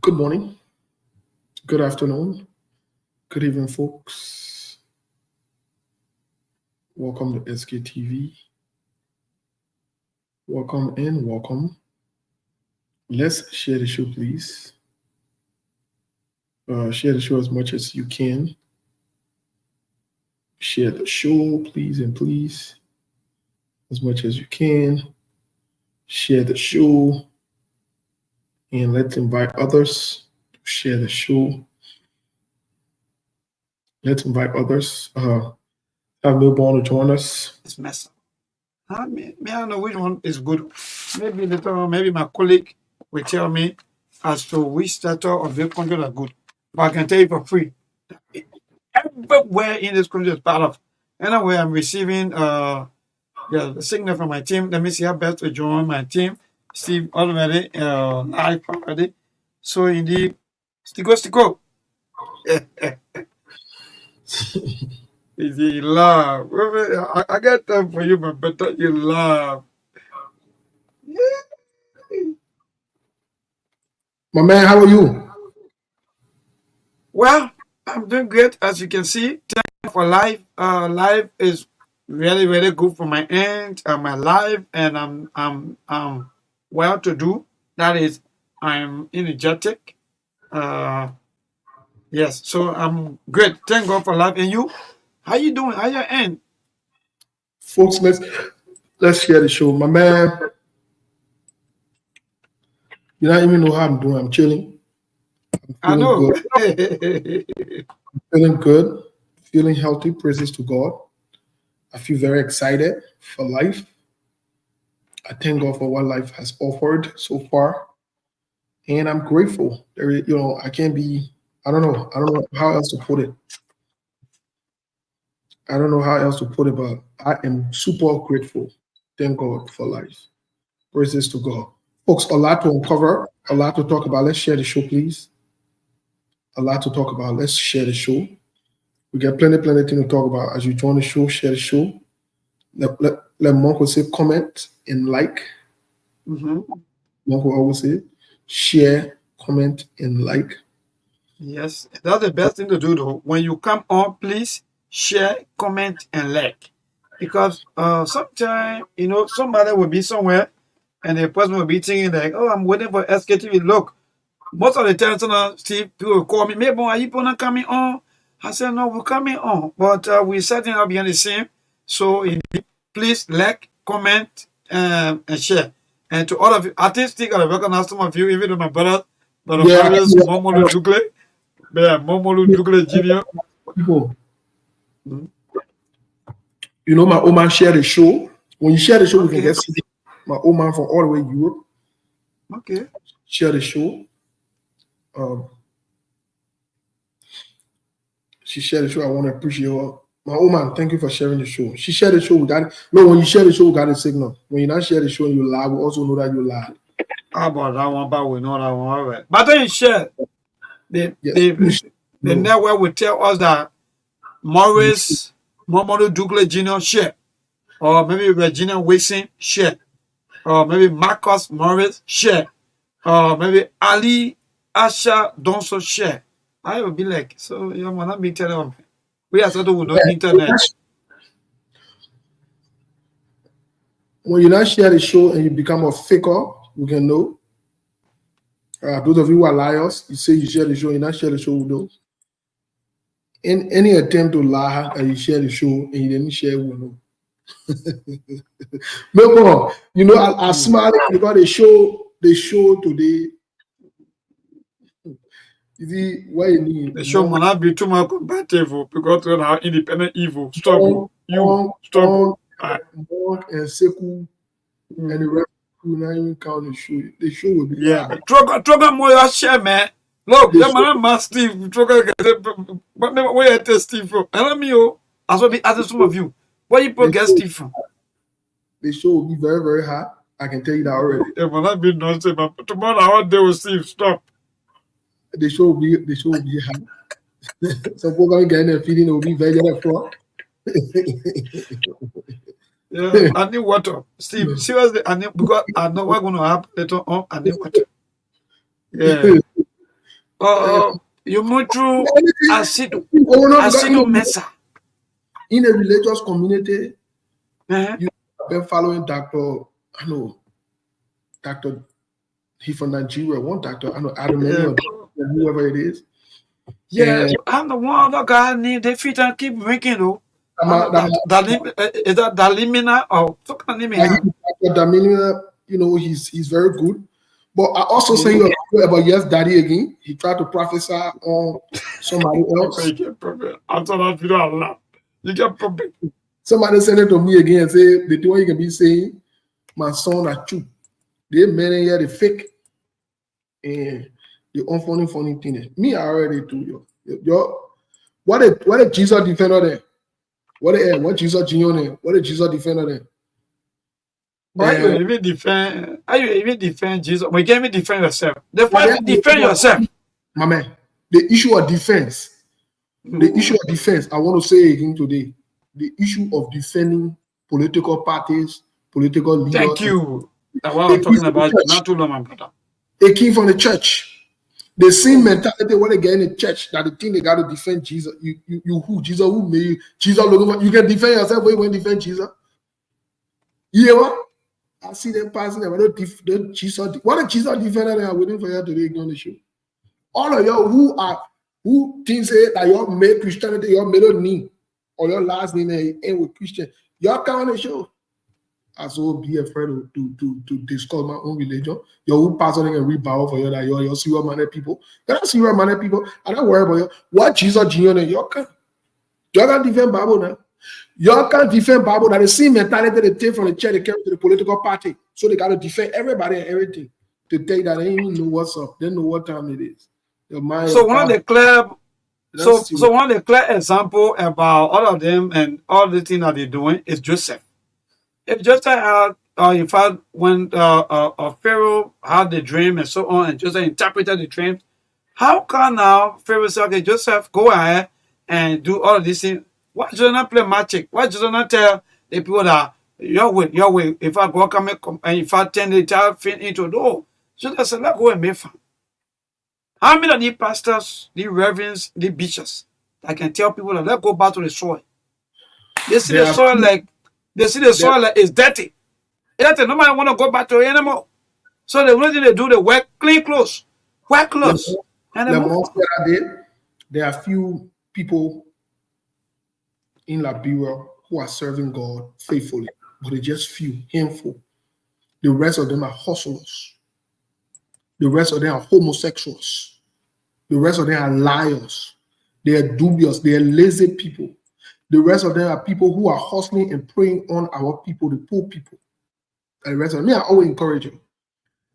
Good morning, good afternoon, good evening, folks. Welcome to SKTV. Welcome and welcome. Let's share the show, please. Share the show as much as you can. Share the show, please and please, as much as you can. Share the show and let's invite others to share the show. Let's invite others. Have Milborn to join us. It's messed up. I don't know which one is good. Maybe later on, maybe my colleague will tell me as to which status of the country are good. But I can tell you for free. Everywhere in this country is part of. Anyway, I'm receiving the signal from my team. Let me see how best to join my team. Steve already live already. So indeed, stick. You laugh. I got time for you, but better you laugh. My man, how are you? Well, I'm doing great, as you can see. Thank you for life. Life is really good for my end, my life, and I'm well to do. That is, I'm energetic. Uh, yes, so I'm great. Thank God for life. And you, how you doing? How you end? Folks, let's share the show. My man, you don't even know how I'm doing. I'm chilling. I Feeling know. good. Feeling good. Feeling healthy. Praises to God. I feel very excited for life. I thank God for what life has offered so far, and I'm grateful. I can't be. I don't know. I don't know how else to put it. I don't know how else to put it, but I am super grateful. Thank God for life. Praises to God. Folks, a lot to uncover, a lot to talk about. Let's share the show, please. A lot to talk about. Let's share the show. We got plenty thing to talk about. As you join the show, share the show. Let Monko say comment and like. Mm-hmm. Monko always say share, comment, and like. Yes, that's the best thing to do though. When you come on, please share, comment, and like. Because sometimes, somebody will be somewhere and the person will be thinking like, oh, I'm waiting for SKTV. Look, most of the time, Steve, people will call me, maybe are you not coming on? I said, no, we're coming on. But we're setting up behind the scene. So please like, comment, and share. And to all of you, artistic, I recognize some of you, even though my brother, Yeah, Marius, Momolu Dugle. Yeah, Momolu Douglas Jr. people. You know, my old man share the show. When you share the show, we can Okay. get CD. My old man from all the way Europe Okay. share the show. Um, she shared the show. I want to appreciate her. My old man, thank you for sharing the show. She shared the show without it. No, when you share the show, we got a signal. When you not share the show and you lie, we also know that you lied. How about that one? But we know that one. All right. But then you share the Yes. the No. network will tell us that Morris Momolu Douglas Jr. share, or maybe Regina Wilson share, or maybe Marcus Morris share, or maybe Ali Asha Donso share. I will be like, so you might not be telling them. We are starting with no internet. When you not share the show and you become a faker, we can know. Those of you who are liars, you say you share the show, you not share the show, we know. In any attempt to lie and you share the show and you didn't share, we know. No more. You know, I smile because the show today. You see, why you need The show might not be too much competitive because we are independent evil. Stop. Stop. Monk and Seku and the rest who not even count the show. The show will be Yeah. Troga more share, man. Look, the the show, man must Steve. Troga, but where you test Steve from? I don't know. As well be asking some of you. Where you the get show, Steve from? the show will be very hot. I can tell you that already. It might not be nonsense, but tomorrow I want to with Steve. Stop. The show will be hot. Some people gonna get in there feeling it will be very front. Yeah, I need water. Steve, seriously, I need because I know what's gonna happen later on. I need water. Yeah. You move through Anything, oh, no, Asido Mesa. in a religious community, Uh-huh. you have been following Dr. I know, Dr. He from Nigeria, one doctor, I know Adam or whoever it is. Yeah, I'm the one that guy need the feet and keep drinking though. Is that Dalimina or something? Dr. Damina, you know, he's very good. But I also say you about Yes Daddy again. He tried to prophesy on somebody else. I'm sorry, you get problem. Somebody sent it to me again and say the thing you can be saying, my son are true. They men here the fake and the funny thing is me I already do you. What did Jesus defend on there? What Jesus Junior? What did Jesus defend on there? Why you even defend? How you even defend Jesus? But you can't even defend yourself. Defend yourself. My man, the issue of defense. The issue of defense, I want to say again today. The issue of defending political parties, political leaders. Thank you. That's what I'm talking about. Not too long, my brother. It came from the church. The same mentality when they get in the church that the thing they got to defend Jesus. You who? Jesus who made you? Jesus looking for you can defend yourself when you want to defend Jesus. You hear what? I see them passing them. Don't Jesus. What a Jesus defender they are waiting for you today on the show. All of you who think say that you made Christianity your middle name or your last name and with Christian, y'all come on the show. I so be afraid to discuss my own religion. You who pass on and read Bible for you that you're serious minded people. You're not serious minded people. I don't worry about you. What Jesus Junior you can't defend Bible now. You can't defend Bible. That the same mentality they take from the church, they carry to the political party. So they got to defend everybody and everything. To take that they even know what's up. They know what time it is. So one of the clear example about all of them and all the things that they're doing is Joseph. If Joseph had, in fact, when Pharaoh had the dream and so on, and Joseph interpreted the dream, how can now Pharaoh say, okay, Joseph, go ahead and do all of these things? Why does he not play magic? Why does he not tell the people that your way, if I go come and if I turn the entire thing into a door? So they said, let's go and make fun. How many of the pastors, the reverends, the bishops that can tell people that let's go back to the soil? They see the soil like it's dirty. Nobody want to go back to it anymore. So the only thing they do, they wear clean clothes. Wear clothes. There are few people in Liberia who are serving God faithfully, but it's just few, handful. The rest of them are hustlers. The rest of them are homosexuals. The rest of them are liars. They are dubious. They are lazy people. The rest of them are people who are hustling and preying on our people, the poor people. And the rest of them, I always encourage you.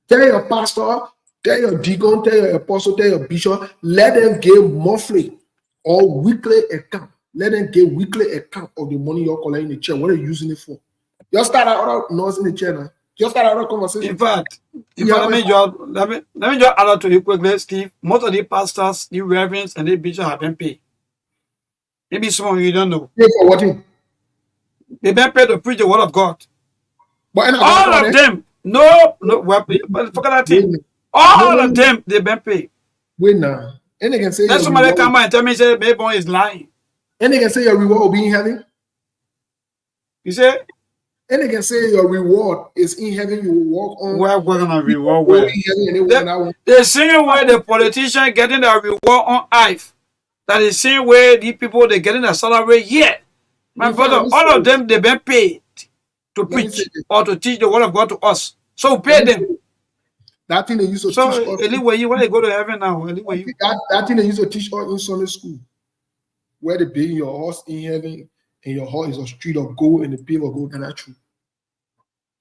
Tell your pastor, tell your deacon, tell your apostle, tell your bishop, let them give monthly or weekly account. Let them give weekly account of the money you're collecting in the church. What are you using it for? You start out noise in the chair now. Just start out a conversation. In fact, let me just add to you quickly, Steve. Most of the pastors, the reverends, and the bishops have been paid. Maybe some of you don't know. Pay for what? They've been paid to preach the word of God. But all of them, but forget that thing. All of them, they've been paid. Wait now. And they can say let somebody come and tell me, say, Mayborn is lying. And they can say your reward will be in heaven. You say? And they can say your reward is in heaven. You will walk on. We're going to reward where? The same way the politician getting the reward on earth. That is the same way the people they getting a salary here. My brother, all of them they've been paid to preach or to teach the word of God to us. So pay them. That thing they used to teach us. So anyway, you want to go to heaven now? Anyway, that thing they used to teach us in Sunday school, where they build your horse in heaven and your horse is a street of gold and the pave of gold. And that's true.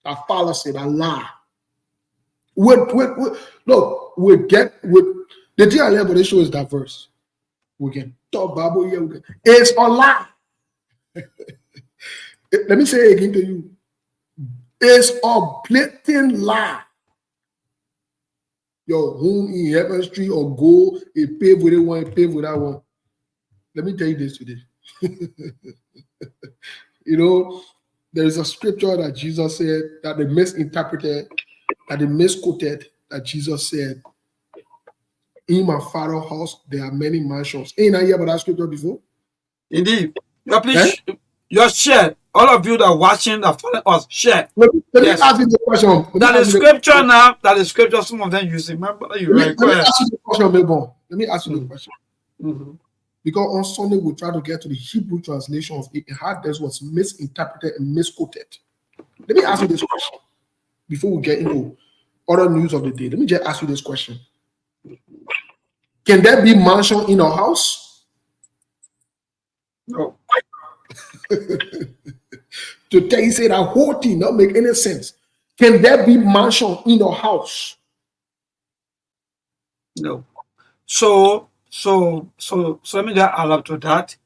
That fallacy, that lie. Look, the thing I love about this show is diverse. We can talk Bible here. It's a lie. Let me say it again to you. It's a blatant lie. Your home in heaven street or gold, it paved with it one, it paved with that one. Let me tell you this today. You know, there is a scripture that Jesus said that they misinterpreted, that they misquoted, that Jesus said, In my father's house, there are many mansions. Ain't I hear about that scripture before? Indeed. Yeah, please, just share. All of you that are watching, that follow us, share. Let me Yes. ask you the question. That is scripture now. That is scripture. Some of them use it. Remember, you right. Let me ask you the question, Melbourne. Let me ask you the question. Mm-hmm. Because on Sunday we try to get to the Hebrew translation of it, and how this was misinterpreted and misquoted. Let me ask you this question before we get into other news of the day. Let me just ask you this question. Can there be mansion in our house? No. To tell you, say that whole thing not make any sense. Can there be mansion in our house? No. So let me just add up to that.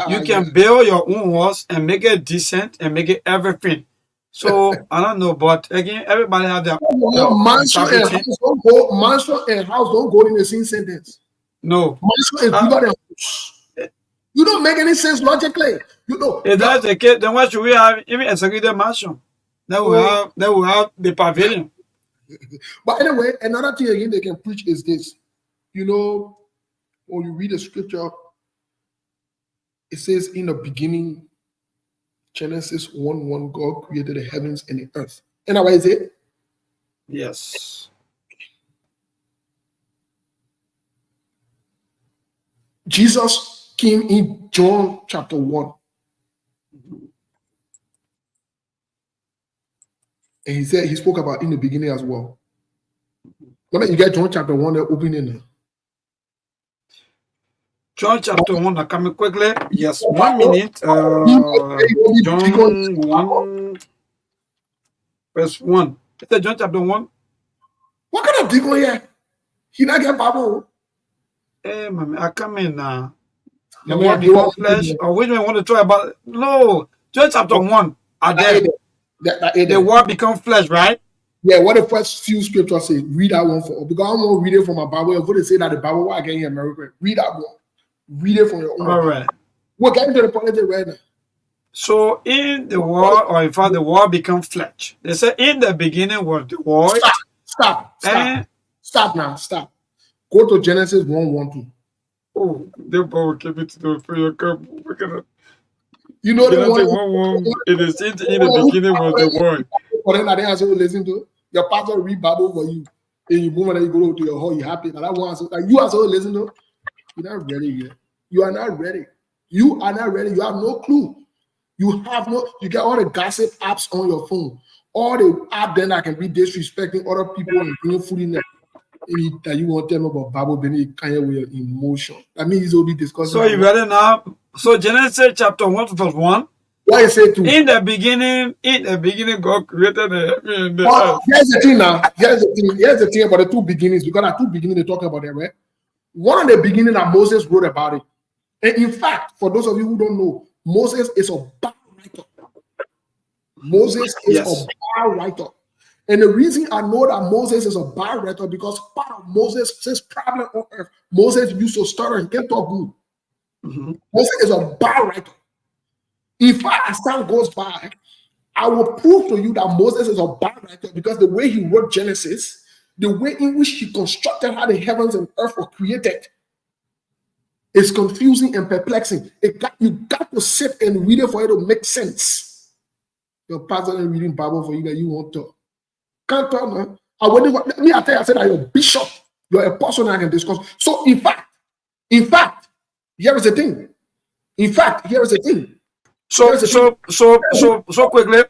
You can build your own house and make it decent and make it everything. So I don't know, but again, everybody have their mansion and house don't go in the same sentence. No. Mansion is bigger than house. You don't make any sense logically. You know. If that's the case, then why should we have even executive mansion? Then we have the pavilion. But anyway, another thing again they can preach is this. You know, when you read the scripture, it says in the beginning, Genesis 1:1, God created the heavens and the earth. And how is it? Yes. Jesus came in John chapter 1. And he said, he spoke about in the beginning as well. When you get John chapter 1, they're opening there. John chapter 1, I'm coming quickly. Yes, 1 minute. John 1, verse 1. Is that John chapter 1? What kind of deal here? He not get Bible. Hey, man, I come in now. The word become flesh. Or which one want to talk about? No, John chapter 1. Are there? The word become flesh, right? Yeah, what the first few scriptures say? Read that one for, because I won't read it from my Bible. I'm going to say that the Bible I get in America. Read that one. Read it from your own. All right. We're getting to the politics right now. So in the word, or in fact, the word become flesh. They say in the beginning was the word. Stop now. Go to Genesis 1:1-2. Oh, the Bible give it to the prayer. You know the one. 1:1. It is in the beginning was the word. But then I didn't answer. Listen to your pastor read Bible for you, and you move and you go to your hall. You happy? And I want to like you also listen to. You're not ready yet. You are not ready. You are not ready. You have no clue. You get all the gossip apps on your phone. All the app then that can be disrespecting other people and bringing food in there. That you want to tell me about Bible, then you can't with your emotion. That means he'll be discussing. So you ready now? So Genesis chapter 1 verse 1. What is it to? In the beginning, God created the heaven and the earth. Here's the thing now. Here's the thing about the two beginnings. Because at two beginnings they talk about it, right? One of the beginning that Moses wrote about it. And in fact, for those of you who don't know, Moses is a bad writer. Moses is a bad writer. And the reason I know that Moses is a bad writer because part of Moses' problem on earth, Moses used to stutter and can't talk good. Moses is a bad writer. In fact, as time goes by, I will prove to you that Moses is a bad writer because the way he wrote Genesis, the way in which he constructed how the heavens and earth were created, is confusing and perplexing. You got to sit and read it for it to make sense. Your pastor is reading Bible for you that you won't talk. Can't talk, man. I tell you, I said that you're a bishop, you're a person I can discuss. So, in fact, here is the thing. So quickly,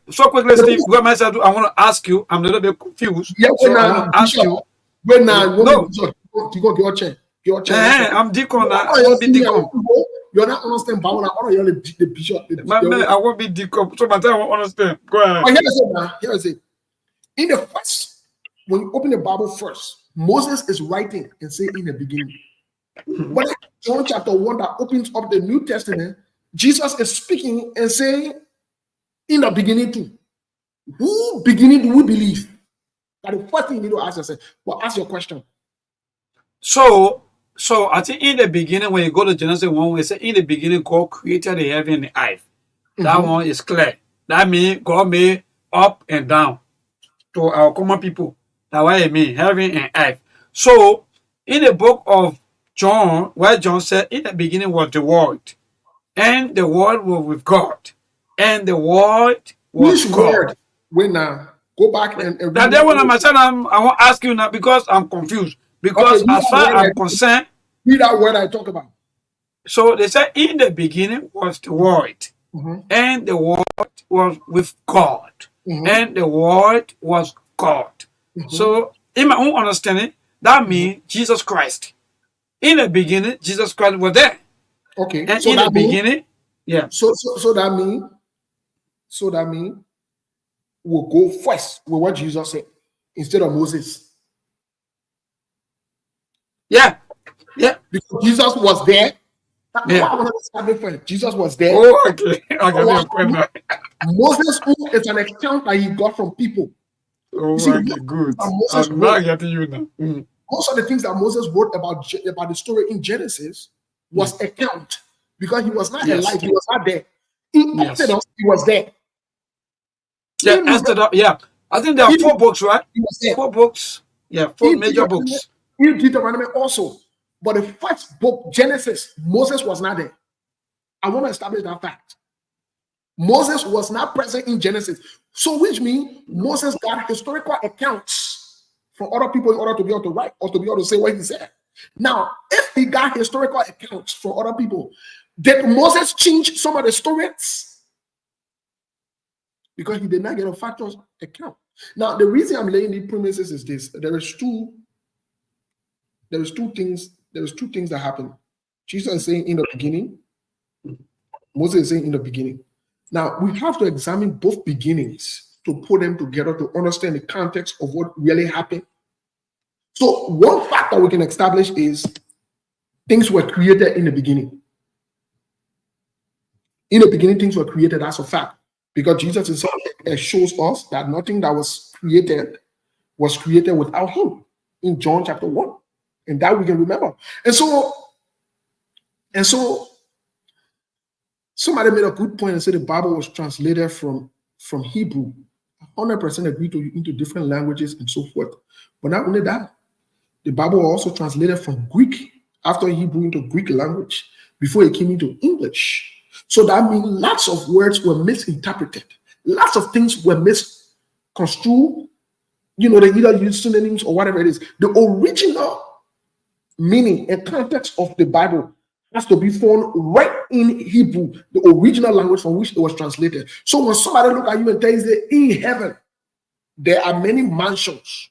Steve. What am I saying? I want to ask you. I'm a little bit confused. Yeah, so I want to ask you. You go get your chair. I'm deacon. I want to be deacon. You're not understanding Bible. You're the bishop. My man, I want to be deacon. So my time I won't understand. Go ahead. Here is it. In the first, when you open the Bible first, Moses is writing and saying in the beginning. But in John chapter 1 that opens up the New Testament, Jesus is speaking and saying in the beginning too. Who beginning do we believe? That the first thing you need to ask yourself. Well, ask your question. So I think in the beginning, when you go to Genesis 1, we say in the beginning, God created the heaven and the earth. That one is clear. That means God made up and down to our common people. That's what I mean, heaven and earth. So in the book of John, where John said, in the beginning was the Word, and the Word was with God, and the Word was Which God. word? Wait now. Go back and read That it. then when I'm saying, I want to ask you now because I'm confused. Okay, Because read as that far as I'm word. concerned, Read that word I talk about. so they said, in the beginning was the Word, Mm-hmm. and the Word was with God, Mm-hmm. and the Word was God. Mm-hmm. So, in my own understanding, that Mm-hmm. means Jesus Christ. In the beginning, Jesus Christ was there. Okay, And so in the that means beginning, yeah. so that mean we'll go first with what Jesus said instead of Moses. Yeah. Yeah. Because Jesus was there. That's why Yeah. I want to start different. Jesus was there. Oh, okay. I What got was your point now. Moses is an account that he got from people. You Oh, see, okay, good. Moses I'm wrote, not getting you now. Mm. most of the things that Moses wrote about the story in Genesis Mm. was account because he was not Yes. alive, he was not there. In Yes. Exodus, he was there. Yeah, In Esther, Revelation, yeah. I think there are he 4 books, right? was there. 4 books. Yeah, 4 In major Deuteronomy, books. in Deuteronomy also. But the first book, Genesis, Moses was not there. I want to establish that fact. Moses was not present in Genesis. So, which means Moses got historical accounts from other people in order to be able to write or to be able to say what he said. Now, if he got historical accounts from other people, did Moses change some of the stories? Because he did not get a factual account. Now, the reason I'm laying the premises is this: there's two things that happen. Jesus is saying in the beginning, Moses is saying in the beginning. Now we have to examine both beginnings to put them together to understand the context of what really happened. So one fact that we can establish is things were created in the beginning. In the beginning, things were created. That's a fact. Because Jesus himself shows us that nothing that was created without him in John chapter 1. And that we can remember. And so somebody made a good point and said the Bible was translated from Hebrew. 100% agree to you into different languages and so forth. But not only that, the Bible was also translated from Greek after Hebrew into Greek language before it came into English. So that means lots of words were misinterpreted. Lots of things were misconstrued. They either use synonyms or whatever it is. The original meaning and context of the Bible has to be found right in Hebrew, the original language from which it was translated. So when somebody look at you and tells you in heaven, there are many mansions.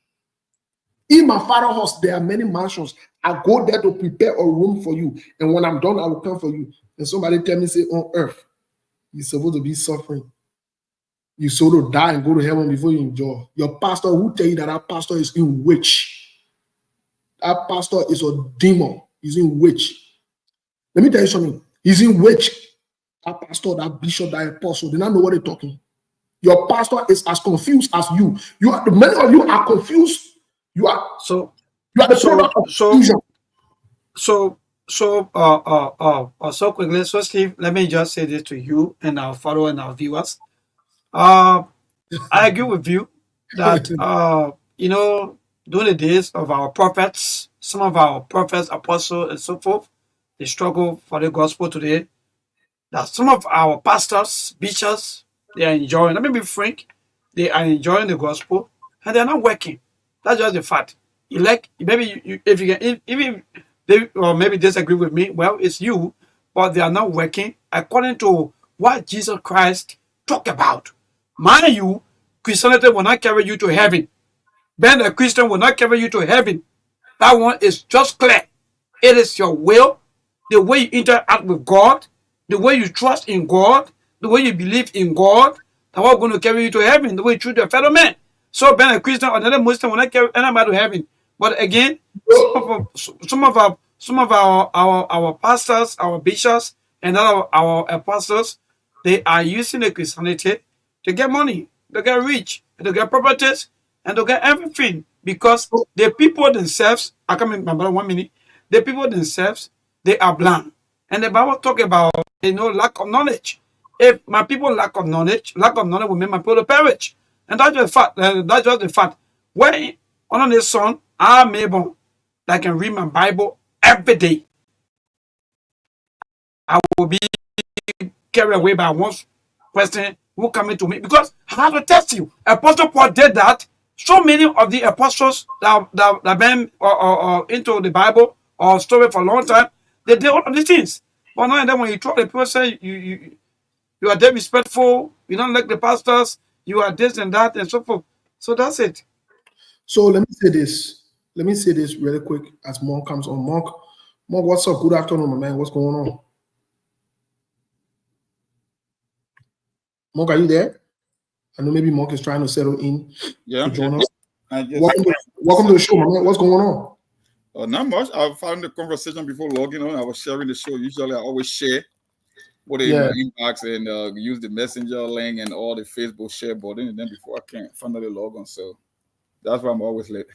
In my father's house, there are many mansions. I go there to prepare a room for you. And when I'm done, I will come for you. And somebody tell me, say, on earth, you're supposed to be suffering. You're supposed to die and go to heaven before you enjoy. Your pastor who tell you that pastor is in witch. That pastor is a demon. He's in witch. Let me tell you something. He's in witch. That pastor, that bishop, that apostle, they don't know what they're talking. Your pastor is as confused as you. Many of you are confused. You are So the so product of so confusion. so quickly. So Steve, let me just say this to you and our followers and our viewers. Uh I agree with you that during the days of our prophets, some of our prophets, apostles, and so forth, they struggle for the gospel today. That some of our pastors, bishops, they are enjoying. Let me be frank, they are enjoying the gospel and they are not working. That's just the fact. Maybe if you can even they or maybe disagree with me. Well, it's you, but they are not working according to what Jesus Christ talked about. Mind you, Christianity will not carry you to heaven. Being a Christian will not carry you to heaven. That one is just clear. It is your will, the way you interact with God, the way you trust in God, the way you believe in God, that what going to carry you to heaven, the way you treat your fellow man. So being a Christian or another Muslim will not carry anybody to heaven. But again, some of our pastors, our bishops, and our apostles, they are using the Christianity to get money, to get rich, to get properties, and to get everything. Because the people themselves, I come in my brother 1 minute, the people themselves, they are blind. And the Bible talk about lack of knowledge. If my people lack of knowledge will make my people perish. And that's just the fact. That's just the fact. When under the sun, I may born. that can read my Bible every day, I will be carried away by one person who coming to me, because I have to test you. Apostle Paul did that. So many of the apostles that have been into the Bible or story for a long time, they did all of these things. But now and then when you talk, the people say you are disrespectful, you don't like the pastors, you are this and that and so forth. So that's it. So let me say this. Let me say this really quick as Monk comes on. Monk, what's up? Good afternoon, my man. What's going on? Monk, are you there? I know maybe Monk is trying to settle in to join us. Welcome to the show, my man. What's going on? Not much. I found the conversation before logging on. I was sharing the show. Usually I always share what in my inbox and use the messenger link and all the Facebook share button. And then before I can't finally log on. So that's why I'm always late.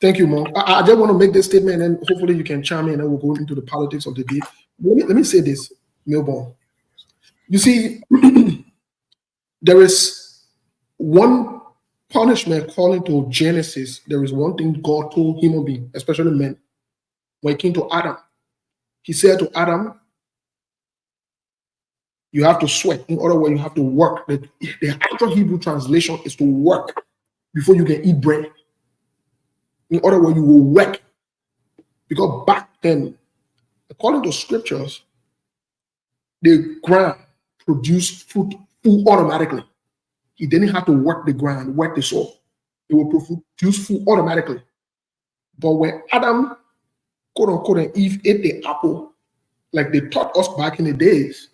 Thank you, Monk. I just want to make this statement and hopefully you can chime in and we'll go into the politics of the day. Let me say this, Milborn. You see, there is one punishment according to Genesis. There is one thing God told human beings, especially men, when it came to Adam. He said to Adam, you have to sweat. In other words, you have to work. The actual Hebrew translation is to work before you can eat bread. In other words, you will work. Because back then, according to scriptures, the ground produced food automatically. He didn't have to work the ground, work the soil. It will produce food automatically. But when Adam, quote unquote, and Eve ate the apple, like they taught us back in the days,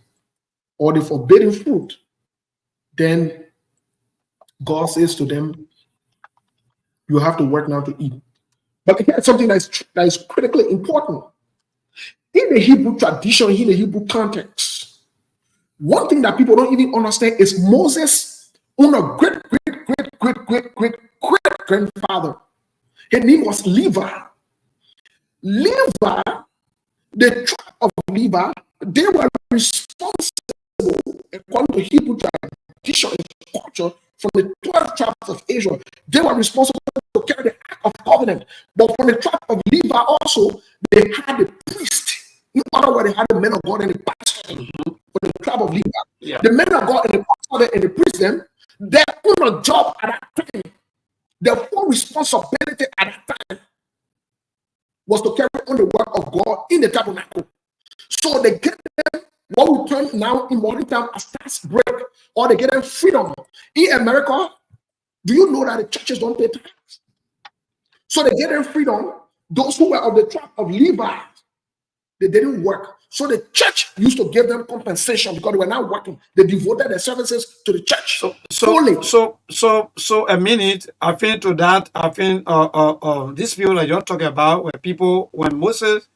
or the forbidden fruit, then God says to them, you have to work now to eat. But here's something that is critically important. In the Hebrew tradition, in the Hebrew context, one thing that people don't even understand is Moses' own great grandfather. His name was Levi. Levi, the tribe of Levi, they were responsible, according to Hebrew tradition and culture, from the 12 tribes of Israel. They were responsible to carry the Ark of Covenant. But from the tribe of Levi also, they had the priest. In other words, they had the men of God and the pastor for the tribe of Levi. Yeah. The men of God and the pastor and the priest, them, their own job at that time, their full responsibility at that time was to carry on the work of God in the tabernacle. So they get them what we term now in modern time as tax break, or they get them freedom. In America, do you know that the churches don't pay tax? So they get them freedom. Those who were of the tribe of Levi, they didn't work. So the church used to give them compensation because they were not working. They devoted their services to the church. So a minute, I think to that, I think these people that you're talking about were people when Moses,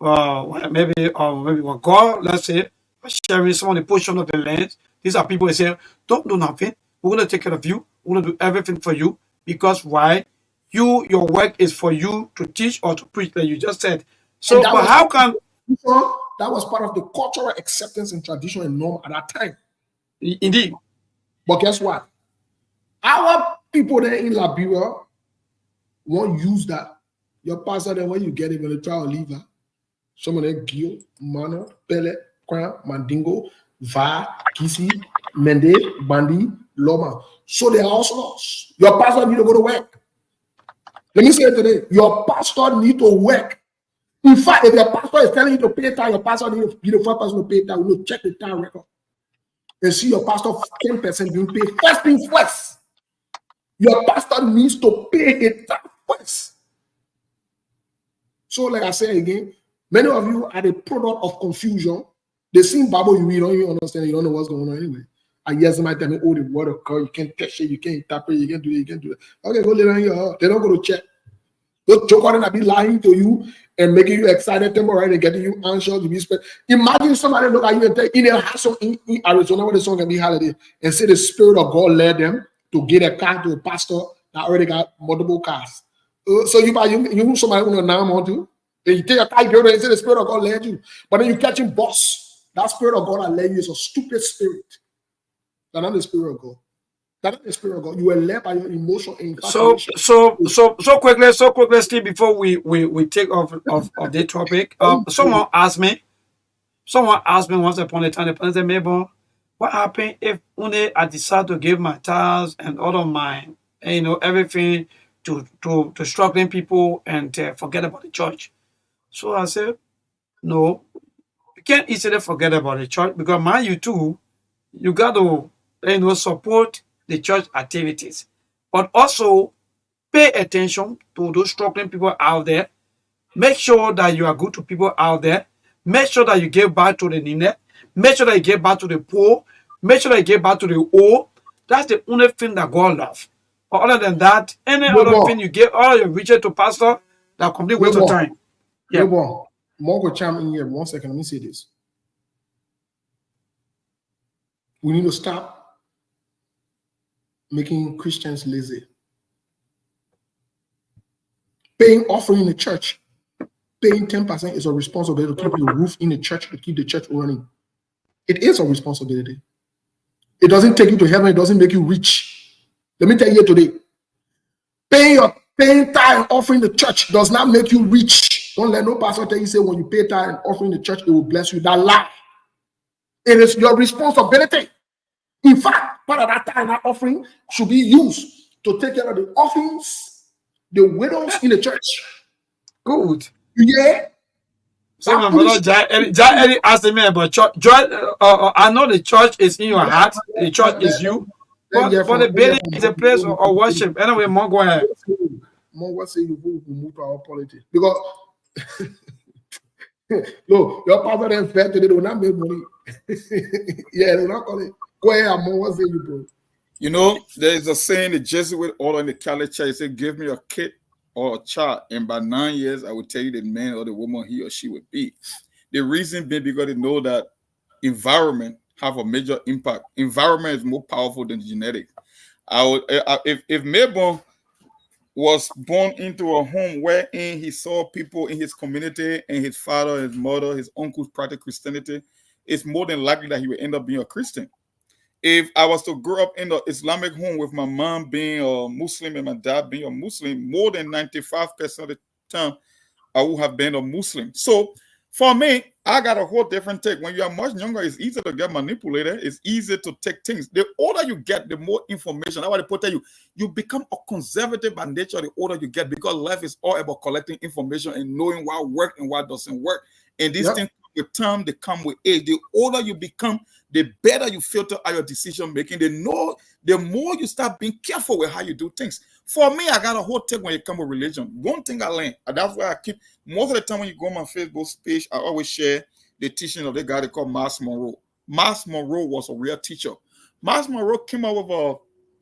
maybe when God, let's say, was sharing some of the portion of the land. These are people who say, don't do nothing. We're going to take care of you. We're going to do everything for you. Because why? Your work is for you to teach or to preach, like you just said. So, but how can... That was part of the cultural acceptance and tradition and norm at that time. Indeed. But guess what? Our people there in Liberia won't use that. Your pastor there, when you get it, when you try to leave that, some of them Gil, Mana, Pele, Kwan, Mandingo, Va, Kisi, Mende, Bandi, Loma. So they are also lost. Your pastor need to go to work. Let me say it today. Your pastor need to work. In fact, if your pastor is telling you to pay time, your pastor needs to be the first person to pay time. You know, check the time record and see your pastor 10% being paid. First thing first, your pastor needs to pay the time first. So, like I said again, many of you are the product of confusion. The same Bible you read, don't even understand. You don't know what's going on anyway. And yes, somebody tell me, oh, the word of God, you can't touch it, you can't interpret, you can't do it, you can't do it. Okay, go lay on your heart. They don't go to check. Those joke on and be lying to you and making you excited temporarily and getting you anxious to be spent. Imagine somebody look at you and tell in a house in Arizona where the song can be holiday and say the Spirit of God led them to get a car to a pastor that already got multiple cars. So you somebody who now want to, and you take a car, you go there and say the Spirit of God led you, but then you catch him boss. That Spirit of God that led you is a stupid spirit. That's not the Spirit of God. That's not the spirit of God. You were led by your emotion and So infatuation. quickly, Steve, before we take off of the topic, someone asked me once upon a time, the person said, Mabel, what happened if one day I decide to give my tithes and all of my, everything to struggling people and forget about the church? So I said, no, you can't easily forget about the church because mind you too, you got to, support the church activities, but also pay attention to those struggling people out there. Make sure that you are good to people out there. Make sure that you give back to the needy. Make sure that you give back to the poor. Make sure that you give back to the old. That's the only thing that God loves. But other than that, any other thing you give all your riches to pastor, that complete waste of time. Yeah. More chime in here. 1 second. Let me say this. We need to stop making Christians lazy. Paying offering in the church, paying 10% is a responsibility to keep the roof in the church, to keep the church running. It is a responsibility. It doesn't take you to heaven. It doesn't make you rich. Let me tell you today, paying tithe and offering the church does not make you rich. Don't let no pastor tell you, say, when you pay tithe and offering the church, it will bless you. That lie. It is your responsibility. In fact, part of that tithe and offering should be used to take care of the orphans, the widows in the church. Good. Yeah. So my brother Eddie asked me about church. I know the church is in your heart. The church is you. But the building is a place of worship. Anyway, more go ahead. More what say you move to our politics. Because no, your pastor then fair today, they will not make money. Yeah, they will not call it. Go ahead, more what say you, bro. You know, there is a saying the Jesuit order in the Catholic Church, say, give me a kid or a child, and by 9 years, I will tell you the man or the woman he or she would be. The reason being because they know that environment have a major impact. Environment is more powerful than genetics. If Mabel was born into a home wherein he saw people in his community and his father, his mother, his uncles practice Christianity, it's more than likely that he will end up being a Christian. If I was to grow up in the Islamic home with my mom being a Muslim and my dad being a Muslim, more than 95% of the time, I would have been a Muslim. So for me, I got a whole different take. When you are much younger, it's easier to get manipulated. It's easier to take things. The older you get, the more information. That's why they tell you, you become a conservative by nature the older you get, because life is all about collecting information and knowing what works and what doesn't work. And these things with time, they come with age. The older you become, the better you filter out your decision making. The more you start being careful with how you do things. For me, I got a whole take when it comes with religion. One thing I learned, and that's why I keep, most of the time when you go on my Facebook page, I always share the teaching of the guy they call Miles Monroe. Miles Monroe was a real teacher. Miles Monroe came up with a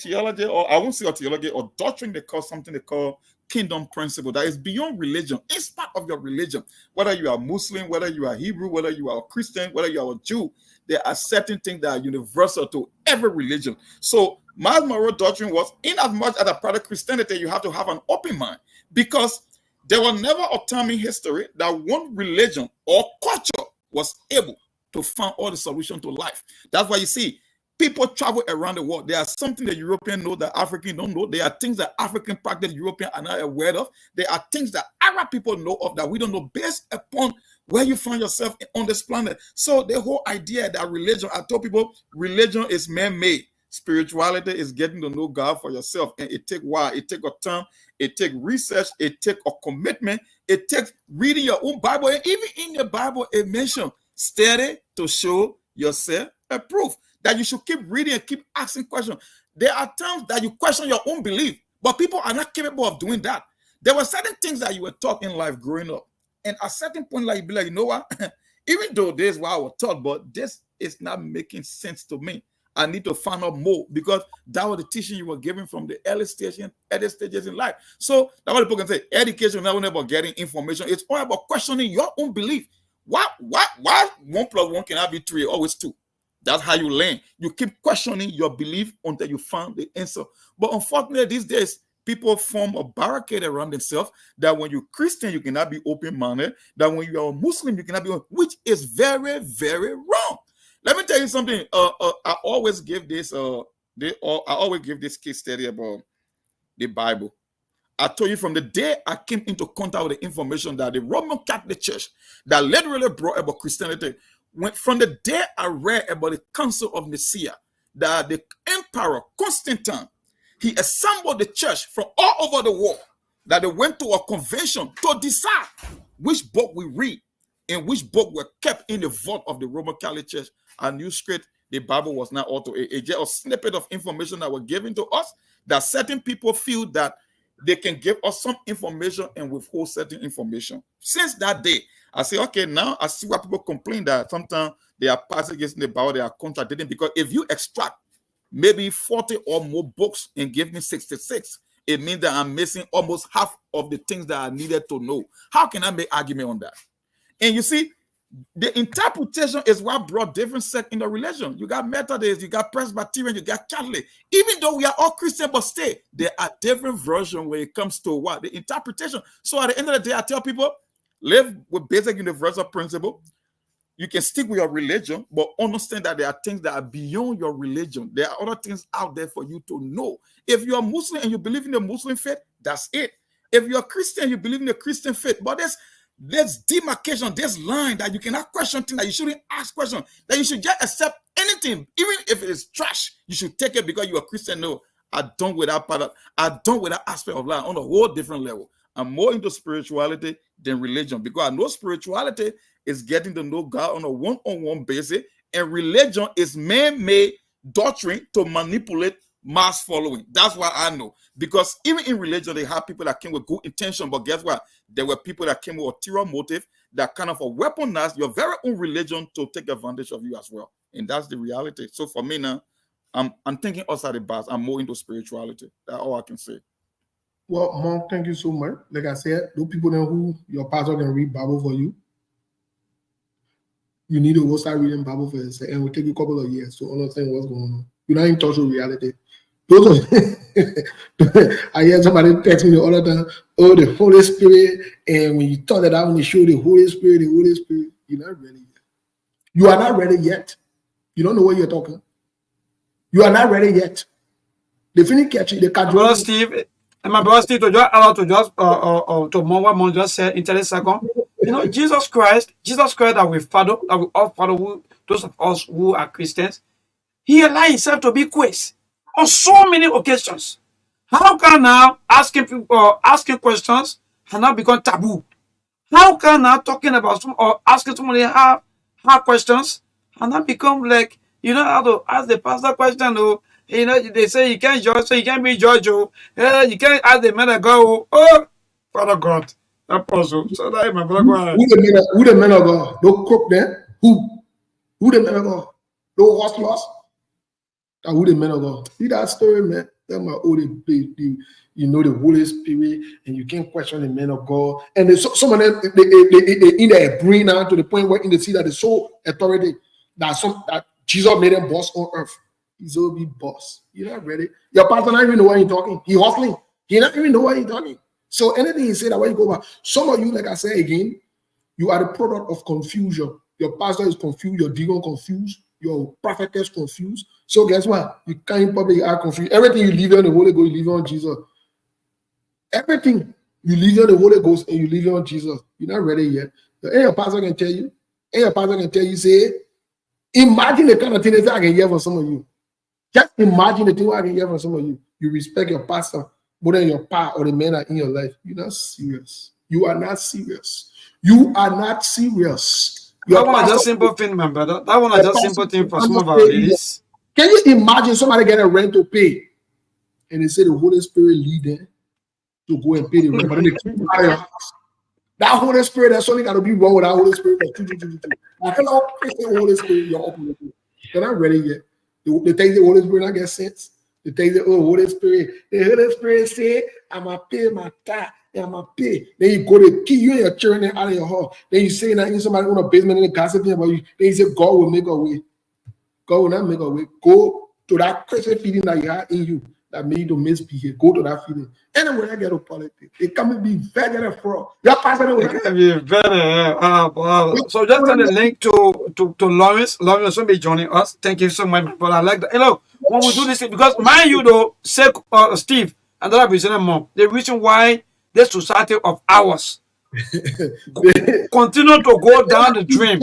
theology, or I won't say a theology, or doctrine they call something they call kingdom principle that is beyond religion. It's part of your religion. Whether you are Muslim, whether you are Hebrew, whether you are a Christian, whether you are a Jew, there are certain things that are universal to every religion. So Miles Monroe doctrine was, in as much as a part of Christianity, you have to have an open mind, because there was never a time in history that one religion or culture was able to find all the solution to life. That's why you see people travel around the world. There are something that Europeans know that Africans don't know. There are things that African practice Europeans are not aware of. There are things that Arab people know of that we don't know, based upon where you find yourself on this planet. So the whole idea that religion, I told people, religion is man-made. Spirituality is getting to know God for yourself. And it takes while. It takes a time. It takes research. It takes a commitment. It takes reading your own Bible. And even in the Bible, it mentions study to show yourself approved. That you should keep reading and keep asking questions. There are times that you question your own belief, but people are not capable of doing that. There were certain things that you were taught in life growing up. And at a certain point, like, you'd be like, you know what? Even though this is what I was taught, but this is not making sense to me. I need to find out more, because that was the teaching you were given from the early stages in life. So that's what people can say. Education is not only about getting information. It's all about questioning your own belief. Why 1 + 1 cannot be 3, always 2? That's how you learn. You keep questioning your belief until you find the answer. But unfortunately, these days, people form a barricade around themselves that when you're Christian, you cannot be open-minded. That when you are a Muslim, you cannot be, which is very, very wrong. Let me tell you something. I always give this I always give this case study about the Bible. I told you from the day I came into contact with the information that the Roman Catholic Church that literally brought about Christianity, from the day I read about the Council of Nicaea, that the Emperor Constantine, he assembled the church from all over the world, that they went to a convention to decide which book we read and which book were kept in the vault of the Roman Catholic Church. I knew straight the Bible was not auto. It's just a snippet of information that was given to us, that certain people feel that they can give us some information and withhold certain information. Since that day, I say, okay, now I see why people complain that sometimes there are passages in the Bible that are contradicting, because if you extract maybe 40 or more books and give me 66, it means that I'm missing almost half of the things that I needed to know. How can I make argument on that? And you see, the interpretation is what brought different sects in the religion. You got Methodists, you got Presbyterian, you got Catholic. Even though we are all Christian, but still, there are different versions when it comes to what? The interpretation. So at the end of the day, I tell people, live with basic universal principle. You can stick with your religion, but understand that there are things that are beyond your religion. There are other things out there for you to know. If you're a Muslim and you believe in the Muslim faith, that's it. If you're a Christian, you believe in the Christian faith, but there's demarcation, there's line that you cannot question things, that you shouldn't ask questions, that you should just accept anything, even if it is trash. You should take it because you're a Christian. No, I don't with that part of, I don't with that aspect of life on a whole different level. I'm more into spirituality than religion, because I know spirituality is getting to know God on a one-on-one basis, and religion is man-made doctrine to manipulate mass following. That's what I know. Because even in religion, they have people that came with good intention, but guess what? There were people that came with ulterior motive that kind of weaponized your very own religion to take advantage of you as well. And that's the reality. So for me now, I'm thinking outside the box. I'm more into spirituality. That's all I can say. Well, Monk, thank you so much. Like I said, those people know who your pastor can read Bible for you. You need to go start reading Bible for yourself, and it will take you a couple of years to understand what's going on. You're not in touch with reality. Those are, I hear somebody text me the other time, oh, the Holy Spirit, and when you thought that out when they show the Holy Spirit, you're not ready yet. You are not ready yet. You don't know what you're talking. You are not ready yet. They finish catching the catch. Brother Steve, and my brother Steve, to just allow to just to more what Mon just said in 30 seconds. You know, Jesus Christ that we follow, that we all follow, those of us who are Christians, he allowed himself to be quiz on so many occasions. How can now asking questions have now become taboo? How can now talking about some or asking somebody hard questions and now become like, you know how to ask the pastor question? Oh, you know, they say you can't judge, so you can't be judged. Oh, you can't ask the man of God. Oh, Father God. That puzzle. So that my brother. Who the men of God? Don't cook them. Who the men of God? No hustlers. Who the men of God? See that story, man? That's my old place. You know the Holy Spirit, and you can't question the men of God. And some of them they in their brain now to the point where in the see that it's so authority that Jesus made them boss on earth. He's all be boss. You're not ready. Your pastor not even know what he's talking. He hustling. He not even know what he's talking. So anything he said that when you go back, some of you, like I said again, you are the product of confusion. Your pastor is confused, your deacon confused, your prophetess confused. So guess what? You can't probably are confused. Everything you leave on the Holy Ghost, you leave on Jesus. Everything you leave on the Holy Ghost and you leave on Jesus. You're not ready yet. And your pastor can tell you. And your pastor can tell you, say, imagine the kind of thing that I can hear from some of you. Just imagine the thing I can hear from some of you. You respect your pastor more than your pa or the men that are in your life. You're not serious. You are not serious. You are not serious. That one is just simple thing, my brother. That one is just simple thing for some of our ladies. Can you imagine somebody get a rent to pay and they say the Holy Spirit lead them to go and pay the rent, but then they keep out of your house? That Holy Spirit, there's something got to be wrong with that Holy Spirit. I cannot pay the Holy Spirit. You're open with it. They're not ready yet. They think the Holy Spirit not get sense. They think the Holy Spirit. The Holy Spirit say, I'm a pay my tithe. I'm a pay. Then you go to kill you and your children out of your house. Then you say that in somebody on a basement and gossiping about you. Then you say God will make a way. God will not make a way. Go to that crazy feeling that you have in you that made you to misbehave. Go to that feeling. Anyway, I get to politics. It can be better than fraud. Your pastor will be better. So just send a link to Lawrence. Lawrence will be joining us. Thank you so much. But I like that. Hello, when we do this thing, because mind you though, say Steve and other reason more, the reason why this society of ours continue to go down the drain.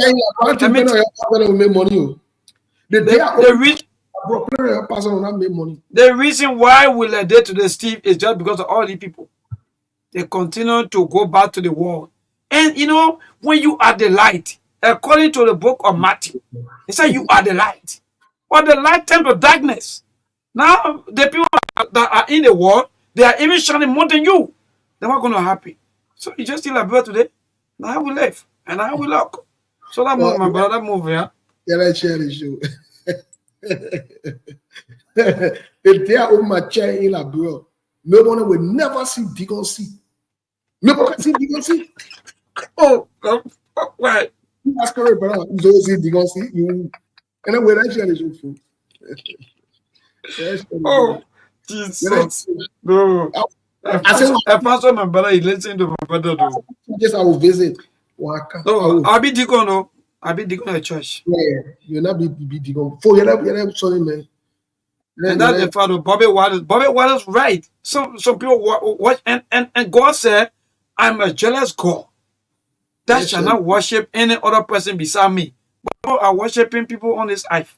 The reason why we like that today, Steve, is just because of all the people. They continue to go back to the world. And you know, when you are the light, according to the book of Matthew, it says you are the light. But the light turns to darkness. Now, the people that are in the world, they are even shining more than you. They're not going to happy. So you just still a bird today. Now we live and now we look. So that move, my brother, that move, yeah. Yeah, let's share the show. If they are on my chair in la bro, nobody will never see Deacon C. Nobody can see Deacon C. Oh, right. That's correct, brother. You don't see Deacon C. You and then let's share the show. Oh, Jesus. No. I said, my brother, he listen to my brother. Yes, I will visit. No, I'll be Deacon, no. I'll be Deacon at church. Yeah, you'll not be Deacon. For you're sorry, man. And that's the father, Bobby Waters. Bobby Waters, right. Some people watch, and God said, I'm a jealous God that yes, shall not worship any other person beside me. But people are worshiping people on this earth.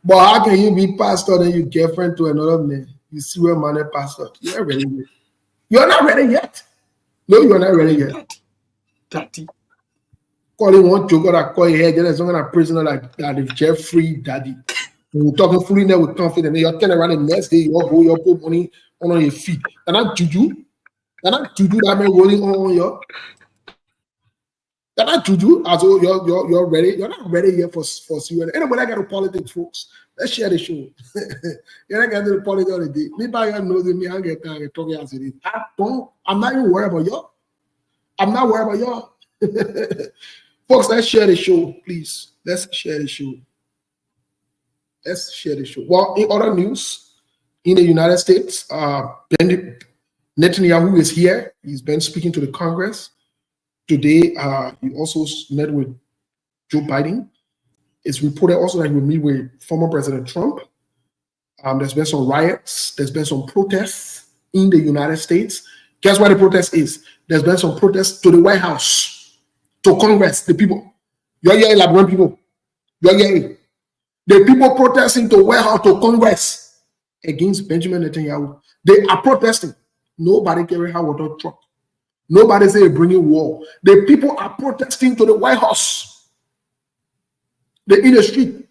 But how can you be pastor and you girlfriend to another man? You see where man is pastor. You're ready yet. You're not ready yet. No, you're not ready yet. Daddy. Calling one joker that call your head, there's some kind of prisoner like that is Jeffrey Daddy. We're talking fully there with confidence. You're turning around the next day, you go, you put money on your feet. And that juju. And that juju that man rolling on your. That juju, as though you're ready. You're not ready yet for CUN. Anybody got to politics, folks. Let's share the show. You're not getting to the politics all the day. Me by your nose, me, I get tired of talking as it is. I'm not even worried about y'all. I'm not worried about y'all. Folks, let's share the show, please. Let's share the show. Let's share the show. Well, in other news, in the United States, Netanyahu is here. He's been speaking to the Congress. Today, he also met with Joe Biden. It's reported also that he will meet with former President Trump. There's been some riots. There's been some protests in the United States. Guess what the protest is? There's been some protests to the White House, to Congress, the people. You're hearing Liberian people. You're hearing. The people protesting to White House, to Congress against Benjamin Netanyahu. They are protesting. Nobody carry hot water truck. Nobody say bringing war. The people are protesting to the White House. They're in the street.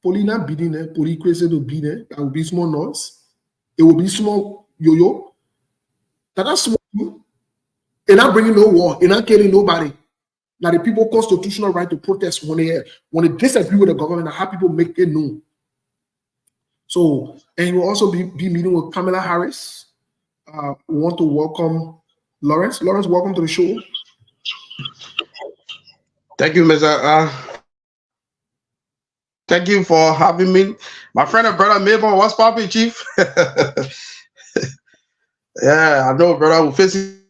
Police not beating them. Police crazy to beat them. That will be small noise. It will be small yo-yo. That's small. They're not bringing no war. They're not killing nobody. Now the people constitutional right to protest when they disagree with the government and how people make it known. So, and he will also be meeting with Kamala Harris. We want to welcome Lawrence. Lawrence, welcome to the show. Thank you, Mr. Thank you for having me. My friend and brother Mabel, what's popping, Chief? Yeah, I know, brother. We'll face it.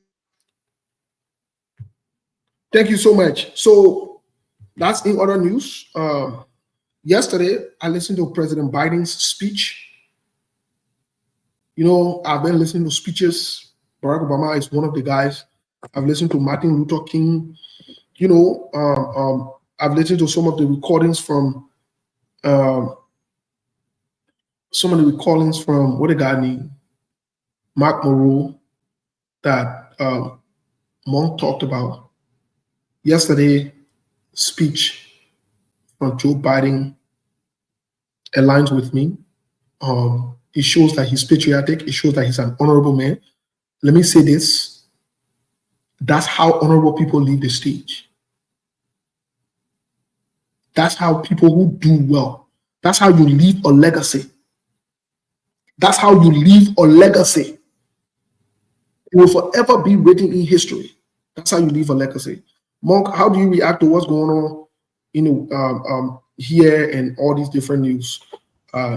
Thank you so much. So that's in other news. Yesterday, I listened to President Biden's speech. You know, I've been listening to speeches. Barack Obama is one of the guys. I've listened to Martin Luther King. You know, I've listened to some of the recordings from what a guy named Mark Moreau that Monk talked about. Yesterday, speech from Joe Biden aligns with me. It shows that he's patriotic. It shows that he's an honorable man. Let me say this. That's how honorable people leave the stage. That's how people who do well. That's how you leave a legacy. That's how you leave a legacy. It will forever be written in history. That's how you leave a legacy. Monk, how do you react to what's going on in here and all these different news?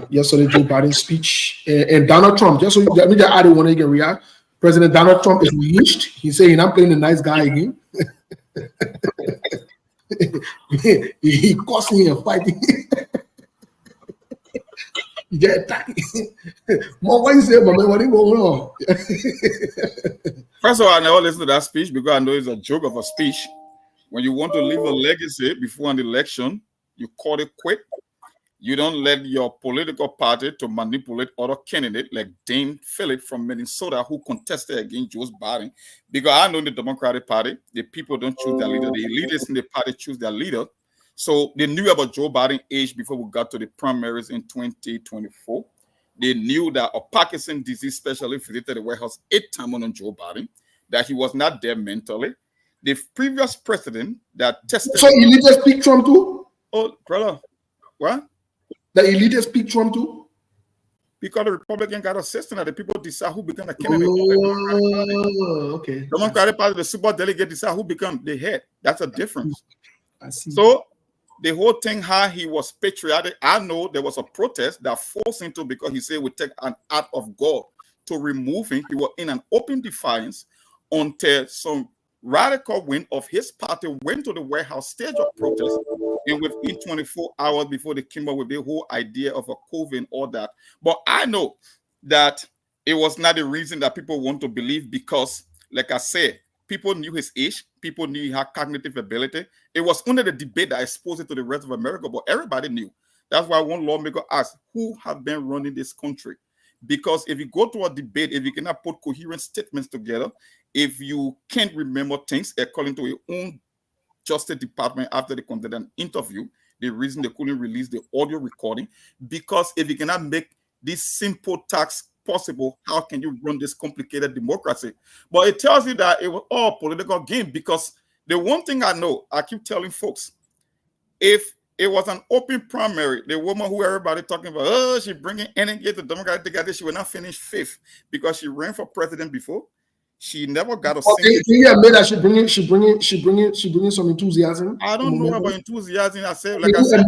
Yesterday, Joe Biden's speech and Donald Trump. Just so you let me just add it when you can react. President Donald Trump is lynched. He's saying, "I'm playing the nice guy again." He causing a fighting. You get attacked. Mom, why you say, Mama, what do you want? First of all, I never listen to that speech because I know it's a joke of a speech. When you want to leave a legacy before an election, you call it quit. You don't let your political party to manipulate other candidates like Dane Phillip from Minnesota who contested against Joe Biden. Because I know in the Democratic Party, the people don't choose their leader. The elitists in the party choose their leader. So they knew about Joe Biden's age before we got to the primaries in 2024. They knew that a Parkinson's disease specialist visited the White House 8 times on Joe Biden, that he was not there mentally. The previous president that tested... So elitists pick Trump too? Oh, brother, what? The elitists pick Trump too? Because the Republican got a system that the people decide who become the candidate. Oh, okay. Democratic Party, the super delegate decide who become the head. That's a difference. I see. So the whole thing, how he was patriotic, I know there was a protest that forced him to, because he said we take an act of God to remove him. He was in an open defiance until some radical wing of his party went to the White House stage of protest, and within 24 hours before they came up with the whole idea of a COVID and all that. But I know that it was not the reason that people want to believe, because, like I said, people knew his age, people knew he had cognitive ability. It was only the debate that exposed it to the rest of America, but everybody knew. That's why one lawmaker asked, who have been running this country? Because if you go to a debate, if you cannot put coherent statements together, if you can't remember things according to your own Justice Department after they conducted an interview, the reason they couldn't release the audio recording, because if you cannot make this simple task possible, how can you run this complicated democracy? But it tells you that it was all political game, because the one thing I know, I keep telling folks, if it was an open primary, the woman who everybody talking about, oh, she bringing energy to the Democratic together, she will not finish 5th because she ran for president before. She never got a single. You admit that she bringing some enthusiasm. I don't know about enthusiasm. I said, like I said,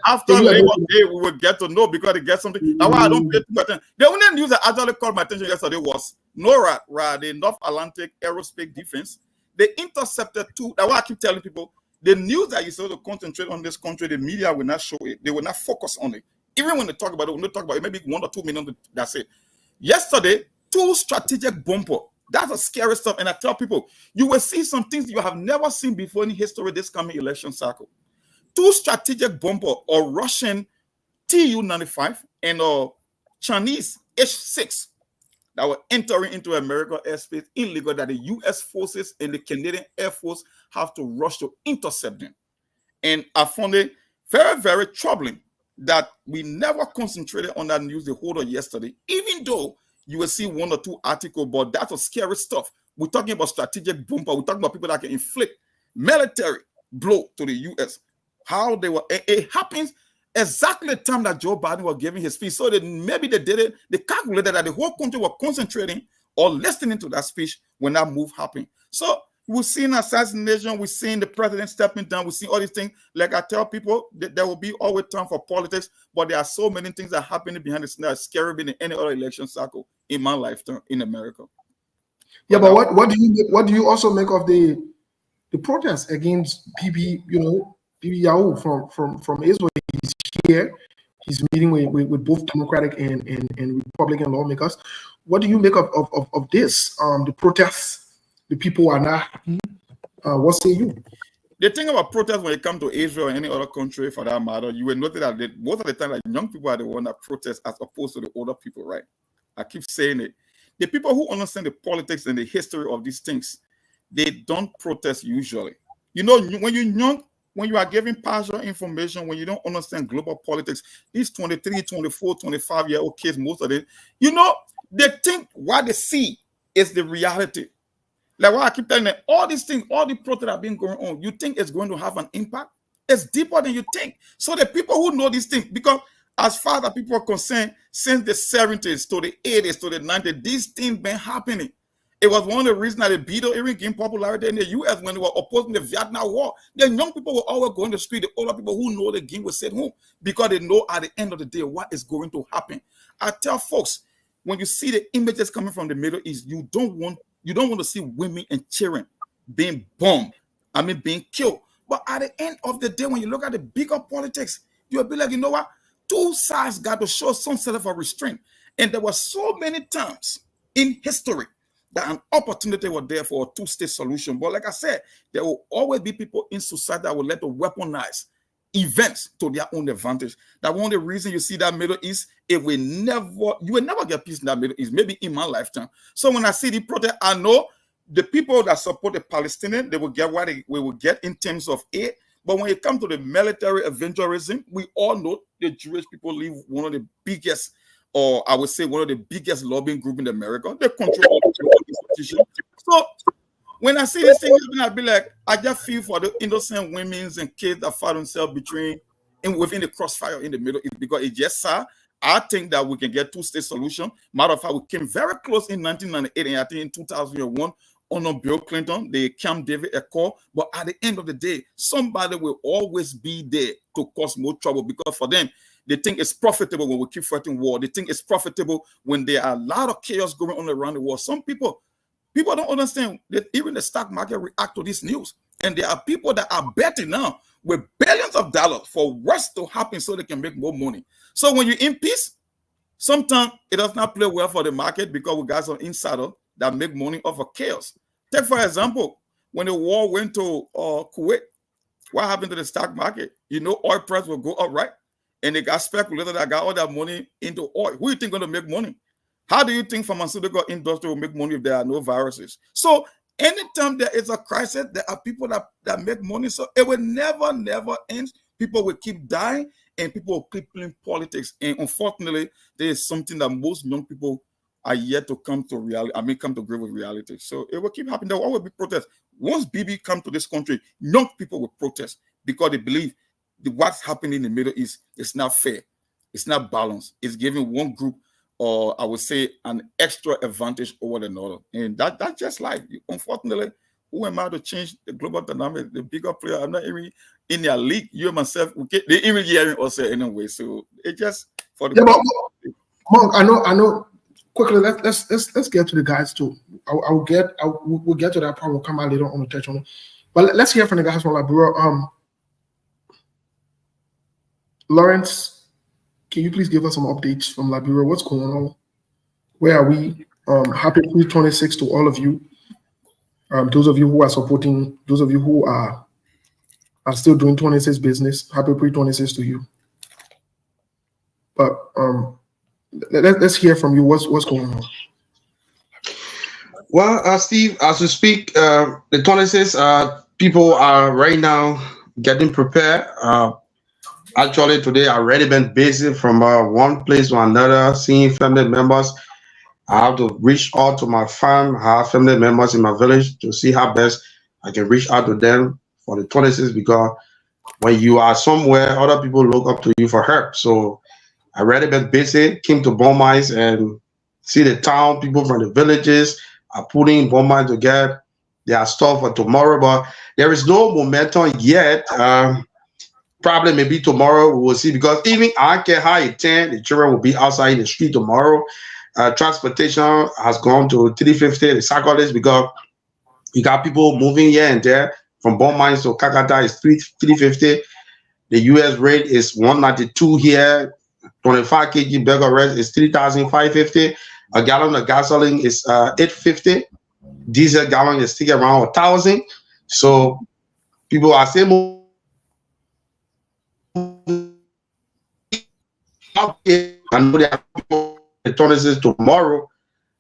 after Labor Day, we will get to know, because they get something. That's why I don't pay too much attention. The only news that actually caught my attention yesterday was NORAD, the North Atlantic Aerospace Defense. They intercepted 2. That's why I keep telling people, the news that you supposed to concentrate on this country, the media will not show it. They will not focus on it. Even when they talk about it, when they talk about it, maybe 1 or 2 million, that's it. Yesterday, 2 strategic bomber. That's a scary stuff. And I tell people, you will see some things you have never seen before in history this coming election cycle. 2 strategic bomber, a Russian Tu-95 and a Chinese H-6 that were entering into American airspace illegal, that the U.S. forces and the Canadian Air Force have to rush to intercept them. And I found it very, very troubling that we never concentrated on that news the whole of yesterday, even though you will see 1 or 2 articles, but that's a scary stuff. We're talking about strategic bomber. We're talking about people that can inflict military blow to the U.S. How they were, it happens exactly the time that Joe Biden was giving his speech. So maybe they did it, they calculated that the whole country was concentrating or listening to that speech when that move happened. So we're seeing assassination, we're seeing the president stepping down, we're seeing all these things. Like I tell people, there will be always time for politics, but there are so many things that are happening behind the scenes that are scarier than any other election cycle in my lifetime in America. Yeah, but what do you also make of the protests against Bibi Yahoo from Israel? He's here. He's meeting with both Democratic and Republican lawmakers. What do you make of this? The protests, the people are not happy. What say you? The thing about protests when it comes to Israel or any other country for that matter, you will notice that most of the time, like, young people are the one that protest as opposed to the older people, right? I keep saying it. The people who understand the politics and the history of these things, they don't protest usually. You know, when you're young, when you are giving partial information, when you don't understand global politics, these 23, 24, 25-year-old kids, most of them, you know, they think what they see is the reality. Like what I keep telling them, all these things, all the protests that have been going on, you think it's going to have an impact? It's deeper than you think. So the people who know these things, because as far as people are concerned, since the 70s to the 80s to the 90s, these things been happening. It was one of the reasons that the Beatles even gained popularity in the U.S. when they were opposing the Vietnam War. The young people will always go in the street. The older people who know the game will sit home because they know at the end of the day what is going to happen. I tell folks, when you see the images coming from the Middle East, you don't want to see women and children being bombed, being killed. But at the end of the day, when you look at the bigger politics, you'll be like, you know what? two sides got to show some sort of a restraint. And there were so many times in history that an opportunity was there for a two-state solution. But like I said, there will always be people in society that will let to weaponize events to their own advantage. That's one of the reasons you see that Middle East, you will never get peace in that Middle East, maybe in my lifetime. So when I see the protest, I know the people that support the Palestinians, they will get what we will get in terms of aid. But when it comes to the military evangelism, we all know the Jewish people leave one of the biggest, or I would say one of the biggest lobbying groups in America. They control the institution. So when I see this thing, I be like, I just feel for the innocent women and kids that find themselves within the crossfire in the Middle East, because it just I think that we can get two-state solution. Matter of fact, we came very close in 1998, and I think in 2001, under Bill Clinton, the Camp David Accord. But at the end of the day, somebody will always be there to cause more trouble, because for them, they think it's profitable when we keep fighting war. They think it's profitable when there are a lot of chaos going on around the world. Some people don't understand that even the stock market react to this news. And there are people that are betting now with billions of dollars for what's to happen so they can make more money. So when you're in peace, sometimes it does not play well for the market, because we got some insiders that make money off of chaos. Take, for example, when the war went to Kuwait, what happened to the stock market? You know, oil price will go up, right? And they got speculators that got all that money into oil. Who do you think going to make money? How do you think pharmaceutical industry will make money if there are no viruses? So anytime there is a crisis, there are people that make money. So it will never end. People will keep dying, and people will keep playing politics. And unfortunately, there is something that most young people are yet to come to reality. Come to grip with reality. So it will keep happening. There will always be protests. Once BB come to this country, young people will protest, because they believe what's happening in the Middle East is not fair. It's not balanced. It's giving one group, or I would say, an extra advantage over another. And that's just life. Unfortunately, who am I to change the global dynamic? The bigger player, I'm not even in their league. You and myself, they even hearing us anyway. So it just for the Monk, I know. Quickly, let's get to the guys too. We'll get to that part. We'll come out later on to touch on it. But let's hear from the guys from Liberia. Lawrence, can you please give us some updates from Liberia? What's going on? Where are we? Happy pre-26 to all of you. Those of you who are supporting, those of you who are still doing 26 business, happy pre-26 to you. But let's hear from you. What's going on? Well, Steve, as we speak, the 26 people are right now getting prepared. Actually, today I've already been busy from one place to another, seeing family members. I have to reach out to my farm. I have family members in my village to see how best I can reach out to them for the 26, because when you are somewhere, other people look up to you for help. So I already been busy, came to bomb mines and see the town, people from the villages are putting bomb mines together. They are stuff for tomorrow, but there is no momentum yet. Probably maybe tomorrow we will see, because even I care how it 10, the children will be outside in the street tomorrow. Transportation has gone to 350, the cyclists, because you got people moving here and there from bomb mines to Kakata is 350. The US rate is 192 here. 25 kg bag of rice is 3,550. A gallon of gasoline is 850. Diesel gallon is still around 1,000. So people are saying, I know there are people the tomorrow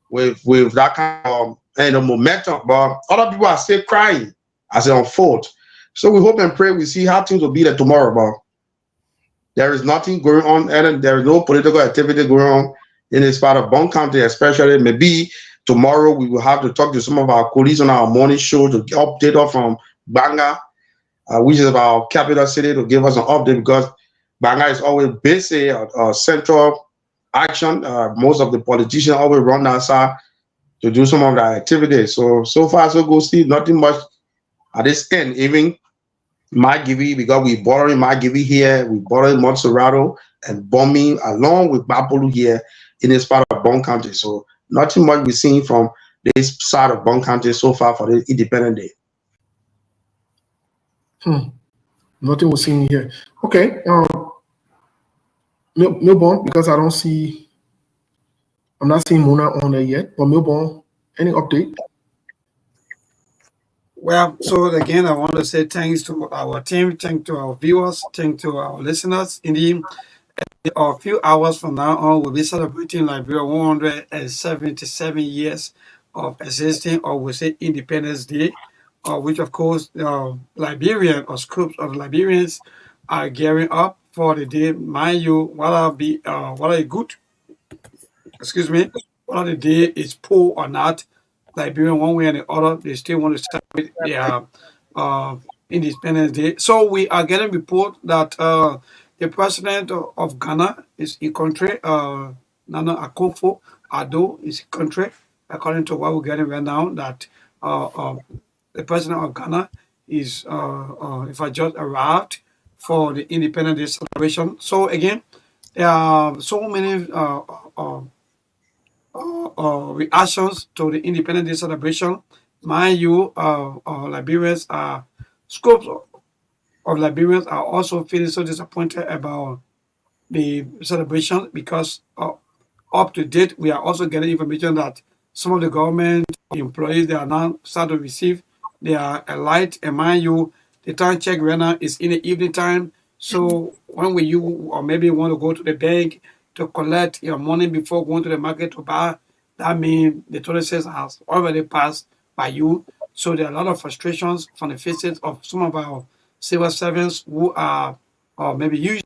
with that kind of momentum, but other people are still crying as it unfolds. So we hope and pray we see how things will be there tomorrow, but there is nothing going on, and there is no political activity going on in this part of Bon County, especially. Maybe tomorrow we will have to talk to some of our colleagues on our morning show to update us from Banga, which is our capital city, to give us an update, because Banga is always busy central action. Most of the politicians always run outside to do some of the activities. So far so good, Steve. Nothing much at this end. Even Magivi, because we borrowing Magivi here, we borrowing Montserrat and bombing along with Bapolu here in this part of Bon County. So nothing much we're seeing from this side of Bon County so far for the Independent Day. Nothing we're seeing here. Okay. Milborn, because I'm not seeing Mona on there yet. But Milborn, any update? Well, so again, I want to say thanks to our team, thanks to our viewers, thanks to our listeners. Indeed, a few hours from now on, we'll be celebrating Liberia 177 years of existing, or we say Independence Day, which of course Liberian or groups of Liberians are gearing up for the day. Mind you, what are good, excuse me, whether the day is poor or not, Liberian one way or the other, they still want to celebrate their Independence Day. So we are getting report that the president of Ghana is in country, Nana Akufo-Addo is in country, according to what we're getting right now, that the president of Ghana is, if I just arrived for the Independence Day celebration. So again, there are so many reactions to the Independence Day celebration. Mind you, Liberians are scopes of Liberians are also feeling so disappointed about the celebration because up to date we are also getting information that some of the government employees they are now start to receive their light, and mind you, the time check right now is in the evening time. So when will you or maybe want to go to the bank to collect your money before going to the market to buy, that means the 26 has already passed by you. So there are a lot of frustrations from the faces of some of our civil servants who are maybe usually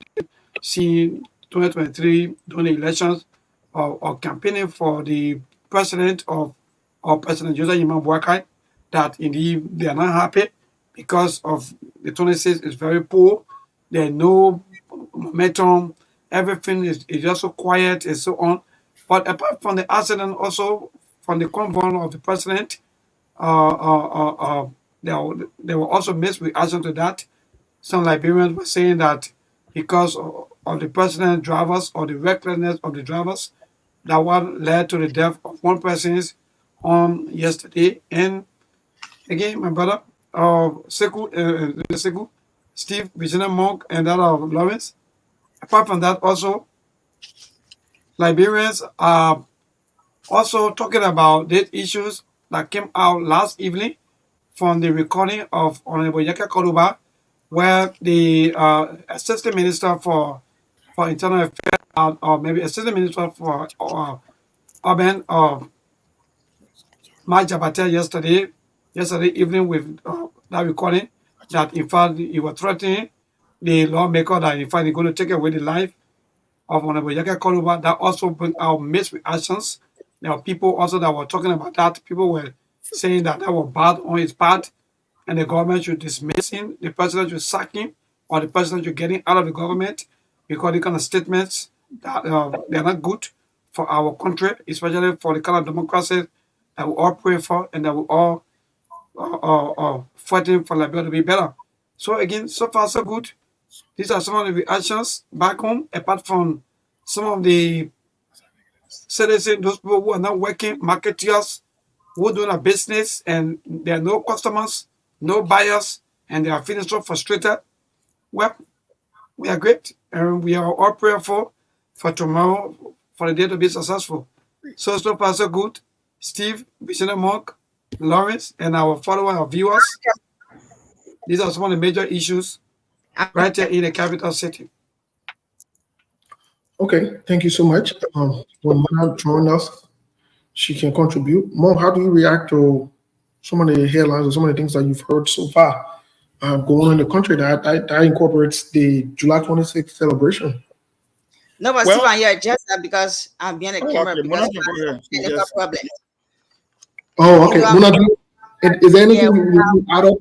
seeing 2023 during the elections or campaigning for the president of President Joseph Yima Boakai, that indeed they are not happy because of the 26 is very poor. There's no momentum. Everything is just so quiet and so on. But apart from the accident, also from the convoy of the president, there were also mixed reaction to that. Some Liberians were saying that because of the president drivers or the recklessness of the drivers, that one led to the death of one person on yesterday. And again, my brother, Sekou, Steve, Virginia Monk, and that of Lawrence. Apart from that, also, Liberians are also talking about these issues that came out last evening from the recording of Honorable Yaka Koruba, where the Assistant Minister for Internal Affairs, or maybe Assistant Minister for Urban, Mike Jabate yesterday evening with that recording, that in fact he was threatening the lawmaker that in fact he's going to take away the life of Honorable Yaka Koruba. That also bring out mixed reactions. There are people also that were talking about that. People were saying that that was bad on his part, and the government should dismiss him, the president should sack him, or the president should get him out of the government, because the kind of statements that they are not good for our country, especially for the kind of democracy that we all pray for and that we all fighting for Liberia to be better. So again, so far so good. These are some of the reactions back home, apart from some of the citizens, those people who are not working, marketeers, who are doing a business and there are no customers, no buyers, and they are feeling so frustrated. Well, we are great, and we are all prayerful for tomorrow, for the day to be successful. So far so good. Steve, Bishop Monk, Lawrence, and our followers, our viewers, these are some of the major issues right here in the capital city. Okay, thank you so much. When Mona joined us, she can contribute. Mom, how do you react to some of the headlines or some of the things that you've heard so far going on in the country that incorporates the July 26th celebration? No, but Steve, you're just because I'm being a camera okay, because Mona, technical problem. Oh, okay. Mona, is there anything you add up?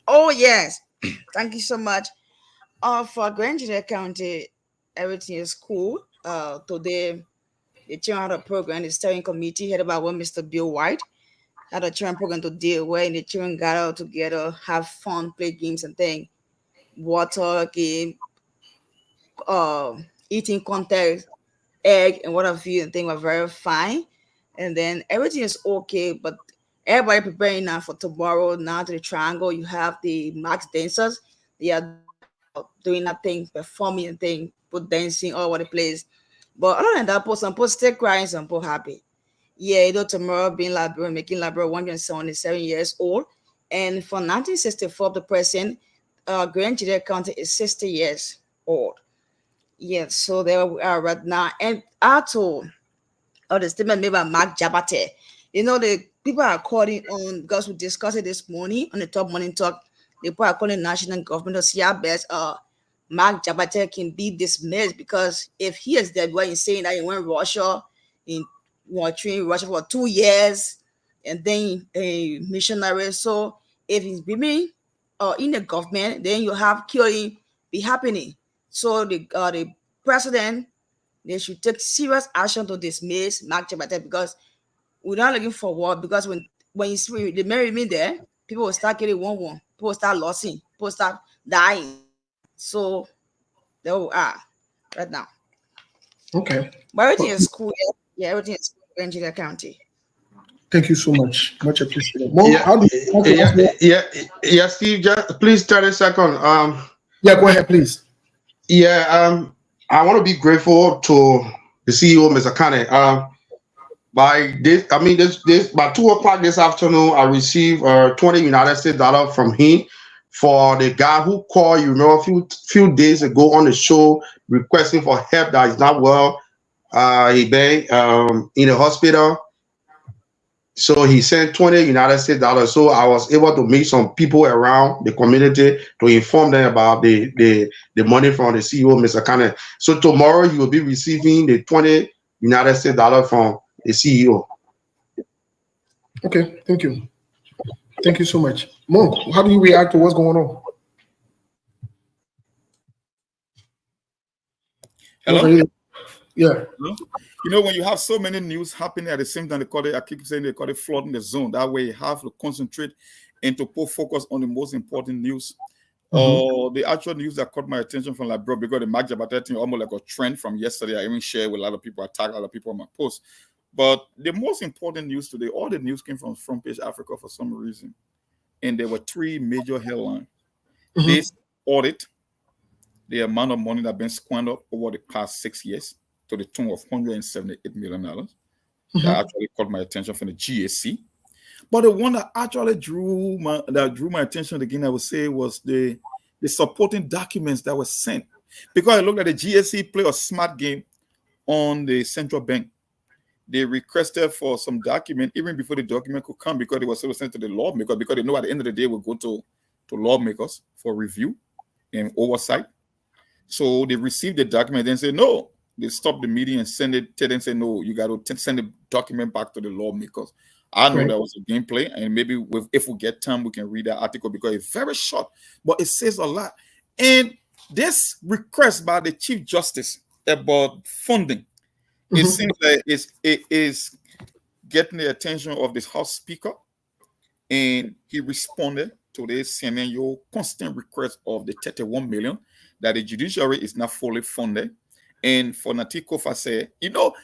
Oh, yes. Thank you so much. For Grand Junior County, everything is cool. Today, the children had a program, the steering committee headed by one Mr. Bill White had a children program today where the children gather together, have fun, play games and things, water game, eating contest, egg and what have you, and things were very fine. And then everything is okay, but everybody preparing now for tomorrow. Now to the triangle, you have the max dancers. They are doing that thing, performing and thing, people dancing all over the place. But other than that, some people still crying, some people happy. Yeah, tomorrow being Liberian, making Liberian 177 years old. And for 1964, the president, Grand Judea County is 60 years old. Yeah, so there we are right now. And also, the statement made by Mark Jabate. The people are calling on, because we discussed it this morning on the Top Morning Talk, the people are calling national government to see how best Mark Jabate can be dismissed, because if he is dead, what he's saying that he went Russia, in trained Russia for 2 years, and then a missionary. So if he's being in the government, then you have killing be happening. So the president, they should take serious action to dismiss Mark Jabate, because we're not looking for war. Because when you see the marry me there, people will start getting one. People will start losing. People will start dying. So there we are right now. Okay. But everything is cool. Yeah, everything is cool in Virginia County. Thank you so much. Much appreciated. Mo, how do yeah, Steve, just please 30 seconds. Yeah, go ahead, please. Yeah, I want to be grateful to the CEO, Mr. Kane. By this by 2:00 this afternoon, I received $20 United States from him for the guy who called, you know, a few days ago on the show requesting for help that is not well. He been in the hospital. So he sent $20 United States. So I was able to meet some people around the community to inform them about the money from the CEO, Mr. Kane. So tomorrow you will be receiving the $20 United States from the CEO. Okay, thank you. Thank you so much. Monk, how do you react to what's going on? Hello? Yeah. Hello? You know, when you have so many news happening at the same time, I keep saying they call it flooding the zone. That way you have to concentrate and to put focus on the most important news. Or the actual news that caught my attention from Liberia, because the Mark Jabate thing almost like a trend from yesterday. I even shared with a lot of people, I tagged a lot of people on my post. But the most important news today, all the news came from Front Page Africa for some reason. And there were 3 major headlines. This audit, the amount of money that been squandered over the past 6 years to the tune of $178 million. That actually caught my attention from the GAC. But the one that actually drew my attention again, I would say, was the supporting documents that were sent. Because I looked at the GAC play a smart game on the central bank. They requested for some document even before the document could come, because it was sort of sent to the lawmaker, because they know at the end of the day we'll go to lawmakers for review and oversight. So they received the document and said no. They stopped the meeting and send it to them and say no, you got to send the document back to the lawmakers. I know that was a gameplay, and maybe if we get time we can read that article, because it's very short, but it says a lot. And this request by the Chief Justice about funding, it seems like it is getting the attention of this House Speaker, and he responded to this CNN constant request of the 31 million that the judiciary is not fully funded. And for Nati Kofa said, you know,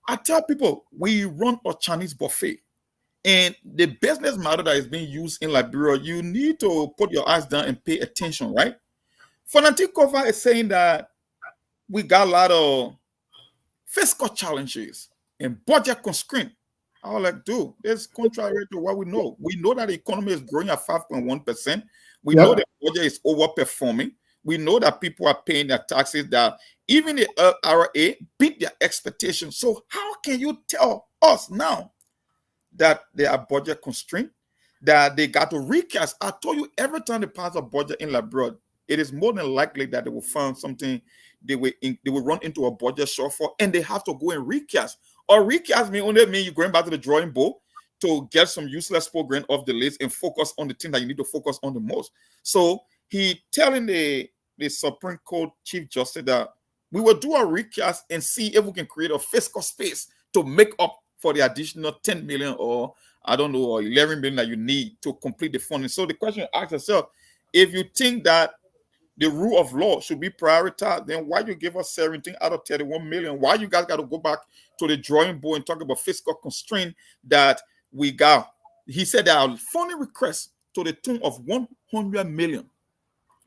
I tell people we run a Chinese buffet, and the business model that is being used in Liberia, you need to put your eyes down and pay attention, right? For Nati Kofa is saying that we got a lot of fiscal challenges and budget constraint. I was like, dude, it's contrary to what we know. We know that the economy is growing at 5.1%. We know the budget is overperforming. We know that people are paying their taxes, that even the LRA beat their expectations. So how can you tell us now that they are budget constrained, that they got to recast? I told you, every time they pass a budget in Liberia, it is more than likely that they will find something, they will run into a budget shortfall, and they have to go and recast. Or recast only mean you're going back to the drawing board to get some useless program off the list and focus on the thing that you need to focus on the most. So he telling the Supreme Court Chief Justice that we will do a recast and see if we can create a fiscal space to make up for the additional 10 million or I don't know, or 11 million that you need to complete the funding. So the question asks yourself, if you think that the rule of law should be prioritized, then why you give us 17 out of 31 million? Why you guys got to go back to the drawing board and talk about fiscal constraint that we got? He said that our funding request to the tune of 100 million,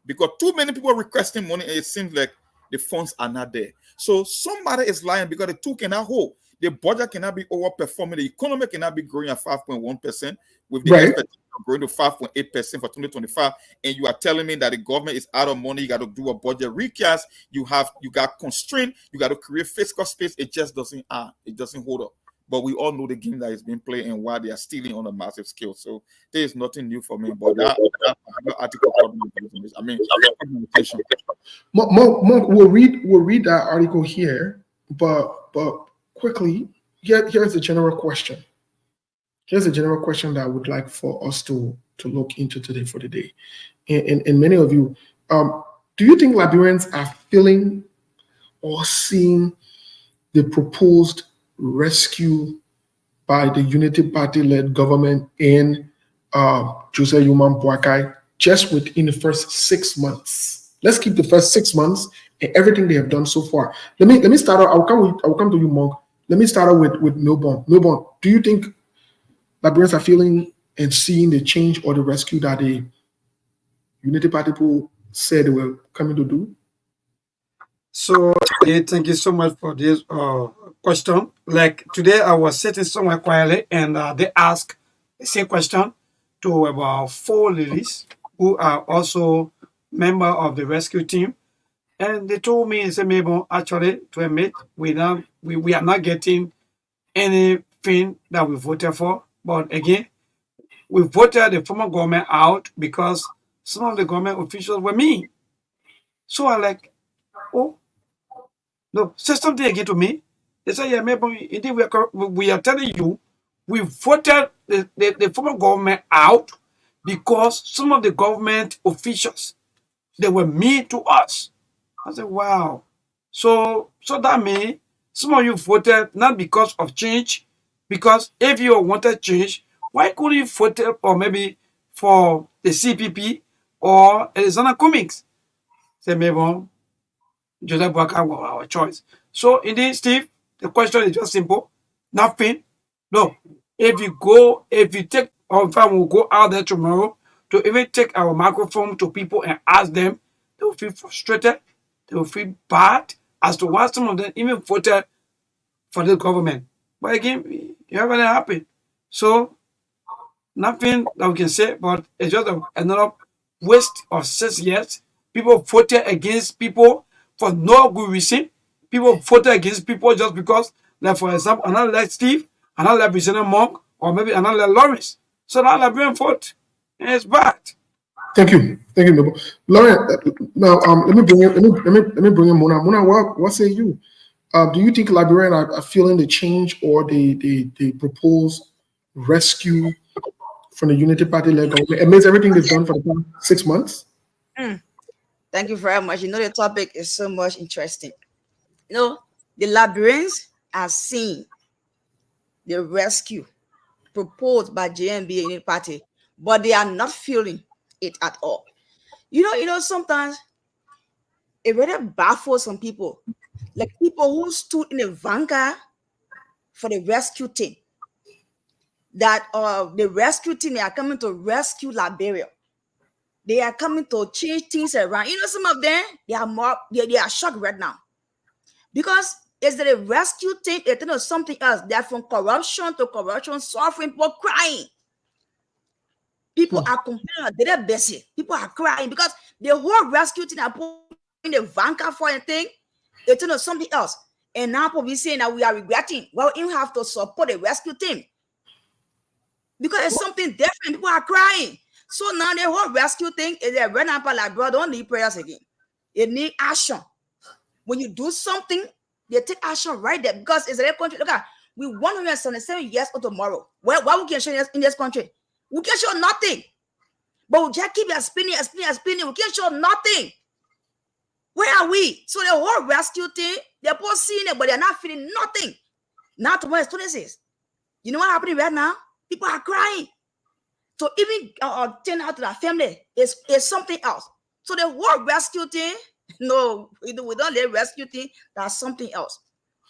because too many people are requesting money, and it seems like the funds are not there. So somebody is lying because the two cannot hold. The budget cannot be overperforming. The economy cannot be growing at 5.1% with the expectation of growing to 5.8% for 2025. And you are telling me that the government is out of money. You got to do a budget recast. You got constraint. You got to create fiscal space. It just doesn't it doesn't hold up. But we all know the game that is being played and why they are stealing on a massive scale. So there is nothing new for me. But that article, I mean, communication. We'll read that article here, but quickly, here's a general question. Here's a general question that I would like for us to look into today for the day. And many of you, do you think Liberians are feeling or seeing the proposed rescue by the Unity Party-led government in Jose Yuman Boakai just within the first 6 months? Let's keep the first 6 months and everything they have done so far. Let me start out. I'll come to you, Monk. Let me start out with Milborn. Milborn, do you think Liberians are feeling and seeing the change or the rescue that the Unity Party people said they were coming to do? So, thank you so much for this question. Like today, I was sitting somewhere quietly, and they asked the same question to about 4 ladies who are also member of the rescue team, and they told me, said, "Maybe actually, to admit, we are not getting anything that we voted for. But again, we voted the former government out because some of the government officials were mean." So I like, oh. No, say something again to me. They say, yeah, maybe indeed we are telling you we voted the former government out because some of the government officials, they were mean to us. I said, wow. So that means some of you voted not because of change, because if you wanted change, why couldn't you vote or maybe for the CPP or Arizona Comics? Say, maybe Joseph Boakai was our choice. So indeed, Steve, the question is just simple. Nothing. No. If you take, or if I will go out there tomorrow to even take our microphone to people and ask them, they will feel frustrated. They will feel bad as to why some of them even voted for the government. But again, it haven't happened. So nothing that we can say, but it's just another waste of 6 years. People voted against people for no good reason. People voted against people just because, like for example, another like Steve, another like Representative Monk, or maybe another like Lawrence. So now Liberian vote, and it's bad. Thank you, Noble. Lauren, now let me bring in Mona. Mona, what say you? Do you think Liberians are feeling the change or the proposed rescue from the Unity Party led government amidst everything they've done for the past 6 months? Thank you very much. The topic is so much interesting. The Liberians are seeing the rescue proposed by JNB and Unity Party, but they are not feeling it at all. Sometimes it really baffles some people, like people who stood in the vanguard for the rescue team. That the rescue team, they are coming to rescue Liberia. They are coming to change things around. Some of them, they are shocked right now. Because it's the rescue team, it's something else. They're from corruption to corruption, suffering, people crying. People are complaining, they're busy. People are crying because the whole rescue team are putting the vanguard for a thing, it's something else. And now people be saying that we are regretting. Well, you have to support the rescue team. Because it's something different. People are crying. So now the whole rescue thing is a run up like, bro, don't need prayers again. It need action. When you do something, they take action right there because it's a country. Look at, we 177 years or tomorrow. Why we can show in this country? We can show nothing. But we just keep spinning. We can show nothing. Where are we? So the whole rescue thing, they're both seeing it, but they're not feeling nothing. Now tomorrow is 26. You know what happening right now? People are crying. So even turn out to their family is something else. So the whole rescue thing, no, we don't let rescue thing. That's something else.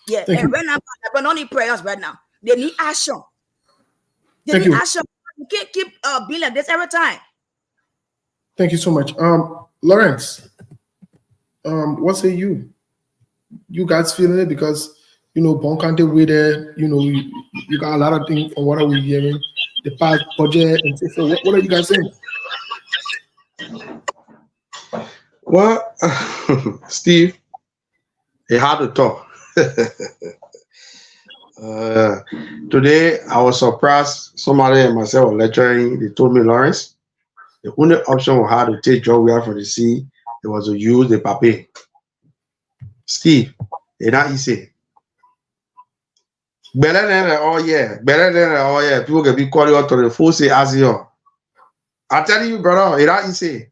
Yeah, and right now, they don't need prayers right now. They need action. They need action. You can't keep being like this every time. Thank you so much. Lawrence, What say you? You guys feeling it? Because Bonkante way there, you got a lot of things from what are we hearing, the past budget and so forth. What are you guys saying? Well, Steve, it had to talk. Today, I was surprised. Somebody and myself were lecturing. They told me, Lawrence, the only option we had to take job we have from the sea, it was to use the papier. Steve, it's not easy. Better than better than all year. People can be calling out to the full say as you. I tell you, brother, it's not easy.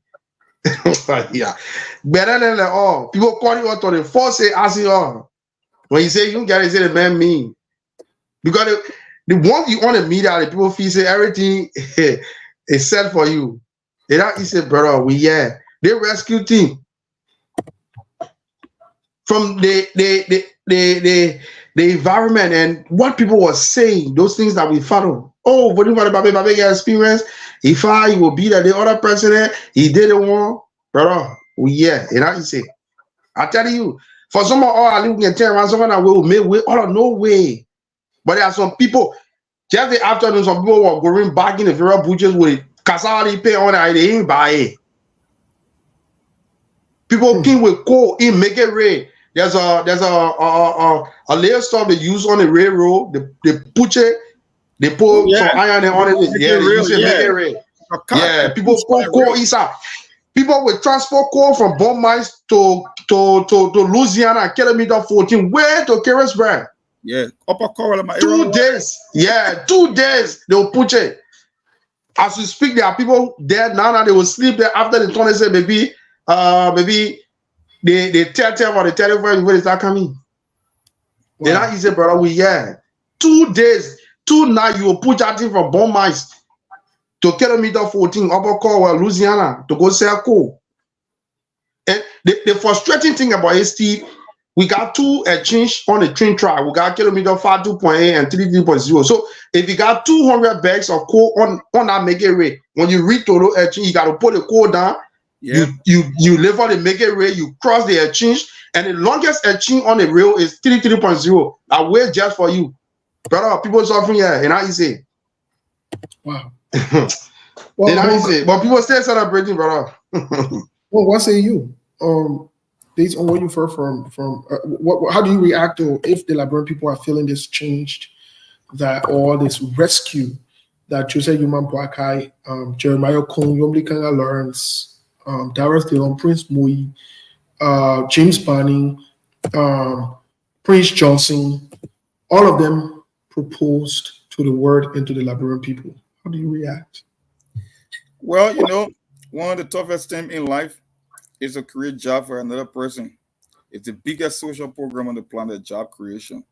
Yeah, better than all. People call you out to the full say as you. When you say you get it, say the man mean. Because the one you want to meet out, the people feel say everything is set for you. It's not easy, brother. They rescue team from the environment and what people were saying, those things that we follow. Oh, but if I get experience, if I will be the other president, he did it one, brother. It's not easy. I tell you, for some of all I live in town, someone that will make way, no way. But there are some people, just the afternoon, some people were going back in the various butchers with Kasari pay on it, they ain't buy it. People came with coal in make it rain. There's a layer stuff they use on the railroad. They push it, they put some iron on it. They use it, make it rain. Yeah, people put coal inside. People will transport coal from Bon Mines to Louisiana, kilometer 14, way to Carrisburg. Yeah, upper Coral, 2 days. Yeah, 2 days they will push it. As we speak, there are people there now that they will sleep there after the tunnel say maybe they tell or the telephone when they start coming. Wow. They're not easy, brother. 2 days, 2 nights you will push that thing from Bon Mines to kilometer 14, upper Coral, Louisiana, to go sell coal. And the frustrating thing about it, Steve, we got 2 exchange on the train track. We got kilometer 5, 2.8 and 3.0. So if you got 200 bags of coal on that make it rate, when you reach total exchange, you got to put the coal down. Yeah. You live on the make it rate, you cross the exchange, and the longest exchange on the rail is 3.0. I wait just for you. Brother, people suffering here, and I easy. Wow. Well, not easy. But people still celebrating, brother. Well, what say you? Based on what you've heard from how do you react to if the Liberian people are feeling this changed, that or this rescue that Jose Yuman Boakai, Jeremiah Kong, Yomli Kanga Lawrence, Darius Dillon, Prince Mui, James Banning, Prince Johnson, all of them proposed to the word and to the Liberian people. How do you react? Well, one of the toughest things in life is to create job for another person. It's the biggest social program on the planet, job creation.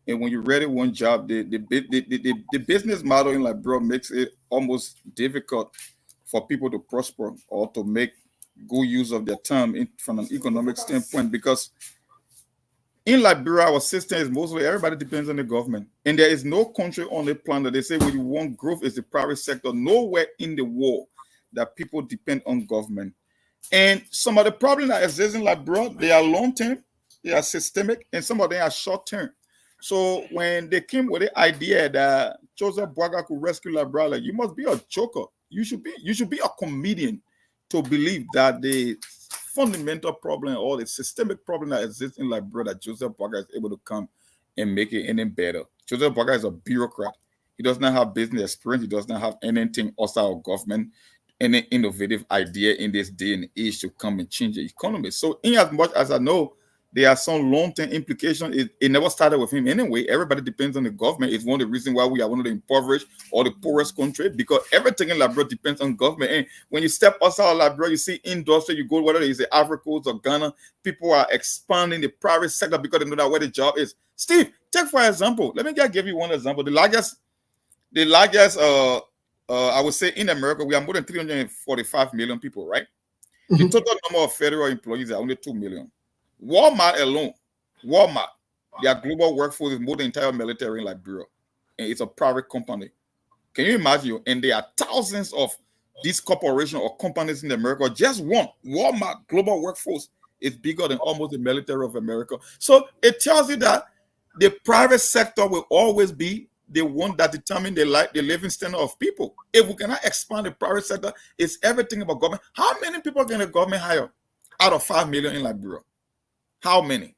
And when you ready one job, the business model in Liberia makes it almost difficult for people to prosper or to make good use of their time from an economic standpoint. Because in Liberia, our system is mostly everybody depends on the government. And there is no country on the planet. They say when you want growth, it's the private sector. Nowhere in the world that people depend on government. And some of the problems that exist in Liberia, they are long-term, they are systemic, and some of them are short-term. So when they came with the idea that Joseph Boakai could rescue Liberia, like, you must be a joker. You should be a comedian to believe that the fundamental problem or the systemic problem that exists in Liberia, that Joseph Boakai is able to come and make it any better. Joseph Boakai is a bureaucrat. He does not have business experience. He does not have anything outside of government, any innovative idea in this day and age to come and change the economy. So in as much as I know there are some long-term implications, it never started with him anyway. Everybody depends on the government. It's one of the reasons why we are one of the impoverished or the poorest country, because everything in Liberia depends on government. And when you step outside of Liberia, you see industry, you go, whether it's the Ivory Coast or Ghana, people are expanding the private sector because they know that where the job is. Steve, take for example, let me just give you one example. The largest I would say in America, we are more than 345 million people, right? The total number of federal employees are only 2 million. Walmart alone, their global workforce is more than the entire military in Liberia. And it's a private company. Can you imagine? And there are thousands of these corporations or companies in America. Just one, Walmart global workforce It's bigger than almost the military of America. So it tells you that the private sector will always be the one that determines the living standard of people. If we cannot expand the private sector, it's everything about government. How many people can the government hire out of 5 million in Liberia? How many?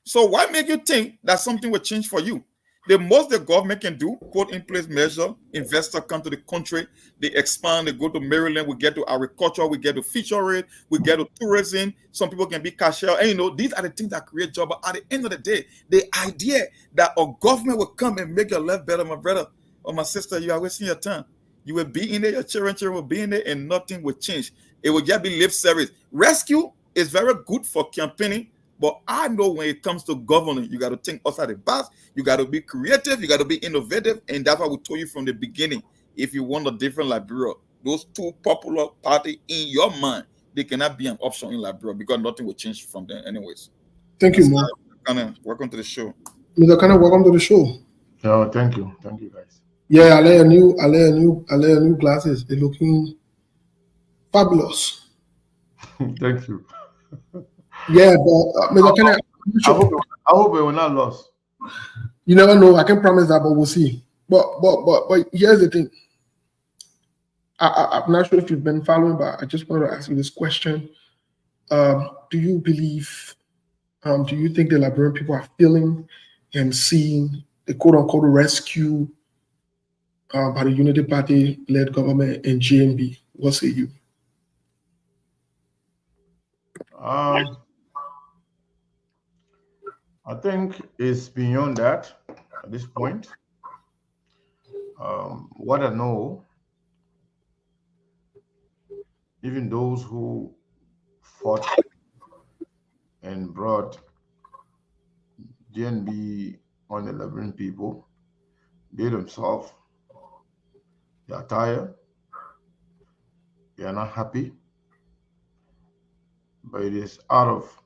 So why make you think that something will change for you? The most the government can do, put in place measure, investors come to the country, they expand, they go to Maryland, we get to agriculture, we get to fishery, we get to tourism, some people can be cashier, and these are the things that create jobs. But at the end of the day, the idea that a government will come and make your life better, my brother or my sister, you are wasting your time. You will be in there, your children will be in there, and nothing will change. It will just be lip service. Rescue is very good for campaigning, but I know when it comes to governing, you got to think outside the box. You got to be creative. You got to be innovative. And that's what we told you from the beginning. If you want a different Liberia, those two popular parties in your mind, they cannot be an option in Liberia because nothing will change from them anyways. Thank you, Mo. Welcome to the show. Mr. Kana, welcome to the show. Oh, thank you. Thank you, guys. Yeah, I lay a new glasses. They're looking fabulous. Thank you. Yeah, but Mr. Kana, I hope we will not lose. You never know. I can promise that, but we'll see. But here's the thing. I'm not sure if you've been following, but I just want to ask you this question. Do you believe, do you think the Liberian people are feeling and seeing the quote-unquote rescue by the Unity Party-led government and JNB? What say you? I think it's beyond that at this point. What I know, even those who fought and brought JNB on the Liberian people, they themselves, they are tired, they are not happy, but it is out of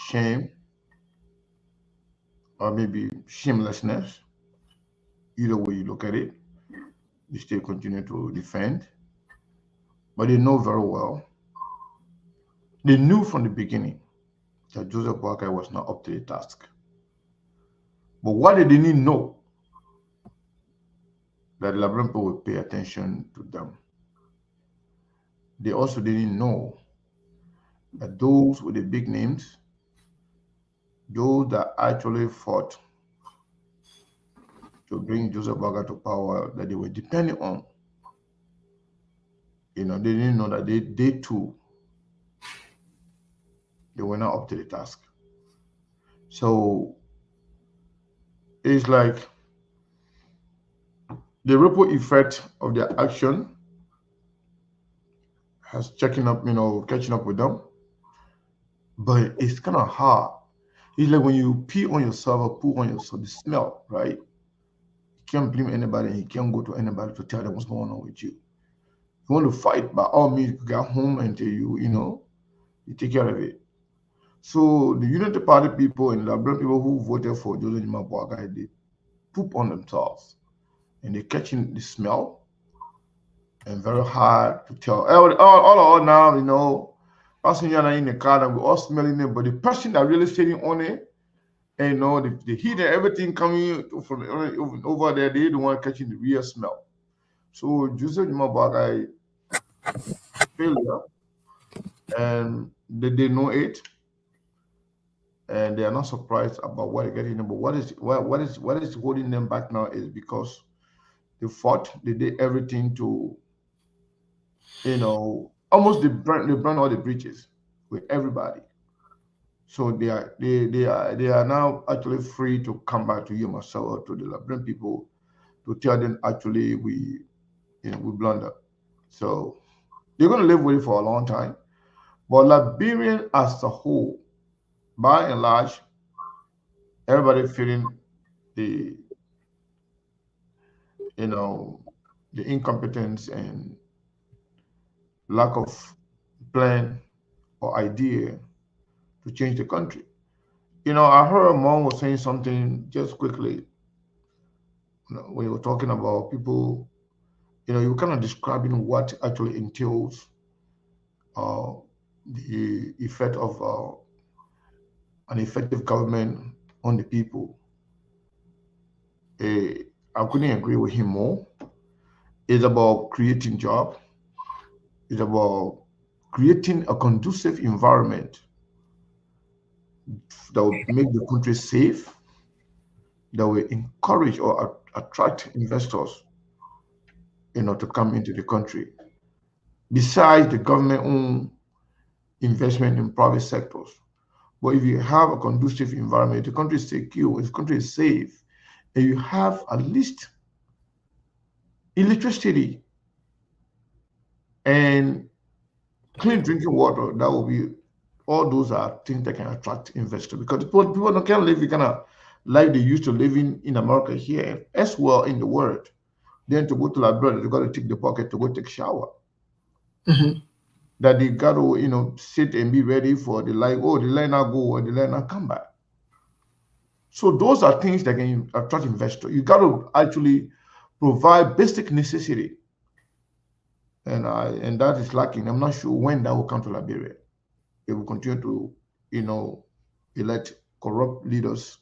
shame or maybe shamelessness, either way you look at it, they still continue to defend. But they know very well, they knew from the beginning that Joseph Boakai was not up to the task. But what they didn't know, that the Liberian people would pay attention to them. They also didn't know that those with the big names, those that actually fought to bring Joseph Boakai to power, that they were depending on, they didn't know that they too, they were not up to the task. So it's like the ripple effect of their action has catching up with them. But it's kind of hard. It's like when you pee on yourself or poo on yourself, the smell, right? You can't blame anybody and you can't go to anybody to tell them what's going on with you. You want to fight, by all means, you get home until you take care of it. So the Unity Party people and the Liberian people who voted for Joseph Boakai, they poop on themselves and they're catching the smell, and very hard to tell. All now, passenger in the car and we're all smelling it, but the person that really sitting on it, and the heat and everything coming from over there, they the one catching the real smell. So Joseph Boakai failure, and they know it, and they are not surprised about what they're getting. But what is holding them back now is because they fought, they did everything to, almost they burn all the bridges with everybody. So they are now actually free to come back to you, myself, or to the Liberian people, to tell them actually we blunder. So they're going to live with it for a long time. But Liberian as a whole, by and large, everybody feeling the incompetence and lack of plan or idea to change the country. I heard Mom was saying something just quickly. When you were talking about people, you were kind of describing what actually entails the effect of an effective government on the people. I couldn't agree with him more. It's about creating jobs. It's about creating a conducive environment that will make the country safe, that will encourage or attract investors, to come into the country. Besides the government-owned investment in private sectors. But if you have a conducive environment, the country is secure, if the country is safe, and you have at least electricity and clean drinking water, that will be, all those are things that can attract investors, because people can't live the kind of life they used to living in America here as well in the world. Then to go to Liberia, they got to take the bucket to go take a shower. That they got to, sit and be ready for the light. Oh, the light now go, or the light now come back. So those are things that can attract investors. You got to actually provide basic necessity, and that is lacking. I'm not sure when that will come to Liberia. It will continue to, elect corrupt leaders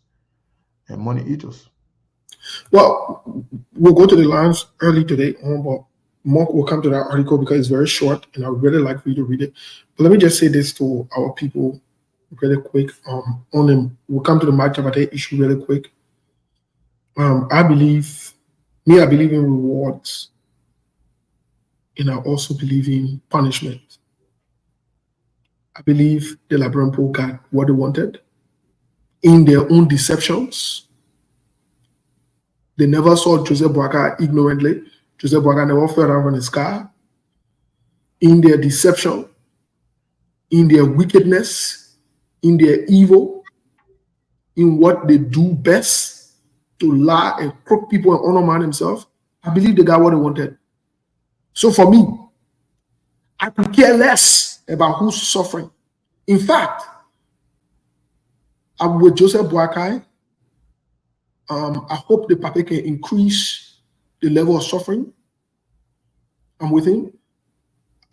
and money eaters. Well, we'll go to the lines early today, but Mark will come to that article because it's very short, and I would really like for you to read it. But let me just say this to our people really quick. We'll come to the Mike Jabate issue really quick. I believe in rewards, and I also believe in punishment. I believe the Liberian people got what they wanted in their own deceptions. They never saw Joseph Boakai ignorantly. Joseph Boakai never fell down from his car. In their deception, in their wickedness, in their evil, in what they do best, to lie and crook people and undermine themselves, I believe they got what they wanted. So for me, I could care less about who's suffering. In fact, I'm with Joseph Boakai. I hope the party can increase the level of suffering. I'm with him.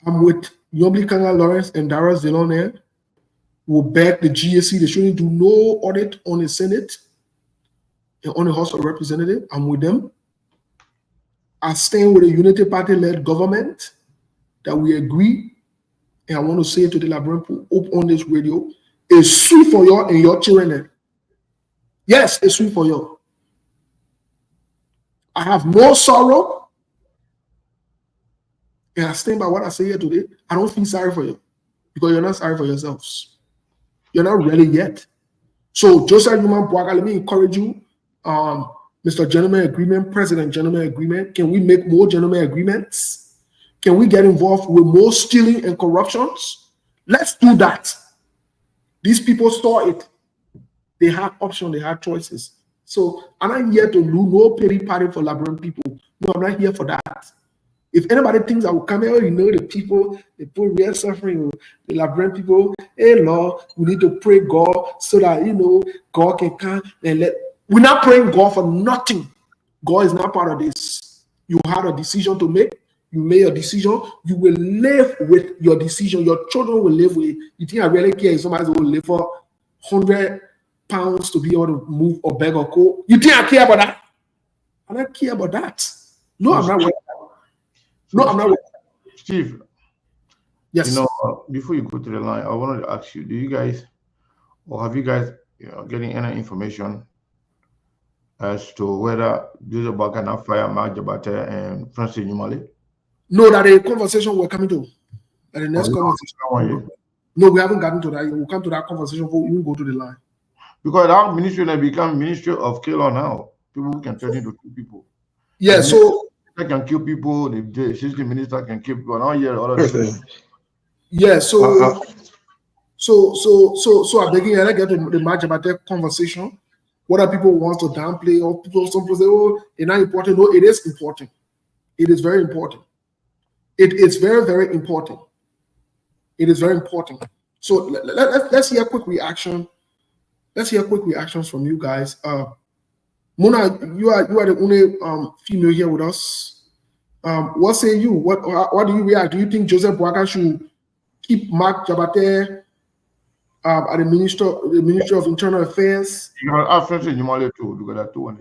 I'm with Yobli Kanga Lawrence and Dara Zelone, who beg the GAC they shouldn't do no audit on the Senate and on the House of Representatives. I'm with them. I stand with a Unity Party-led government that we agree, and I want to say to the Liberian people on this radio, it's sweet for you and your children. Yes, it's sweet for you. I have no sorrow, and I stand by what I say here today. I don't feel sorry for you, because you're not sorry for yourselves. You're not ready yet. So, Joseph Newman Boakai, let me encourage you, Mr. Gentleman Agreement, President Gentleman Agreement. Can we make more gentleman agreements? Can we get involved with more stealing and corruptions? Let's do that. These people saw it. They had options, they had choices. So I'm not here to do no pity party for Liberian people. No, I'm not here for that. If anybody thinks I will come here, the people, they put real suffering, the Liberian people, hey Lord, we need to pray God so that, God can come and we're not praying God for nothing. God is not part of this. You had a decision to make. You made a decision. You will live with your decision. Your children will live with it. You think I really care if somebody will live for 100 pounds to be able to move or beg or go? You think I care about that? I don't care about that. No, I'm not. No, I'm not. Steve. Yes. Before you go to the line, I wanted to ask you: do you guys, or have you guys, getting any information as to whether Joseph Boakai can fire Mark Jabate and Francis Numale? No, that a conversation we're coming to. That the next conversation. No, we haven't gotten to that. We'll come to that conversation before we even go to the line. Because our ministry has become ministry of killer now. People who can threaten to kill people. Yeah, so they can kill people. The assistant minister can kill people. Now here, all of this. Yeah, so I'm beginning to get to the Mark Jabate conversation. Whether people want to downplay or some people say, oh, it's not important. No, it is important. It is very important. It is very, very important. It is very important. So let's hear a quick reaction. Let's hear quick reactions from you guys. Mona, you are the only female here with us. What say you? What do you react? Do you think Joseph Boakai should keep Mark Jabate at the Ministry of Internal Affairs. You can ask French you might too because that too.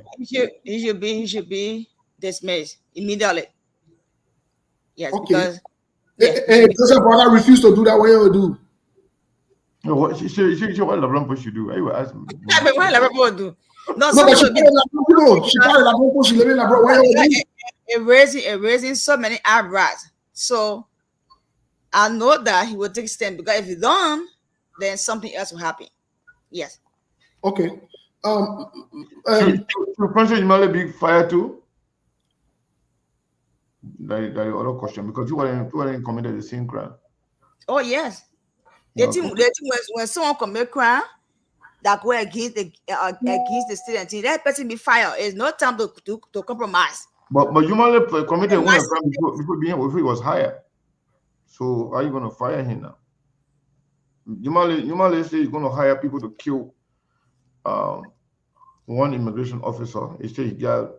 He should be dismissed immediately. Yes, Okay. because yeah, And Joseph Boakai refused to do that. What you do? No, what she what LeBron should do. I will ask him. what everybody do. No, No, but she somebody carried La Bronco, she living in La Bronco. What you do? raising so many eyebrows. So I know that he will take stand because if he don't, then something else will happen. Yes. Okay. Should French you might be fired too? That is the other question because you weren't committed the same crime. Oh yes. The thing when someone commit crime that go against the student, that person be fired. It's no time to compromise. But you might committed one crime before he was hired. So are you gonna fire him now? You might say you're gonna hire people to kill one immigration officer. He said he got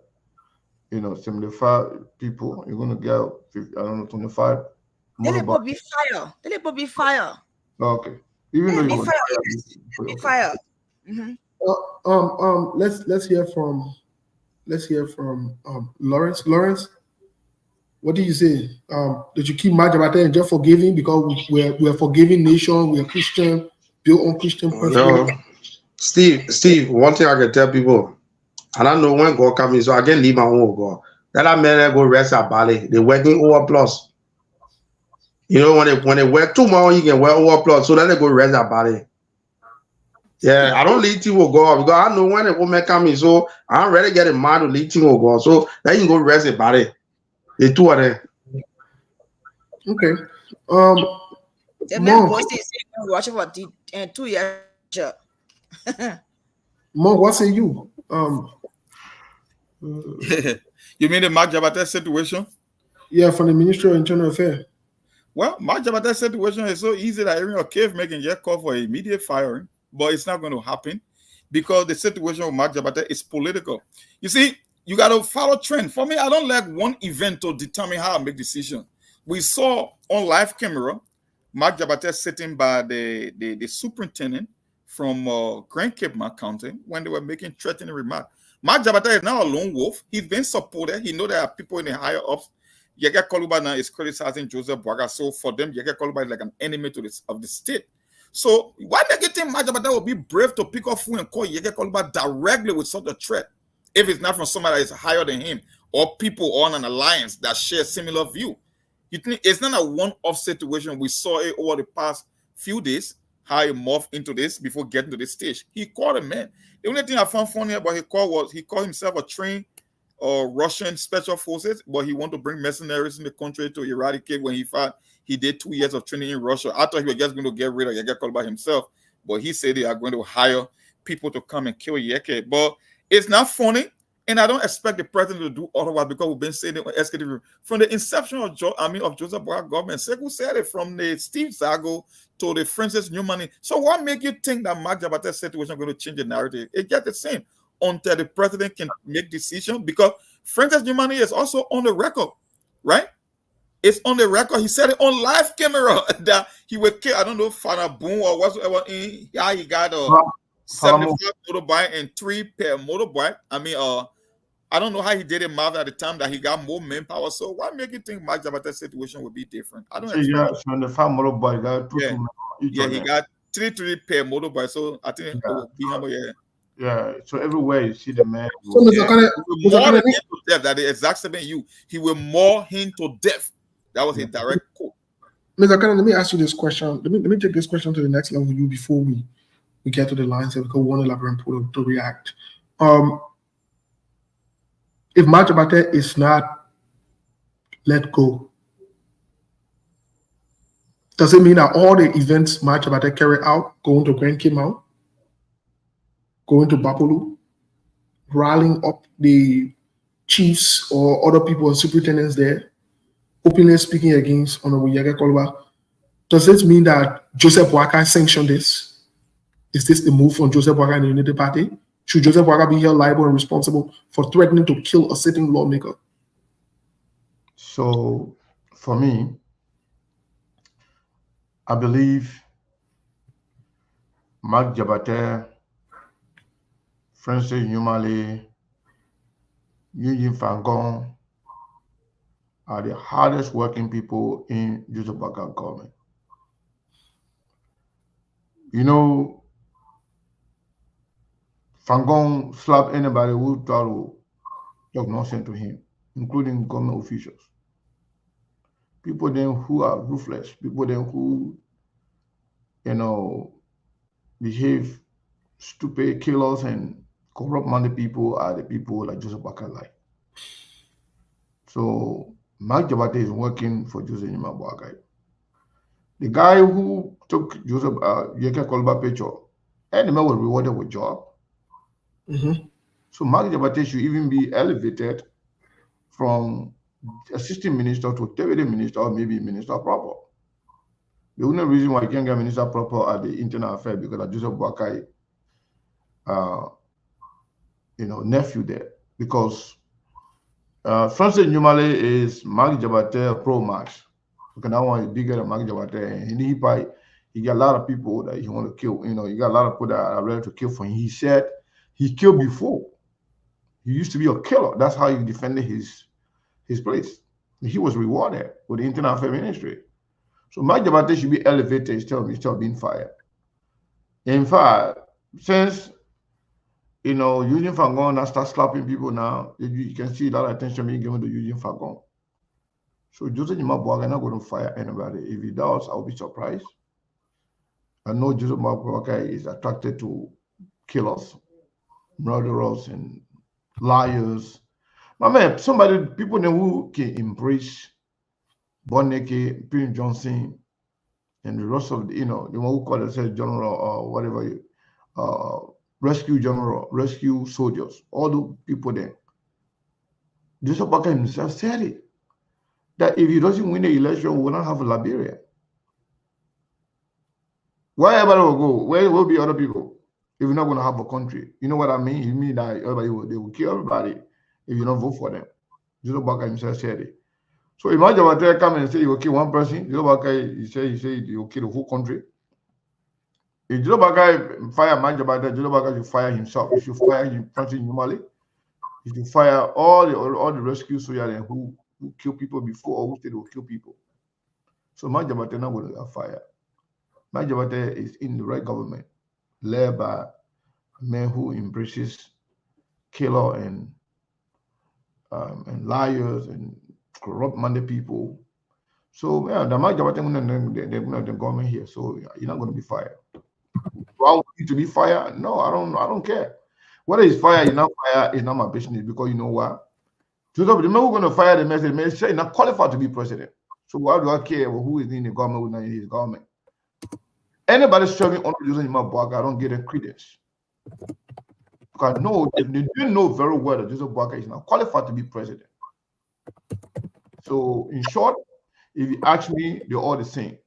75 people. You're gonna get 25. They be fired. They be fired. Okay. Even though you're be fired. Mm-hmm. Let's hear from Lawrence. Lawrence, what do you say? Did you keep Mark Jabate and just forgiving because we're a forgiving nation, we're Christian, built on Christian principles? Steve, one thing I can tell people, I don't know when God comes, so I can leave my own God. That man go rest at Bali. They're working over plus. When they work too much, you can work over plus. So then they go rest at Bali. Yeah, I don't lead team with God because I know when the woman coming, so I'm ready to get a man to lead team with God. So then you can go rest at Bali. The two are there. Okay. The man posted watching for 2 years. Mo, what say you? You mean the Mark Jabate situation? Yeah, from the Ministry of Internal Affairs. Well, Mark Jabate situation is so easy that even a cave making just call for immediate firing, but it's not going to happen because the situation with Mark Jabate is political. You see, you got to follow trend. For me, I don't like one event to determine how I make decisions. We saw on live camera Mark Jabate sitting by the superintendent from Grand Cape County when they were making threatening remarks. Mark Jabate is now a lone wolf. He's been supported. He knows there are people in the higher ups. Yega Koluba now is criticizing Joseph Boakai. So for them, Yega Koluba is like an enemy of the state. So why do you think Mark Jabate will be brave to pick up phone and call Yega Koluba directly with such a threat? If it's not from somebody that is higher than him or people on an alliance that share similar view. It's not a one-off situation. We saw it over the past few days, how he morphed into this before getting to this stage. He called a man. The only thing I found funny about his call was he called himself a trained Russian special forces, but he wanted to bring mercenaries in the country to eradicate when he thought he did 2 years of training in Russia. I thought he was just going to get rid of Yeke Koluba himself, but he said they are going to hire people to come and kill Yeke. But it's not funny, and I don't expect the president to do otherwise because we've been saying it from the inception of Joseph Boakai government. Sekou said it from the Steve Zago to the Francis Newman. So what make you think that Mark Jabate's situation is going to change the narrative? It's just the same until the president can make decisions because Francis Newman is also on the record, right? It's on the record. He said it on live camera that he would kill, I don't know, Father Boone or whatsoever. Yeah, he got 75 motorbike and 3 per motorbike. I don't know how he did it, Marvin, at the time that he got more manpower. So why make you think Mark Jabate's situation would be different? I don't expect. Yeah, he got 3 per motorbike. So I think it will be humble, yeah. Yeah, so everywhere you see the man. So that the exact same you. He will maul him to death. That was his direct quote. Mr. Kennedy, let me ask you this question. Let me take this question to the next level you before we get to the lines because we want Liberian people to react. If Mark Jabate is not let go, does it mean that all the events Mark Jabate carried out, going to Grand Cape Mount, going to Bapolu, rallying up the chiefs or other people and superintendents there, openly speaking against Honorable Yeke Koluba, does this mean that Joseph Boakai sanctioned this? Is this the move from Joseph Boakai and the Unity Party? Should Joseph Boakai be held liable and responsible for threatening to kill a sitting lawmaker? So, for me, I believe Mark Jabate, Francis Numale, Eugene Fangon are the hardest working people in Joseph Boakai government. You know, Fangon slapped anybody who try to talk nonsense to him, including government officials. People then who are ruthless, people then who, behave stupid, killers, and corrupt money people are the people like Joseph Boakai like. So Mark Jabate is working for Joseph Nyuma Boakai. The guy who took Joseph Yeke Kolba picture, and the man was rewarded with job. So Mark Jabate should even be elevated from assistant minister to deputy minister or maybe minister proper. The only reason why he can't get minister proper at the internal affairs because of Joseph Boakai, nephew there. Because Francis Numale is Mark Jabate pro max. Because that one is bigger than Mark Jabate, and he got a lot of people that he want to kill. He got a lot of people that are ready to kill for him. He said he killed before. He used to be a killer. That's how he defended his place. He was rewarded with the Internal Affairs Ministry. So Mark Jabate should be elevated instead of being fired. In fact, since Eugene Fangon now start slapping people now, you can see a lot of attention being given to Eugene Fangon. So Joseph Nyuma Boakai not going to fire anybody. If he does, I'll be surprised. I know Joseph Boakai is attracted to killers, murderers, and liars. But man, people who can embrace Bonneke, Prince Johnson, and the rest of the one who call themselves general or whatever, rescue general, rescue soldiers, all the people there. Joseph Boakai himself said it, that if he doesn't win the election, we will not have a Liberia. Where everybody will go? Where will be other people if we're not going to have a country? You know what I mean? You mean that they will kill everybody if you don't vote for them. Joseph Boakai himself said it. So imagine what they come and say you will kill one person. Joseph Boakai, he said you will kill the whole country. If Joseph Boakai fire Mark Jabate, Joseph Boakai should fire himself. He should fire Francis Numale. He should fire all the rescue soldiers who kill people before or who say they will kill people. So Mark Jabate not going to get fired. Mark Jabate is in the right government, led by a man who embraces killer and liars and corrupt money people. So yeah, the Mark Jabate the government here, so you're not going to be fired. Do I want you to be fired? No, I don't care. Whether he's fired, he's not fired, it's not my business because you know what? So the man who's going to fire the man may say he's not qualified to be president. So why do I care who is in the government, who's not in his government? Anybody serving under using Nyuma Boakai, I don't get a credence. Because they do know very well that Joseph Boakai is not qualified to be president. So in short, if you ask me, they're all the same.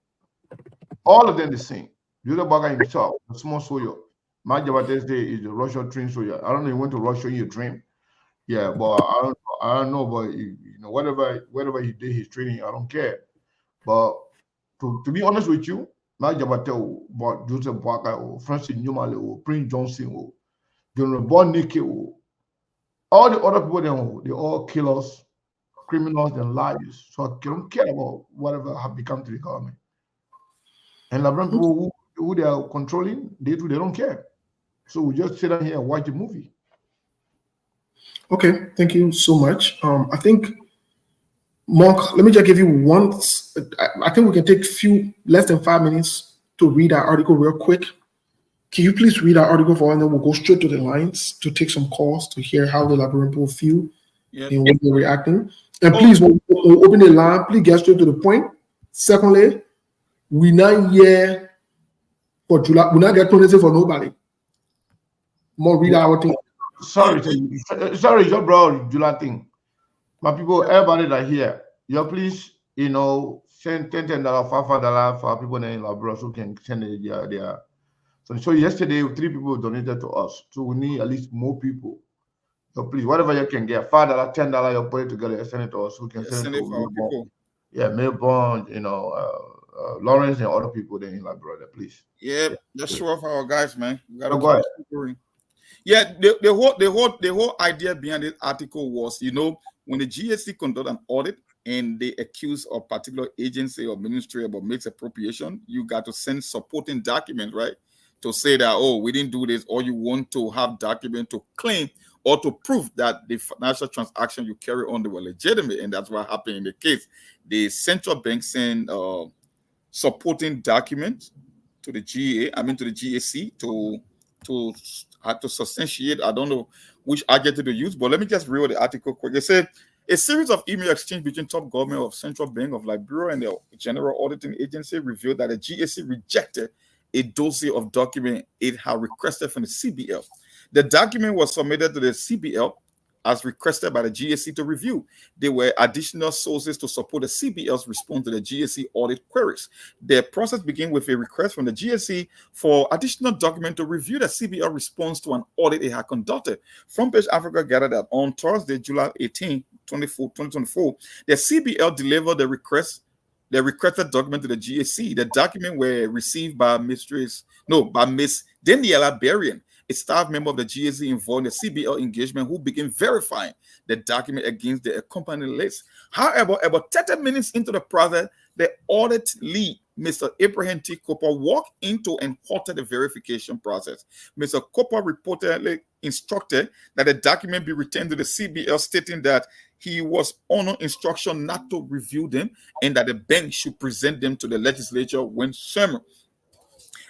All of them the same. Joseph Boakai himself, a small soldier. Mark Jabate is the Russian trained soldier. I don't know if you went to Russia in your dream. Yeah, but I don't know, but whatever he did his training, I don't care. But to be honest with you, Mark Jabate or Joseph Boakai or Francis Numale or Prince Johnson or General Bonneke or all the other people, they all killers, criminals, and liars. So I don't care about whatever have become to the government. And Liberian people who they are controlling, they don't care. So we just sit down here and watch the movie. Okay, thank you so much. I think, Mark, let me just give you one. I think we can take less than 5 minutes to read our article real quick. Can you please read our article for us, and then we'll go straight to the lines to take some calls to hear how the Liberian people feel and when they're reacting. And please, when we open the line, please get straight to the point. Secondly, we not here for July. We not get 26 for nobody. More read our thing. Sorry, your bro, July thing. My people, everybody that here, you please, send $10, $5 for people in Liberia who can send their. So yesterday, 3 people donated to us. So we need at least more people. So please, whatever you can get, $5, $10, you put it together, send it to us. We can send it to for our people. Yeah, Melbourne, Lawrence and other people then like brother, please. Yeah, just show off our guys, man. We gotta Oh, go ahead. keep going. Yeah, the whole idea behind this article was, when the GSC conduct an audit and they accuse a particular agency or ministry about misappropriation, you got to send supporting documents, right? To say that, oh, we didn't do this, or you want to have document to claim or to prove that the financial transaction you carry on, they were legitimate. And that's what happened in the case. The central bank sent supporting documents to the to the GSC to substantiate. I don't know which adjective to use, but let me just read the article quick. They said a series of email exchange between top government of Central Bank of Liberia and the General Auditing Agency revealed that the GSC rejected a dossier of document it had requested from the CBL. The document was submitted to the CBL as requested by the GSC to review. There were additional sources to support the CBL's response to the GSC audit queries. The process began with a request from the GSC for additional document to review the CBL response to an audit it had conducted. Front Page Africa gathered that on Thursday, July 18, 2024, the CBL delivered the requested document to the GSC. The document were received by Miss Daniela Liberian, a staff member of the GSC involved in the CBL engagement, who began verifying the document against the accompanying list. However, about 30 minutes into the process, the audit lead, Mr. Abraham T. Cooper, walked into and halted the verification process. Mr. Cooper reportedly instructed that the document be returned to the CBL, stating that he was under instruction not to review them and that the bank should present them to the legislature when summoned.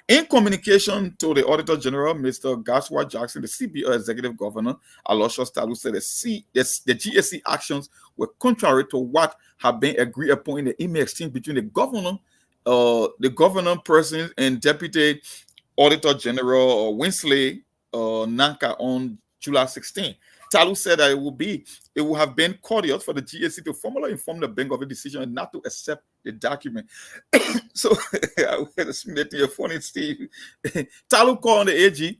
In communication to the Auditor General, Mr. Joshua Jackson, the CBL Executive Governor, Aloysius Talu, said the GSC actions were contrary to what had been agreed upon in the email exchange between the governor person and Deputy Auditor General Winsley Nanka on July 16. Talu said that it would have been cordial for the GSC to formally inform the bank of a decision and not to accept the document. So I was making your phone, Steve. Talu called on the AG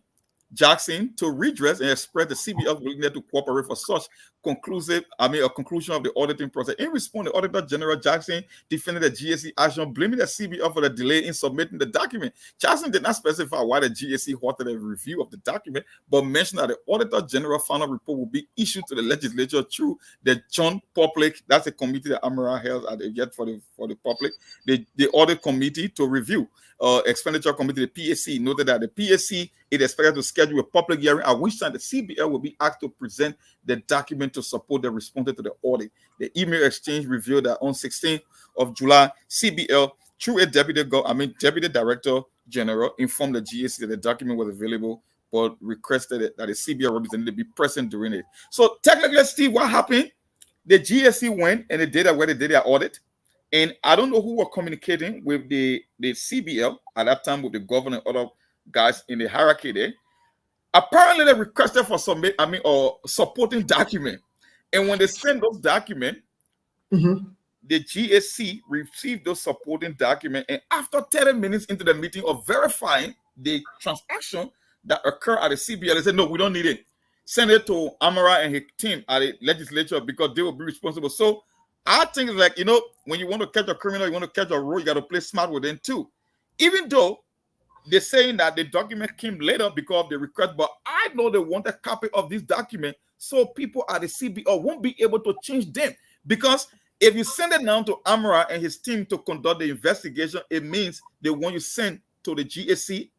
Jackson to redress and express the CBL's willingness to cooperate for such a conclusion of the auditing process. In response, the Auditor General Jackson defended the GSC action, blaming the CBL for the delay in submitting the document. Jackson did not specify why the GSC halted a review of the document, but mentioned that the Auditor General final report will be issued to the legislature through the John Public, that's a committee that Amara held at for the public, the audit committee to review. Expenditure Committee, the PSC, noted that the PSC is expected to schedule a public hearing at which time the CBL will be asked to present the document to support the response to the audit. The email exchange revealed that on 16th of July, CBL, through a Deputy Director General, informed the GSC that the document was available, but requested that the CBL representative be present during it. So technically, Steve, what happened? The GSC went and they did their audit. And I don't know who were communicating with the CBL at that time, with the governor and other guys in the hierarchy there. Apparently, they requested for supporting document. And when they sent those documents, the GSC received those supporting documents. And after 30 minutes into the meeting of verifying the transaction that occurred at the CBL, they said, no, we don't need it. Send it to Amara and his team at the legislature because they will be responsible. So I think it's like, when you want to catch a criminal, you want to catch a rogue, you got to play smart with them too. Even though they're saying that the document came later because of the request, but I know they want a copy of this document so people at the CBO won't be able to change them. Because if you send it now to Amara and his team to conduct the investigation, it means the one you send to the GSC,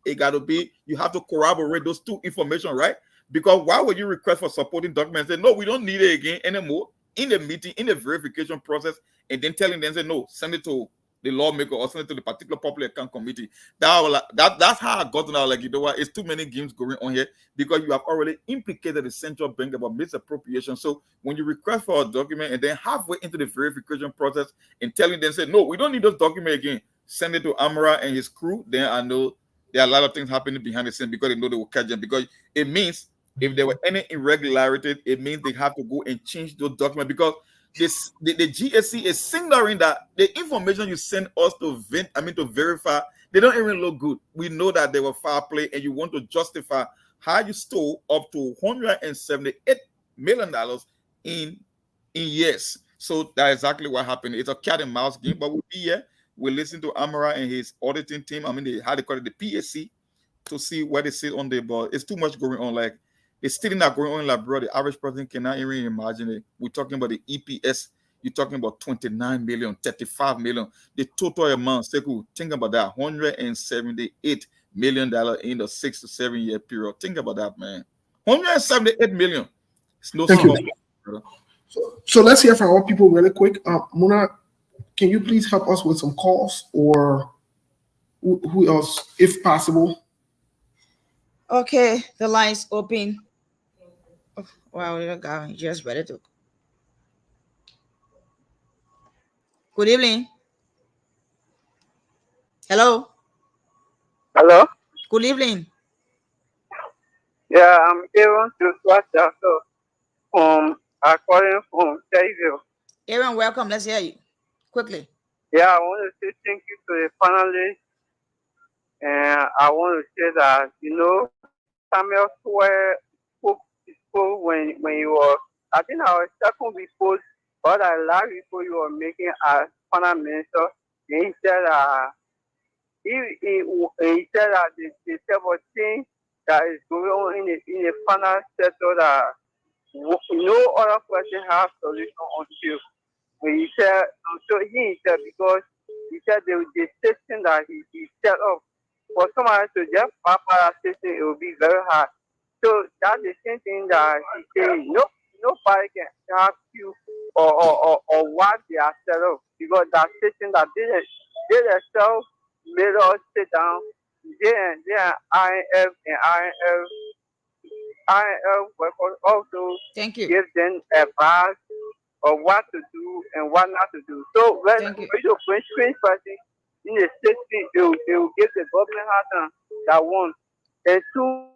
you have to corroborate those two information, right? Because why would you request for supporting documents and say, no, we don't need it again anymore? In the meeting, in the verification process, and then telling them, say, no, send it to the lawmaker or send it to the particular public account committee. That's how I got now. Like, what? It's too many games going on here because you have already implicated the central bank about misappropriation. So when you request for a document and then halfway into the verification process and telling them, say, no, we don't need those documents again, send it to Amara and his crew, then I know there are a lot of things happening behind the scenes because they know they will catch them. Because it means if there were any irregularities, it means they have to go and change those documents because the GSC is signaling that the information you send us to verify, they don't even look good. We know that they were foul play, and you want to justify how you stole up to $178 million in years. So that's exactly what happened. It's a cat and mouse game, but we'll be here We listen to Amara and his auditing team. I mean, they had to call it the PSC to see where they sit on the ball. It's too much going on. Like, it's still not going on in Liberia. The average person cannot even imagine it. We're talking about the EPS. You're talking about 29 million, 35 million. The total amount, Sekou, think about that, $178 million in the 6 to 7 year period. Think about that, man. 178 million. It's no Thank small. you. So let's hear from our people really quick. Mona, can you please help us with some calls, or who else, if possible? Okay, the line's open. Oh, wow, little guy, just ready to. Good evening. Hello. Hello? Good evening. Yeah, I'm Aaron to Swatcha. So, I'm calling from Terryville. Aaron, welcome. Let's hear you quickly. Yeah, I want to say thank you to the panelists. And I want to say that, Samuel Square spoke when you were, I think I was second before, but I like before you were making as panel minister. And he said he said that the type of thing that is going on in the final sector that no other person has solution until when he said, so he said, because he said the system that he set up for somebody to just pop out that system, it will be very hard. So that's the same thing that he said, nobody can help you or what they are set up, because that system that they themselves made us sit down. They are INF and INF workers also Thank you. give them advice of what to do and what not to do. So when you bring strange person in the system, it will give the government hard that one. And two,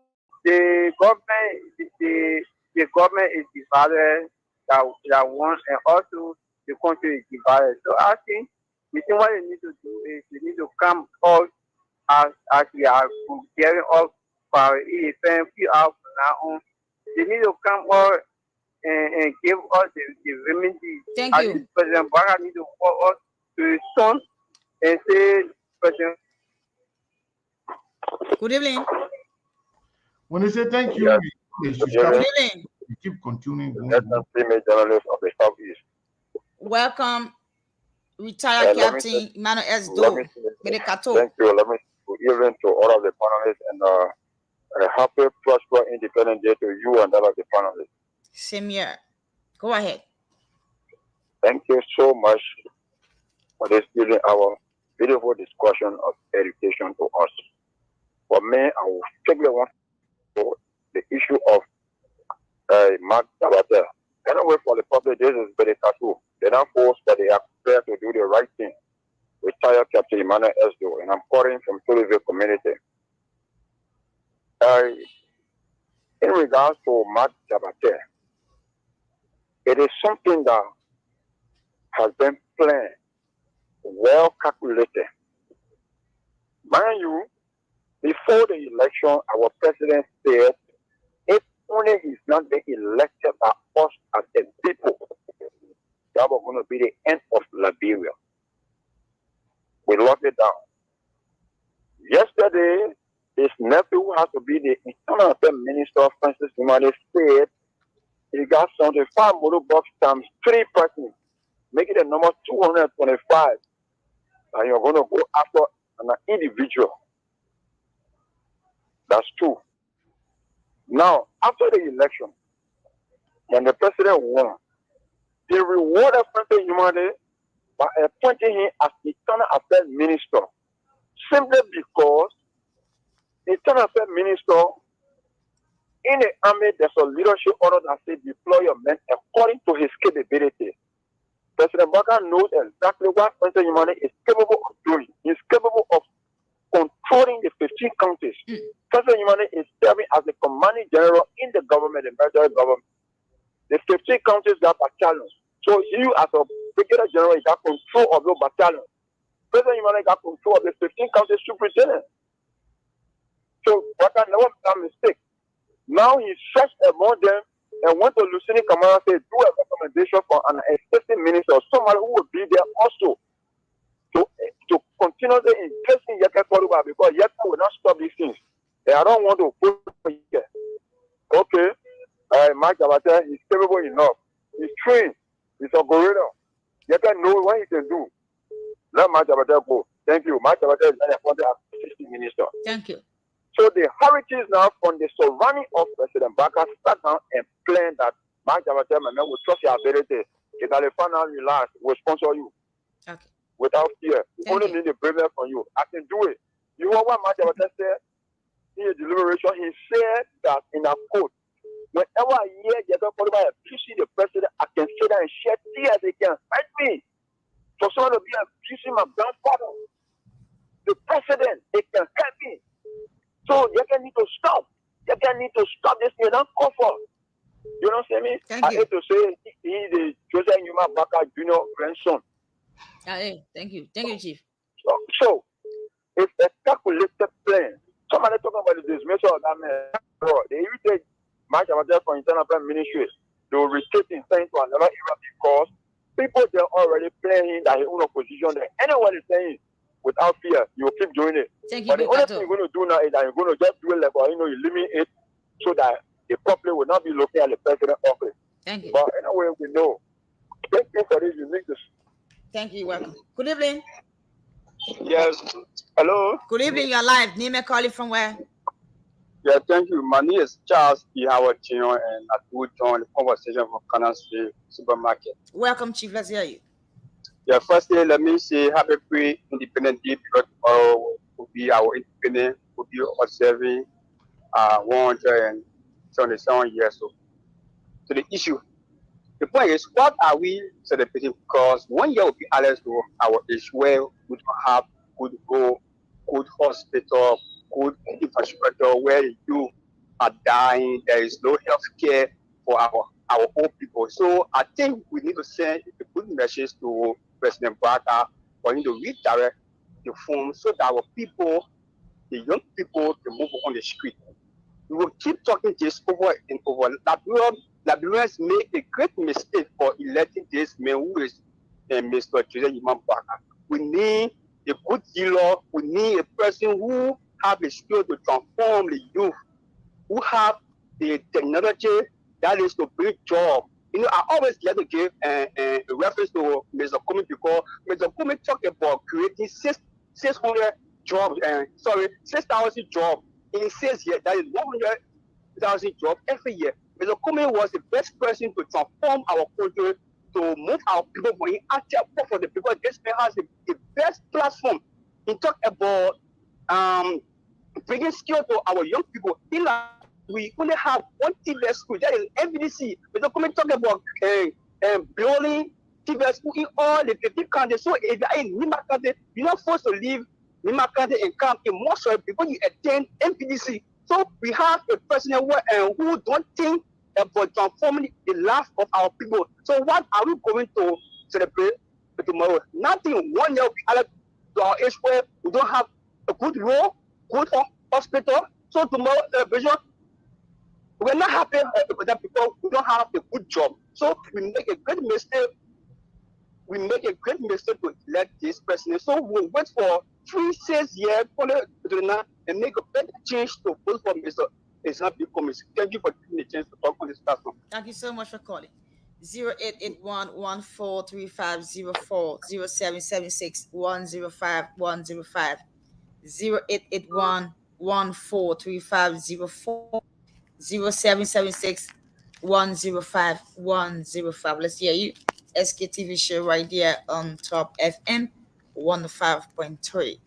the government is divided that one, and also the country is divided. So I think the thing what they need to do is they need to come out as we are getting up for a few hours from now on. They need to come out and give us the remedy. Thank you. President Baga need to call us to his son and say, President. Good evening. When they say thank you, they should stop. You keep continuing. Journalist of the Southeast. Welcome, retired Captain Emmanuel S. Doe. Thank you. Let me even to all of the panelists, and a happy, prosperous, independent day to you and all of the panelists. Same here. Go ahead. Thank you so much for this beautiful discussion of education to us. For me, I will particularly want to the issue of Mark Tabata. Anyway, for the public, this is very tattoo. They don't force that they are prepared to do the right thing. Retired Captain Emmanuel Esdo, and I'm calling from Tuliville community. In regards to Mark Tabata, it is something that has been planned, well calculated. Mind you, before the election, our president said, if only he's not being elected by us as a people, that was going to be the end of Liberia. We locked it down. Yesterday, his nephew, who has to be the Internal Affairs Minister, Francis Umane, said he got 75 motor box times 3 persons, making the number 225. And you're going to go after an individual. That's true. Now, after the election, when the president won, they rewarded Francis Umane by appointing him as the Internal Affairs Minister, simply because the Internal Affairs Minister, in the army, there's a leadership order that says deploy your men according to his capability. President Baga knows exactly what Francis Umane is capable of doing. He's capable of controlling the 15 counties. President Umane is serving as the commanding general in the government, the military government. The 15 counties got battalions. So you, as a brigadier general, you got control of your battalion. President Umane got control of the 15 county superintendent. So Baga never made a mistake. Now he searched among them and went to Lieutenant Kamara and said, do a recommendation for an assistant minister, somebody who would be there also. to continuously invest in Yaka Koruba because Yaka will not stop these things. And I don't want to put here. Okay, Mark Jabata is capable enough. He's trained. He's a gorilla. Yaka knows what he can do. Let Mark Jabata go. Thank you. Mark Jabata is an appointed as assistant minister. Thank you. So the heritage now from the surrounding of President Baka sat down and planned that Mark Jabata will trust your ability. If I find out relax, will sponsor you. Okay. Without fear. You only need a bravery from you. I can do it. You know what Mark Jabata said in his deliberation? He said that in a quote, whenever I hear Jacob Oliver abusing the president, I can sit there and shed tears. They can fight me. For someone to be abusing my grandfather, the president, they can help me. So you can need to stop. You can need to stop this thing. Don't cover. You know what I'm saying? Thank I you. hate to say he is the Joseph Yuma Baka Jr. grandson. Hey, thank you. Thank you, Chief. So it's a calculated plan. Somebody talking about the dismissal of that man. Bro, they irritate Mark Jabata for internal plan ministry. They will retake him saying to another era because people they're already playing that he own opposition there. Anyone is saying without fear, you will keep doing it. Thank you, But the only Bekato. thing you're going to do now is that you're going to just do it like, you limit it so that the public will not be looking at the president office. Thank you. But anyway, we know. Thank you for this. You need to. Thank you. Welcome. Good evening. Yes. Hello. Good evening. You're live. Name and calling from where? Yeah, thank you. My name is Charles E. Howard Jr. and I will join the conversation from Canal Street Supermarket. Welcome, Chief. Let's hear you. Yeah, firstly, let me say happy pre-independent day because tomorrow will be our independence, will be observing 177 years old. So the issue, the point is, what are we celebrating? Because 1 year will be added to our age where we don't have good road, good hospital, good infrastructure, where you are dying, there is no health care for our old people. So I think we need to send a good message to President Baka for him to redirect the phone so that our people, the young people, can move on the street. We will keep talking this over and over. Liberians make a great mistake for electing this man who is Mr. JNB and Baka. We need a good dealer. We need a person who have a skill to transform the youth, who have the technology that is to bring job. You know, I always like to give a reference to Mr. Kumi because Mr. Kumi talked about creating 600 jobs, 6,000 jobs in 6 years. That is 100,000 jobs every year. Mr. Kumi was the best person to transform our country, to move our people for him, actually for the people. This man has the best platform. He talked about bringing skill to our young people. We only have one TVS school, that is MVDC. Mr. Kumi talk about building TVS school in all the 50 countries. So if you're in Nima County, you're not forced to leave Nima County and come in Mosul before you attend MVDC. So we have a president who don't think about transforming the life of our people. So what are we going to celebrate tomorrow? Nothing. 1 year to our age where we don't have a good road, good hospital. So tomorrow celebration, we're not happy with that because we don't have a good job. So we make a great mistake. We make a great mistake to elect this president. So we'll wait for 3-6 years and make a better change to vote for Mr. Thank you for giving me a chance to talk on this platform. Thank you so much for calling. 0881-143504, 0776-105-105, 0881-143504, 0776-105-105. Let's hear you. SKTV show right there on Top FM 105.3.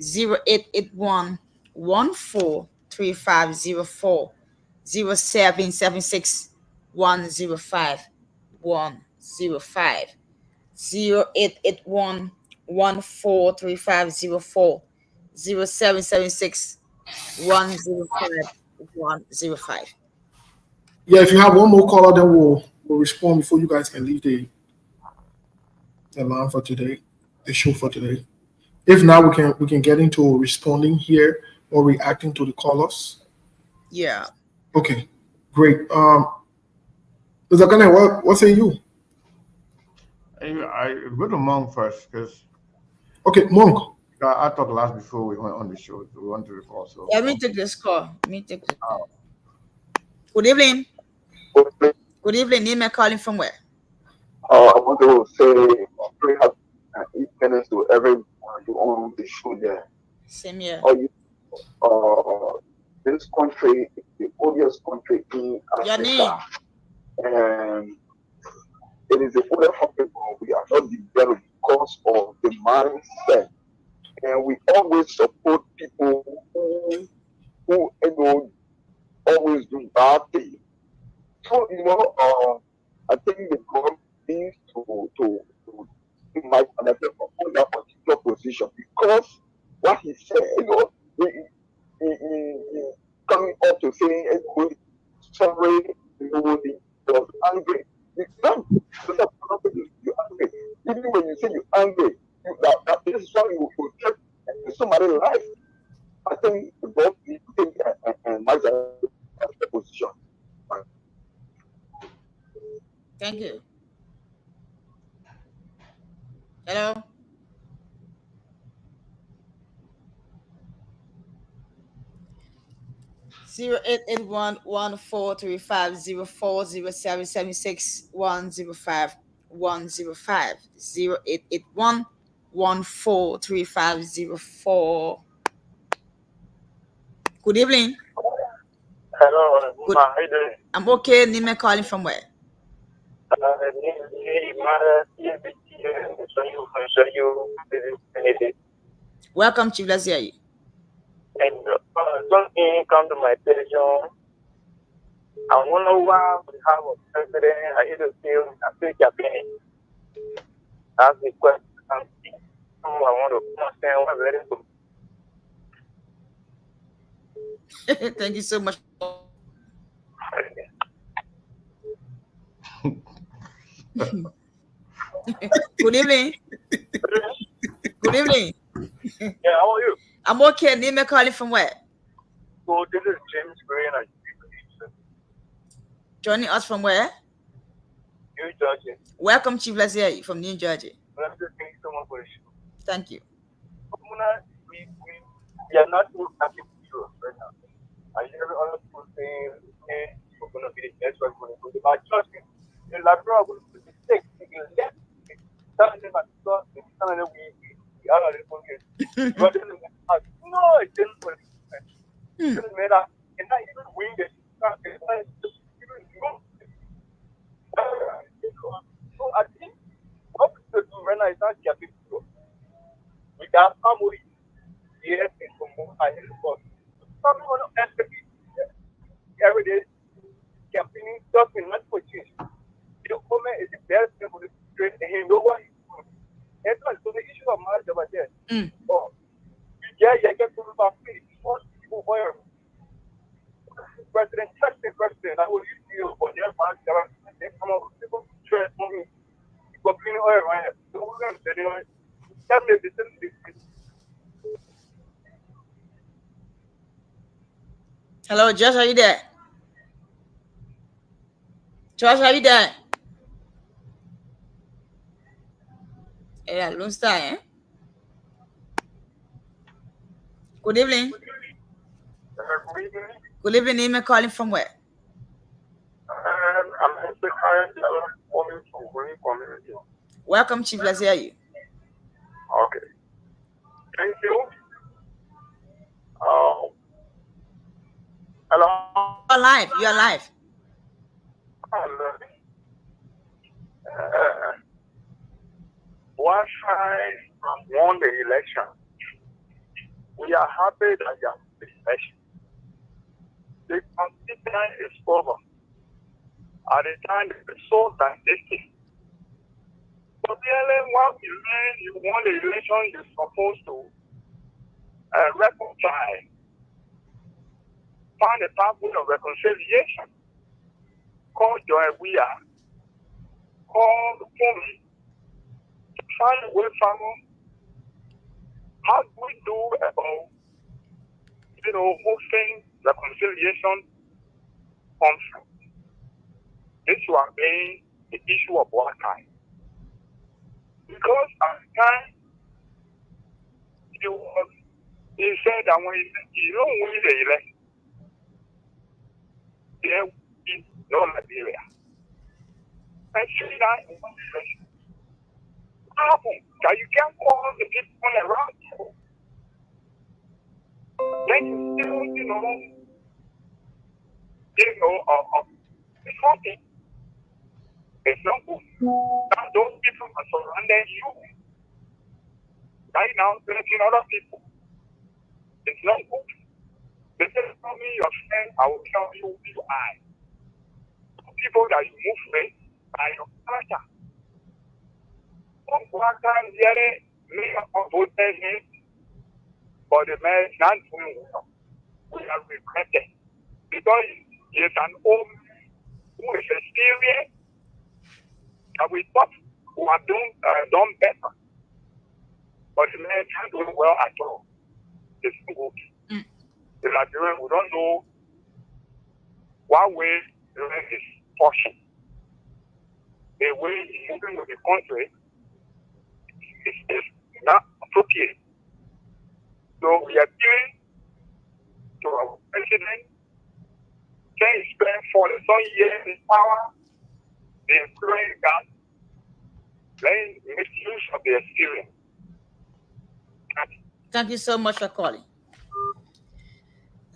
0881-143504, 0776-105-105, 0881-143504, 0776-105-105. Yeah, if you have one more caller, then we'll respond before you guys can leave the line for today, the show for today. If not, we can get into responding here or reacting to the callers. Yeah. Okay, great. Mr. Kane, what say you? I go to Mount first because Okay, Monk. I talked last before we went on the show. So we want to report. So Let me take this call. Good evening. Good evening. Name and calling from where? I want to say very happy independence to everyone on the show there. Same here. This country is the oldest country in Your name? Africa. And it is the oldest country, but we are not developed because of the mindset. And we always support people who always do bad things. So, I think the government needs to my benefit from that particular position because what he said, he coming up to saying, sorry, he was angry. You're angry. Even when you say you're angry, that this is why you protect somebody's life. I think the government needs to take my position. Thank you. Hello. Zero 0881-1435-040776-105-105 0881-1435-04. Good evening. Hello, Good. how you doing? I'm okay. Name calling from where? Welcome, Chief. Let's hear you. And something come to my attention. I wonder why we have a president. I either feel I think campaign. That's the question. I want to understand what very good. Thank you so much. Good evening. Good evening. Yeah, how are you? I'm okay. Name calling from where? So this is James Green. Joining us from where? New Jersey. Welcome, Chief. Let's hear you from New Jersey. Thank you so much for the show. Thank you. We are not too happy with you right now. I hear other people saying, hey, we're going to be the next one. But trust me, the Liberia will be the six. We can let some of them at the start, some of them we are not going to get. No, it didn't work. It doesn't matter. And not even win the so I think what we should do right now is not get people. We can family. Yes, it's from I hear the some people don't expect every day campaigning stuff in not for change. The woman is the best thing for the straight and he know what he's doing. And so the issue of marriage over there. Oh, you get to about free. People where President, touch the president. I will use you for their marriage. They come up with people stress on me. People cleaning oil right here. So we're going to say, tell me this. Hello, Josh, are you there? Josh, are you there? Yeah, Lone Star, eh? Good evening. Good evening. Name calling from where? I'm calling from Green Community. Welcome, Chief. Let's hear you. Okay. Thank you. Hello. You're alive. You're alive. One side won the election. We are happy that you have the election. The constitution is over. At the time, the soul that is. So really, once you won the election, you're supposed to reconcile, find a pathway of reconciliation. Call Joy Weir, call the woman, find a way from how do we do about, hosting reconciliation conflict. This one being the issue of war time. Because at the time, He said that when you don't win the election, there is no Liberia. And should that in one election happen that you can't call the people around you? Then you still, it's something. It's not good. That those people are surrounding you. Right now, threatening other people. It's not good. They just tell me your friend, I will tell you who you are. People that you move with by your character. Some character really make a voted him, but the man is not doing well. We are regretted. Because he is an old man who is experienced, and we thought who have done better. But the man is not doing well at all. It's not good. The Liberian, we don't know what way the rest is pushing. The way he's moving with the country is not appropriate. So we are giving to our president, can spend for some years in power, the employee that they make use of the experience. Thank you so much for calling.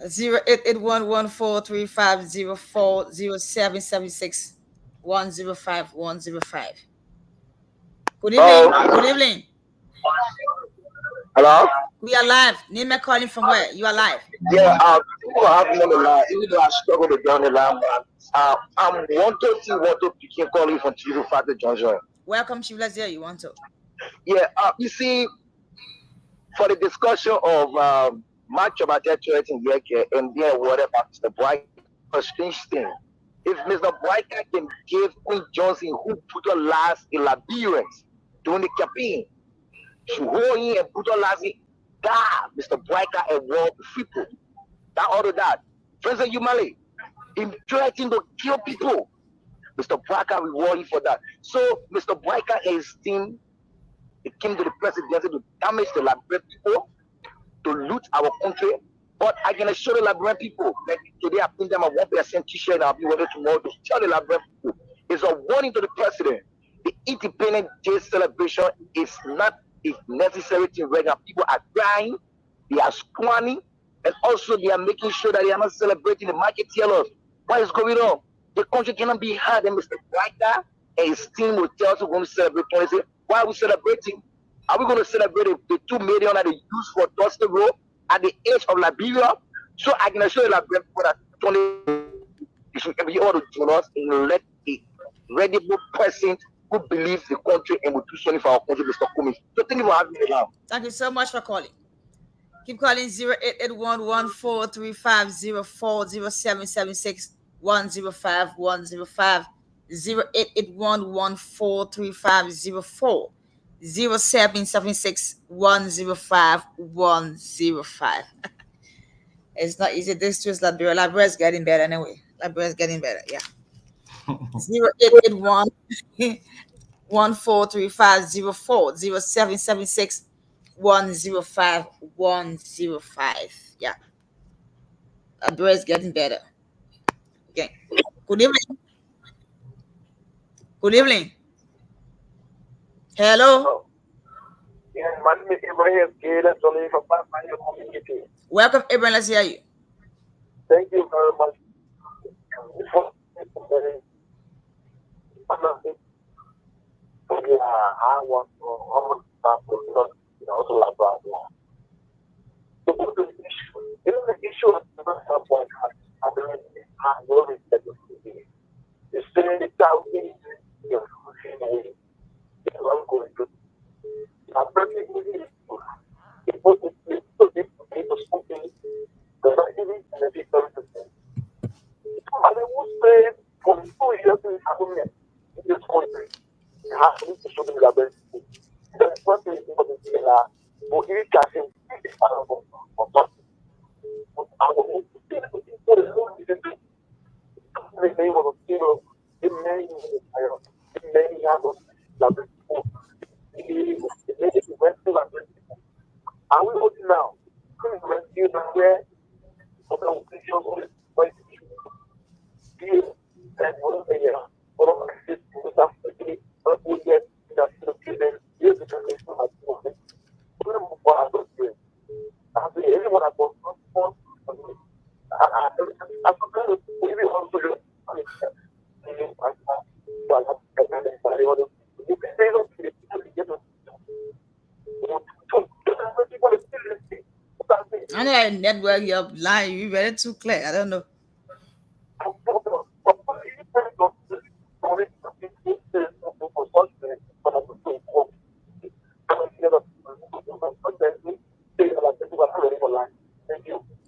0811435040776105105. Good evening. Good evening. Hello? We are live. Name and calling from where? You are live. Yeah, people have me on the line, even though I struggle to get on the line, but I'm 120 picking calling from Chief Factor Junction. Welcome, Chief. Let's hear you want to. Yeah, you see, for the discussion of much about that church in Yeke and then whatever Mr. Bright, a strange thing. If Mr. Bright can give Queen Johnson, who put her last in Liberians during the campaign, she go in and put her last in God, Mr. Brighter and war the people. That order that. President Yumale, in threatening to kill people. Mr. Brighter reward him for that. So Mr. Brighter and his team, they came to the presidency to damage the Liberian people, to loot our country. But I can assure the Liberian people that today I think them a 1% t-shirt and I'll be ready tomorrow to tell the Liberian people. It's a warning to the president. The Independence Day celebration is not a necessary thing right now. People are crying, they are squanning, and also they are making sure that they are not celebrating the market tellers. What is going on? The country cannot be hard, and Mr. Brighter and his team will tell us we're going to celebrate 20. Why are we celebrating? Are we going to celebrate the 2 million that they use for Dusty Road at the age of Liberia? So I can assure you Liberian people that 20 you should be able to join us and let a credible person who believes the country and will do something for our country, Mr. Kumi. So thank you for having me now. Thank you so much for calling. Keep calling 088114350776105105105 088114350776105105105. It's not easy. This too is Liberia. Liberia is getting better anyway. Liberia is getting better. Yeah. 0881 1435040776105105. Yeah. Liberia is getting better. Okay. Good evening. Good evening. Hello. Welcome, Abraham. Let's hear you. Thank you very much. I want to also like that. So what is the issue? The issue of the point I will respect it. It's saying the thousand I'm going to. I'm perfectly it was something that I didn't benefit from. And I would say for 2 years in this country, you have to show them that that's what they do for the killer. But if you can I will I know that network you're lying. You read it too clear. I don't know.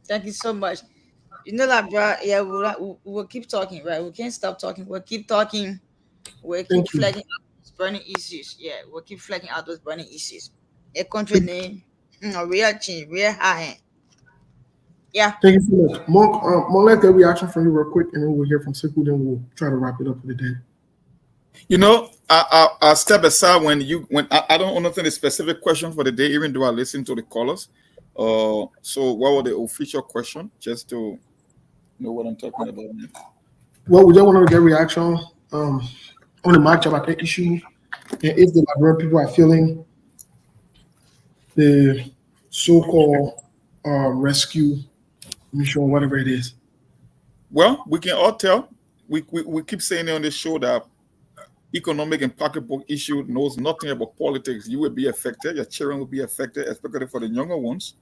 Thank you so much. You know that, bro. Yeah, we'll keep talking, right? We can't stop talking. We'll keep talking. We'll keep Thank you. flagging out those burning issues. Yeah, we'll keep flagging out those burning issues. A country name, a real change, real high. Yeah. Thank you so much. Monk, let's get a reaction from you real quick, and then we'll hear from Siku, then we'll try to wrap it up for the day. You know, I'll step aside when I don't understand the specific question for the day, even though I listen to the callers. So what was the official question? Just to know what I'm talking about. Well, we just want to get reaction on the match about the issue, and if the Liberian people are feeling the so-called rescue mission, whatever it is. Well, we can all tell. We keep saying on this show that economic and pocketbook issue knows nothing about politics. You will be affected. Your children will be affected, especially for the younger ones.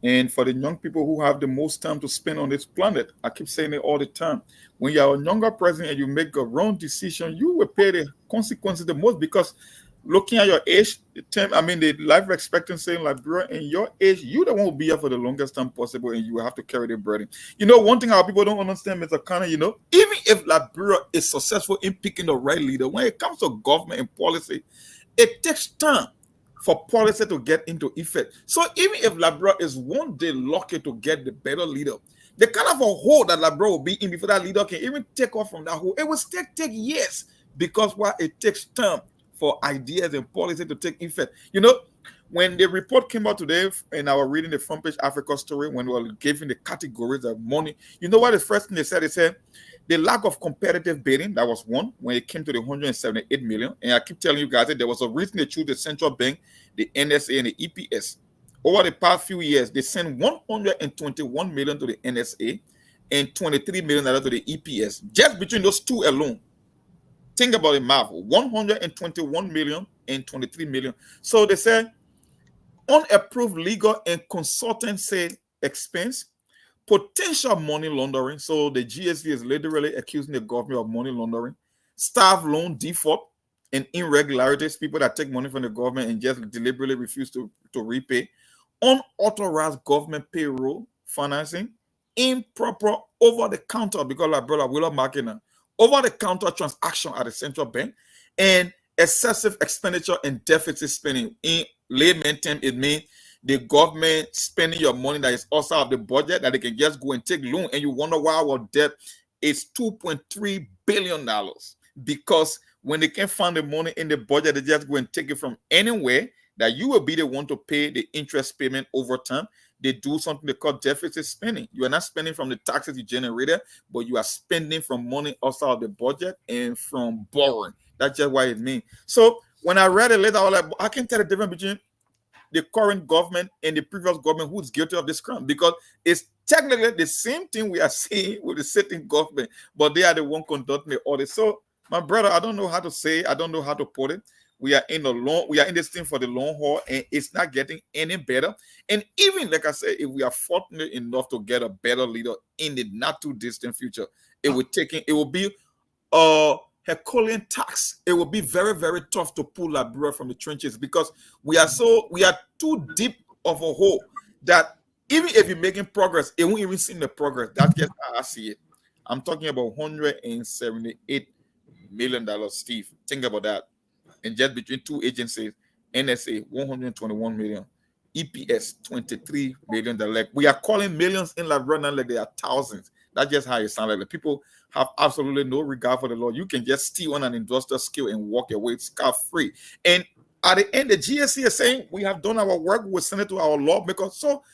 And for the young people who have the most time to spend on this planet. I keep saying it all the time. When you're a younger person and you make a wrong decision, you will pay the consequences the most, because looking at your age, the life expectancy in Liberia and your age, you the one will be here for the longest time possible, and you will have to carry the burden. You know, one thing our people don't understand, Mr. Connor, you know, even if Liberia is successful in picking the right leader, when it comes to government and policy, it takes time for policy to get into effect. So even if Liberia is one day lucky to get the better leader, the kind of a hole that Liberia will be in before that leader can even take off from that hole, it will still take years, because it takes time for ideas and policy to take effect. You know, when the report came out today, and I was reading the front page Africa story, when we were giving the categories of money, you know what the first thing they said? They said the lack of competitive bidding, that was one, when it came to the 178 million. And I keep telling you guys that there was a reason they chose the central bank, the NSA, and the EPS. Over the past few years, they sent 121 million to the NSA and 23 million to the EPS, just between those two alone. Think about it, Marvel. 121 million and 23 million. So they said unapproved legal and consultancy expense, potential money laundering. So the GSV is literally accusing the government of money laundering, staff loan default and irregularities, people that take money from the government and just deliberately refuse to repay, unauthorized government payroll financing, improper over-the-counter, because like brother Willow market now, over-the-counter transaction at the central bank, and excessive expenditure and deficit spending. In layman terms, it means the government spending your money that is outside of the budget, that they can just go and take loan, and you wonder why our debt is $2.3 billion, because when they can't find the money in the budget, they just go and take it from anywhere, that you will be the one to pay the interest payment over time. They do something they call deficit spending. You are not spending from the taxes you generated, but you are spending from money outside of the budget and from borrowing. That's just what it means. So when I read it later, I was like, I can tell the difference between the current government and the previous government who's guilty of this crime, because it's technically the same thing we are seeing with the sitting government, but they are the one conducting the audit. So my brother, I don't know how to say, I don't know how to put it. We are in this thing for the long haul, and it's not getting any better. And even like I said, if we are fortunate enough to get a better leader in the not too distant future, it will be a Herculean task. It will be very, very tough to pull Liberia from the trenches, because we are too deep of a hole that even if you're making progress, it won't even seem the progress. That's just how I see it. I'm talking about $178 million, Steve. Think about that. And just between two agencies, NSA 121 million, EPS 23 million. Like we are calling millions in Liberia, like they are thousands. That's just how it sounds. Like people have absolutely no regard for the law. You can just steal on an industrial skill and walk away scot-free. And at the end, the GSC is saying we have done our work. We'll send it to our lawmakers. So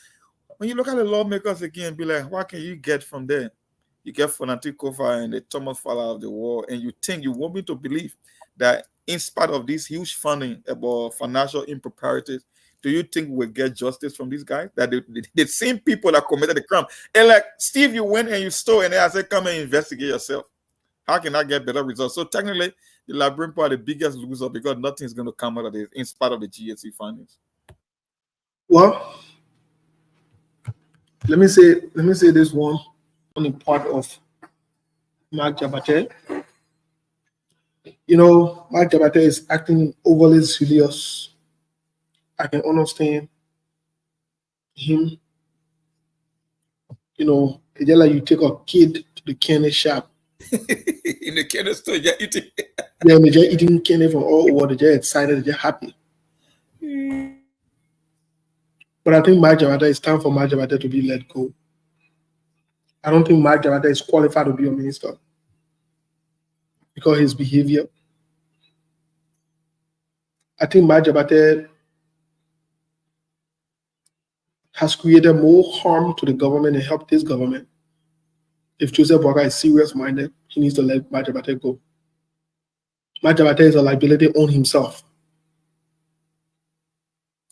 when you look at the lawmakers again, be like, what can you get from there? You get Fanatic Kofa and the Thomas Fowler of the war, and you think you want me to believe that in spite of this huge funding about financial improprieties, do you think we'll get justice from these guys? That the same people that committed the crime. And like, Steve, you went and you stole, and then I said, come and investigate yourself. How can I get better results? So technically, the Liberian Party are the biggest loser because nothing is going to come out of this in spite of the GSC findings. Well, let me say this one on the part of Mark Jabate. You know, Mark Jabate is acting overly serious. I can understand him. You know, it's just like you take a kid to the candy shop. In the candy store, you're eating. Yeah, they're just eating candy from all over. They're just excited. They're just happy. But I think Mark Jabate, it's time for Mark Jabate to be let go. I don't think Mark Jabate is qualified to be a minister because of his behavior. I think Mark Jabate has created more harm to the government and helped this government. If Joseph Boakai is serious-minded, he needs to let Mark Jabate go. Mark Jabate is a liability on himself.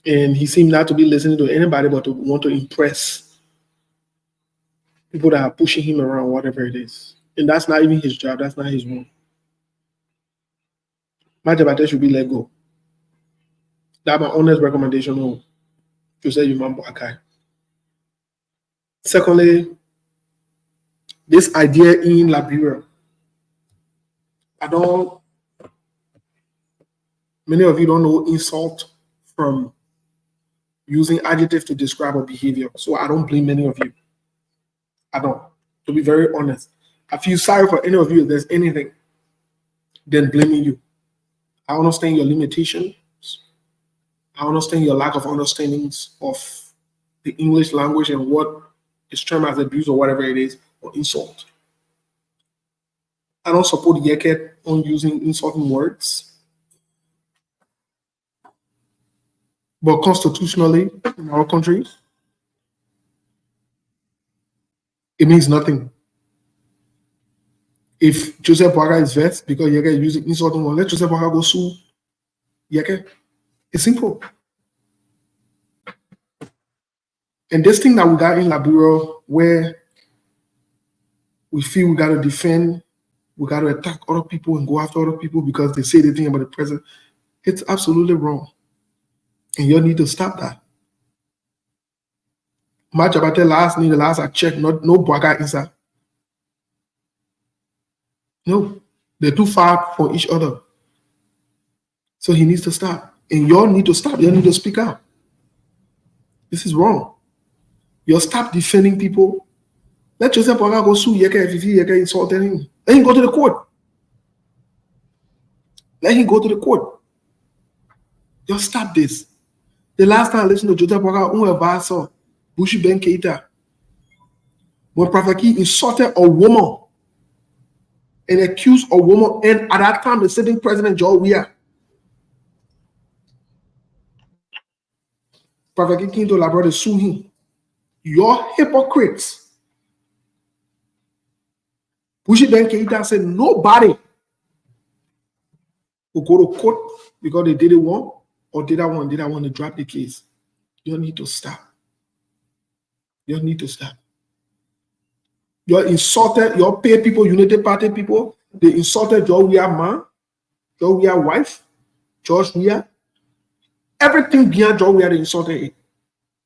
And he seemed not to be listening to anybody but to want to impress people that are pushing him around, whatever it is. And that's not even his job. That's not his role. Mark Jabate should be let go. That's my honest recommendation to Joseph Boakai. Secondly, this idea in Liberia. Many of you don't know insult from using adjectives to describe a behavior. So I don't blame many of you. I don't. To be very honest. I feel sorry for any of you if there's anything, then blaming you. I understand your limitations. I understand your lack of understandings of the English language and what is termed as abuse or whatever it is, or insult. I don't support Yeket on using insulting words. But constitutionally, in our country, it means nothing. If Joseph Boakai is vexed because Yeke is using insulting words, let Joseph Boakai go sue Yeke. It's simple. And this thing that we got in Liberia, where we feel we got to defend, we got to attack other people and go after other people because they say the thing about the president, it's absolutely wrong. And you need to stop that. Mark Jabate the last I checked, no Boakai inside. No, they're too far from each other. So he needs to stop. And y'all need to stop. You need to speak out. This is wrong. You'll stop defending people. Let Joseph Boakai go sue Yeke if Yeke insulted him. Let him go to the court. Let him go to the court. You'll stop this. The last time I listened to Joseph Boakai, Unwebaso, Bushi Ben Keita, when Prophet Key insulted a woman and accused a woman, and at that time the sitting president Joe Weah, Prophet Key came to Labrador to sue him. You're hypocrites. Bushi Ben Keita said nobody will go to court because they did it wrong or did I want to drop the case. You need to stop. You need to stop. You're insulted, your pay people, Unity Party people, they insulted your Weah man, your Weah wife, George Weah. Everything beyond Joe Weah, they insulted it.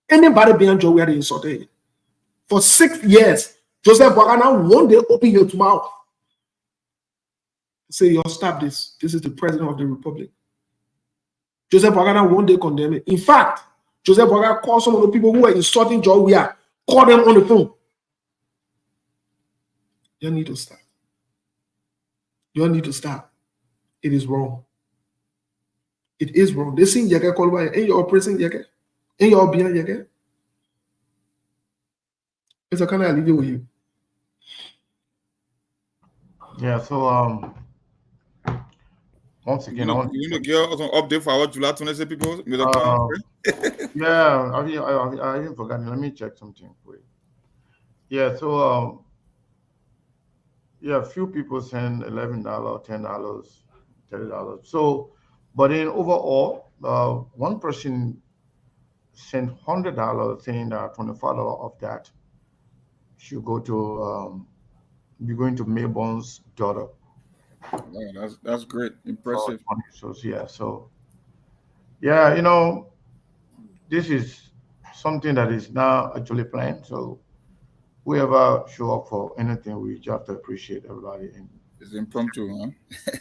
Anybody beyond Joe Weah, they insulted it. For 6 years, Joseph Boakai now one day open your mouth. Say, you'll stop this. This is the president of the republic. Joseph Boakai now one day condemn it. In fact, Joseph Boakai called some of the people who were insulting Joe Weah, call them on the phone. You need to stop. You need to stop. It is wrong. It is wrong. They sing Yeke Kolwa, and you're oppressing Yeke, and you're behind Yeke. It's a kind of leave it with you. Yeah, so Once again, I want You want to give us an update for our July 26 people? yeah, I even forgot. Let me check something for you. Yeah, so yeah, a few people send $11, $10, $30. So, but then overall, one person sent $100, saying that $25 of that should go to be going to Mayborn's daughter. Oh, that's great, impressive. So yeah, so yeah, you know, this is something that is now actually planned. So whoever show up for anything, we just have to appreciate everybody and It's impromptu, huh?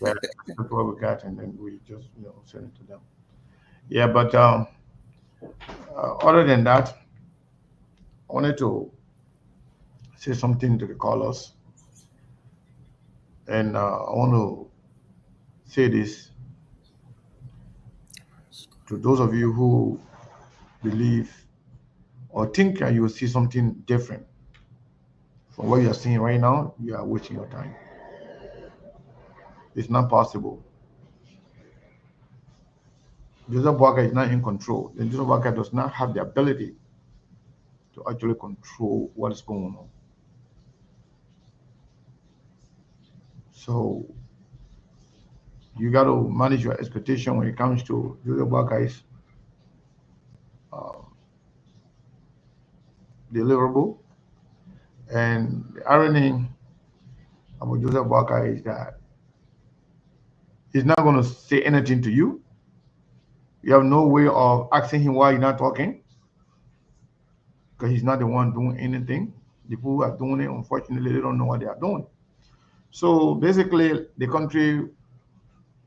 yeah, that's what we got, and then we just send it to them. Yeah, but other than that, I wanted to say something to the callers, and I want to say this to those of you who believe or think that you will see something different from what you are seeing right now. You are wasting your time. It's not possible. Joseph Boakai is not in control. Then Joseph Boakai does not have the ability to actually control what is going on. So you got to manage your expectation when it comes to Joseph Boakai's deliverable. And the irony about Joseph Boakai is that he's not going to say anything to you. You have no way of asking him why you're not talking, because he's not the one doing anything. The people who are doing it, unfortunately, they don't know what they are doing. So basically, the country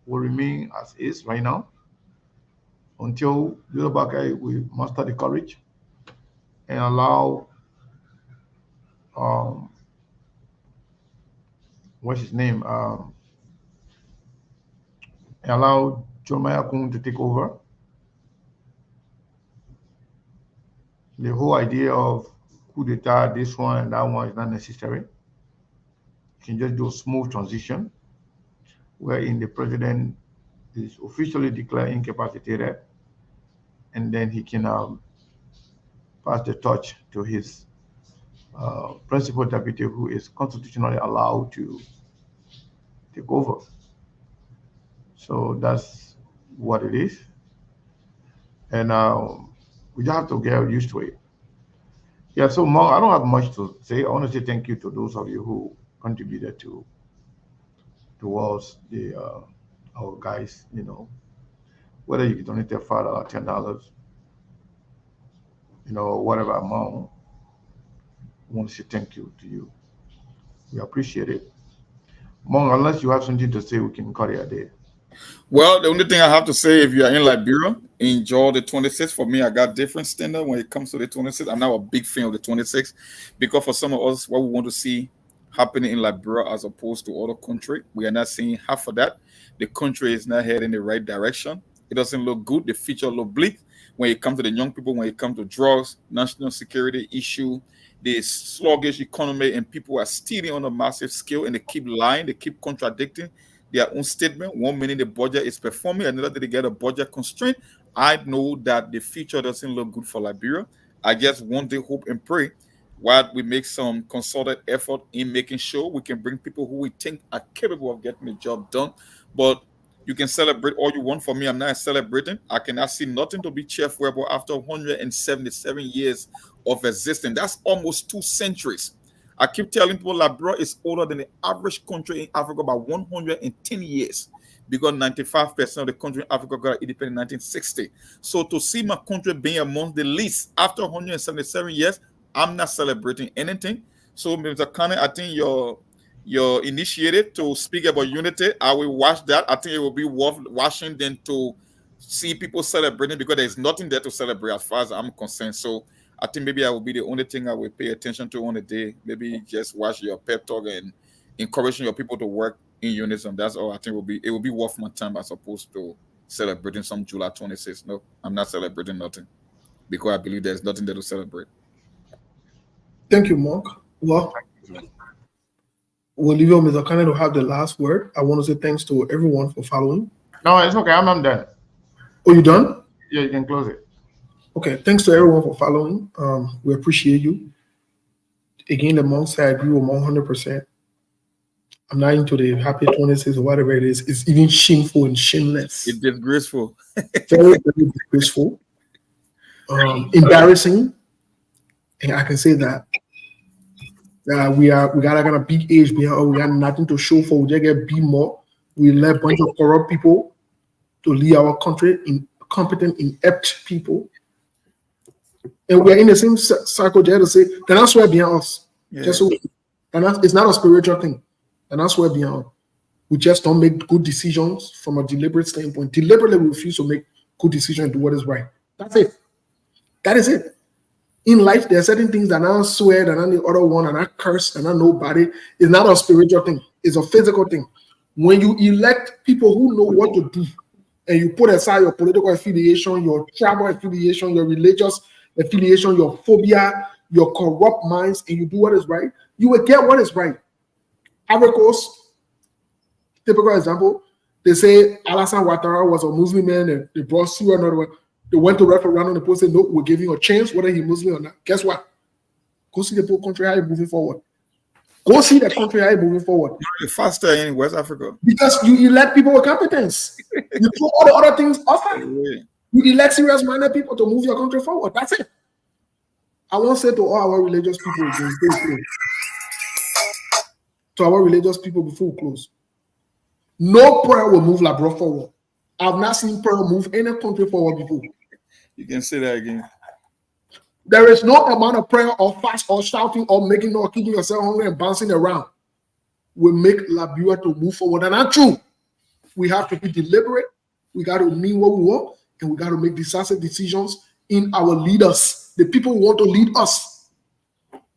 will remain as is right now until Joseph Boakai will muster the courage and allow what's his name? Allow Jeremiah Kun to take over. The whole idea of coup d'etat, this one and that one, is not necessary. You can just do a smooth transition wherein the president is officially declared incapacitated, and then he can pass the torch to his principal deputy, who is constitutionally allowed to take over. So that's what it is. And we just have to get used to it. Yeah, so Mark, I don't have much to say. I want to say thank you to those of you who contributed towards the our guys, whether you donate $5 or $10, whatever amount. I want to say thank you to you. We appreciate it. Mong, unless you have something to say, we can cut it a day. Well, the only thing I have to say, if you are in Liberia, enjoy the 26th. For me, I got different standard when it comes to the 26th. I'm not a big fan of the 26th because for some of us, what we want to see happening in Liberia as opposed to other country, we are not seeing half of that. The country is not heading in the right direction. It doesn't look good. The future look bleak when it comes to the young people, when it comes to drugs, national security issue, the sluggish economy, and people are stealing on a massive scale, and they keep lying, they keep contradicting their own statement. 1 minute the budget is performing, another day they get a budget constraint. I know that the future doesn't look good for Liberia. I just one day hope and pray while we make some concerted effort in making sure we can bring people who we think are capable of getting the job done. But you can celebrate all you want. For me, I'm not celebrating. I cannot see nothing to be cheerful about after 177 years of existence. That's almost 2 centuries. I keep telling people Liberia is older than the average country in Africa by 110 years because 95% of the country in Africa got independent in 1960. So to see my country being among the least after 177 years, I'm not celebrating anything. So, Mr. Kane, I think you're initiated to speak about unity. I will watch that. I think it will be worth watching than to see people celebrating because there's nothing there to celebrate as far as I'm concerned. So I think maybe I will be the only thing I will pay attention to on the day. Maybe just watch your pep talk and encouraging your people to work in unison. That's all I think it will be worth my time as opposed to celebrating some July 26th. No, I'm not celebrating nothing because I believe there's nothing there to celebrate. Thank you, Mark. Well, we'll leave you with Mr. Kane to have the last word. I want to say thanks to everyone for following. No, it's okay. I'm done. Oh, you done? Yeah, you can close it. Okay. Thanks to everyone for following. We appreciate you. Again, the monks I agree with 100%. I'm not into the happy 26 or whatever it is. It's even shameful and shameless. It's disgraceful. Very, very disgraceful. Embarrassing. And I can say that we got a big age behind. We got nothing to show for. We just get be more. We let a bunch of corrupt people to lead our country, incompetent, inept people. And we're in the same cycle there to say, they're not swear behind us. Yeah. Just so, and it's not a spiritual thing. They're not swear behind. We just don't make good decisions from a deliberate standpoint. Deliberately, we refuse to make good decisions and do what is right. That's it. That is it. In life, there are certain things that are not swear, that are not the other one, and not curse, and not nobody. It's not a spiritual thing. It's a physical thing. When you elect people who know what to do, and you put aside your political affiliation, your tribal affiliation, your religious affiliation, your phobia, your corrupt minds, and you do what is right, you will get what is right. Ivory Coast, typical example, they say Alassane Ouattara was a Muslim man, and they brought Syria another one. They went to referendum, and the people said, no, we're giving you a chance, whether he's Muslim or not. Guess what? Go see the poor country, how you're moving forward. Go see the country, how you're moving forward. You're faster in West Africa. Because you elect people with competence. You throw all the other things aside. You elect serious-minded people to move your country forward. That's it. I won't say to all our religious people, to our religious people before we close, no prayer will move Labrador forward. I've not seen prayer move any country forward before. You can say that again. There is no amount of prayer or fast or shouting or making or keeping yourself hungry and bouncing around will make Liberia to move forward. And not true. We have to be deliberate. We got to mean what we want, and we got to make decisive decisions in our leaders, the people who want to lead us.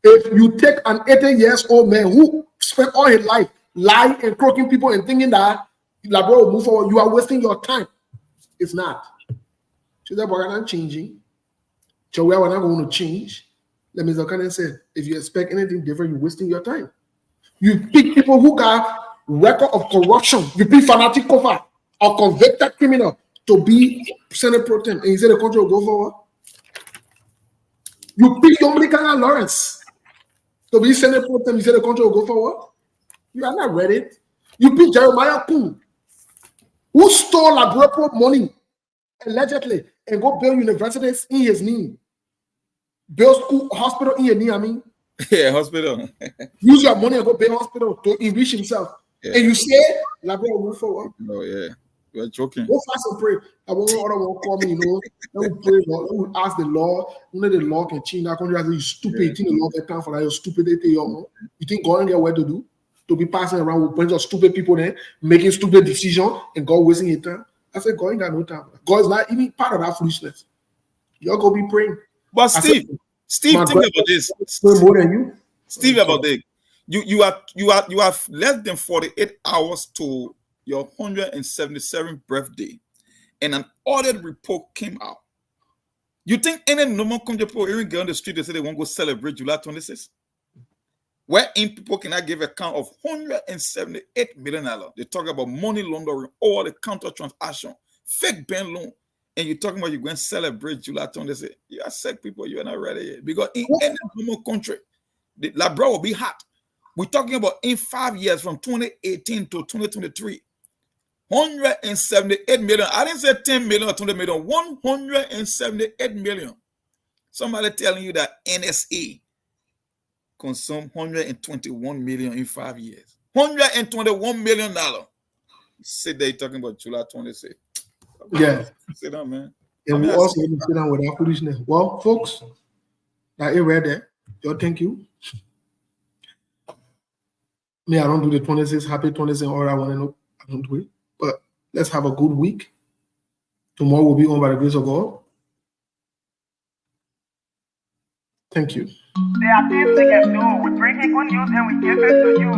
If you take an 80-year-old man who spent all his life lying and croaking people and thinking that Liberia will move forward, you are wasting your time. It's not. So that we're not changing. So we are not going to change. Let me say, if you expect anything different, you're wasting your time. You pick people who got record of corruption. You pick fanatic cover or convicted criminal to be Senate Pro Tem, and you say the country will go forward. You pick Yomlikana Lawrence to be Senate Pro Tem, you say the country will go forward. You are not ready. You pick Jeremiah Poon, who stole Labrador money allegedly and go build universities in his name. Build school, hospital in your name, I mean. Yeah, hospital. Use your money and go build hospital to enrich himself. Yeah. And you say, Labrador will move forward. Oh, yeah. You're joking. Go fast and pray. I won't call me, Let me pray, Lord. Let me ask the Lord. Only the Lord can change that country. I say, you stupid. You think the Lord can come for that? You're stupidity, You think God ain't get what to do? To be passing around with a bunch of stupid people there, making stupid decisions, and God wasting your time? I said, God ain't got no time. God is not even part of that foolishness. You're going to be praying. But Steve, think about this. More than you. Steve, about this. You have less than 48 hours to your 177th birthday, and an audit report came out. You think any normal country people even get on the street, they say they won't go celebrate July 26th? Wherein people cannot give account of $178 million. They talk about money laundering, all the counter transaction, fake bank loan, and you're talking about you're going to celebrate July 26th. You are sick people, you are not ready yet. Because in any normal country, the Labrador will be hot. We're talking about in 5 years from 2018 to 2023. 178 million. I didn't say 10 million or 20 million. 178 million. Somebody telling you that NSA consumed 121 million in 5 years. $121 million. Sit there talking about July 26th. Yeah. Sit down, man. And we also need to sit down with our foolishness. Well, folks, that read there. Yo, thank you. Me, I don't do the 26, happy 26, all I want to know. I don't do it. But let's have a good week. Tomorrow will be on by the grace of God. Thank you. There are things we can do. We bring good news and we give it to you.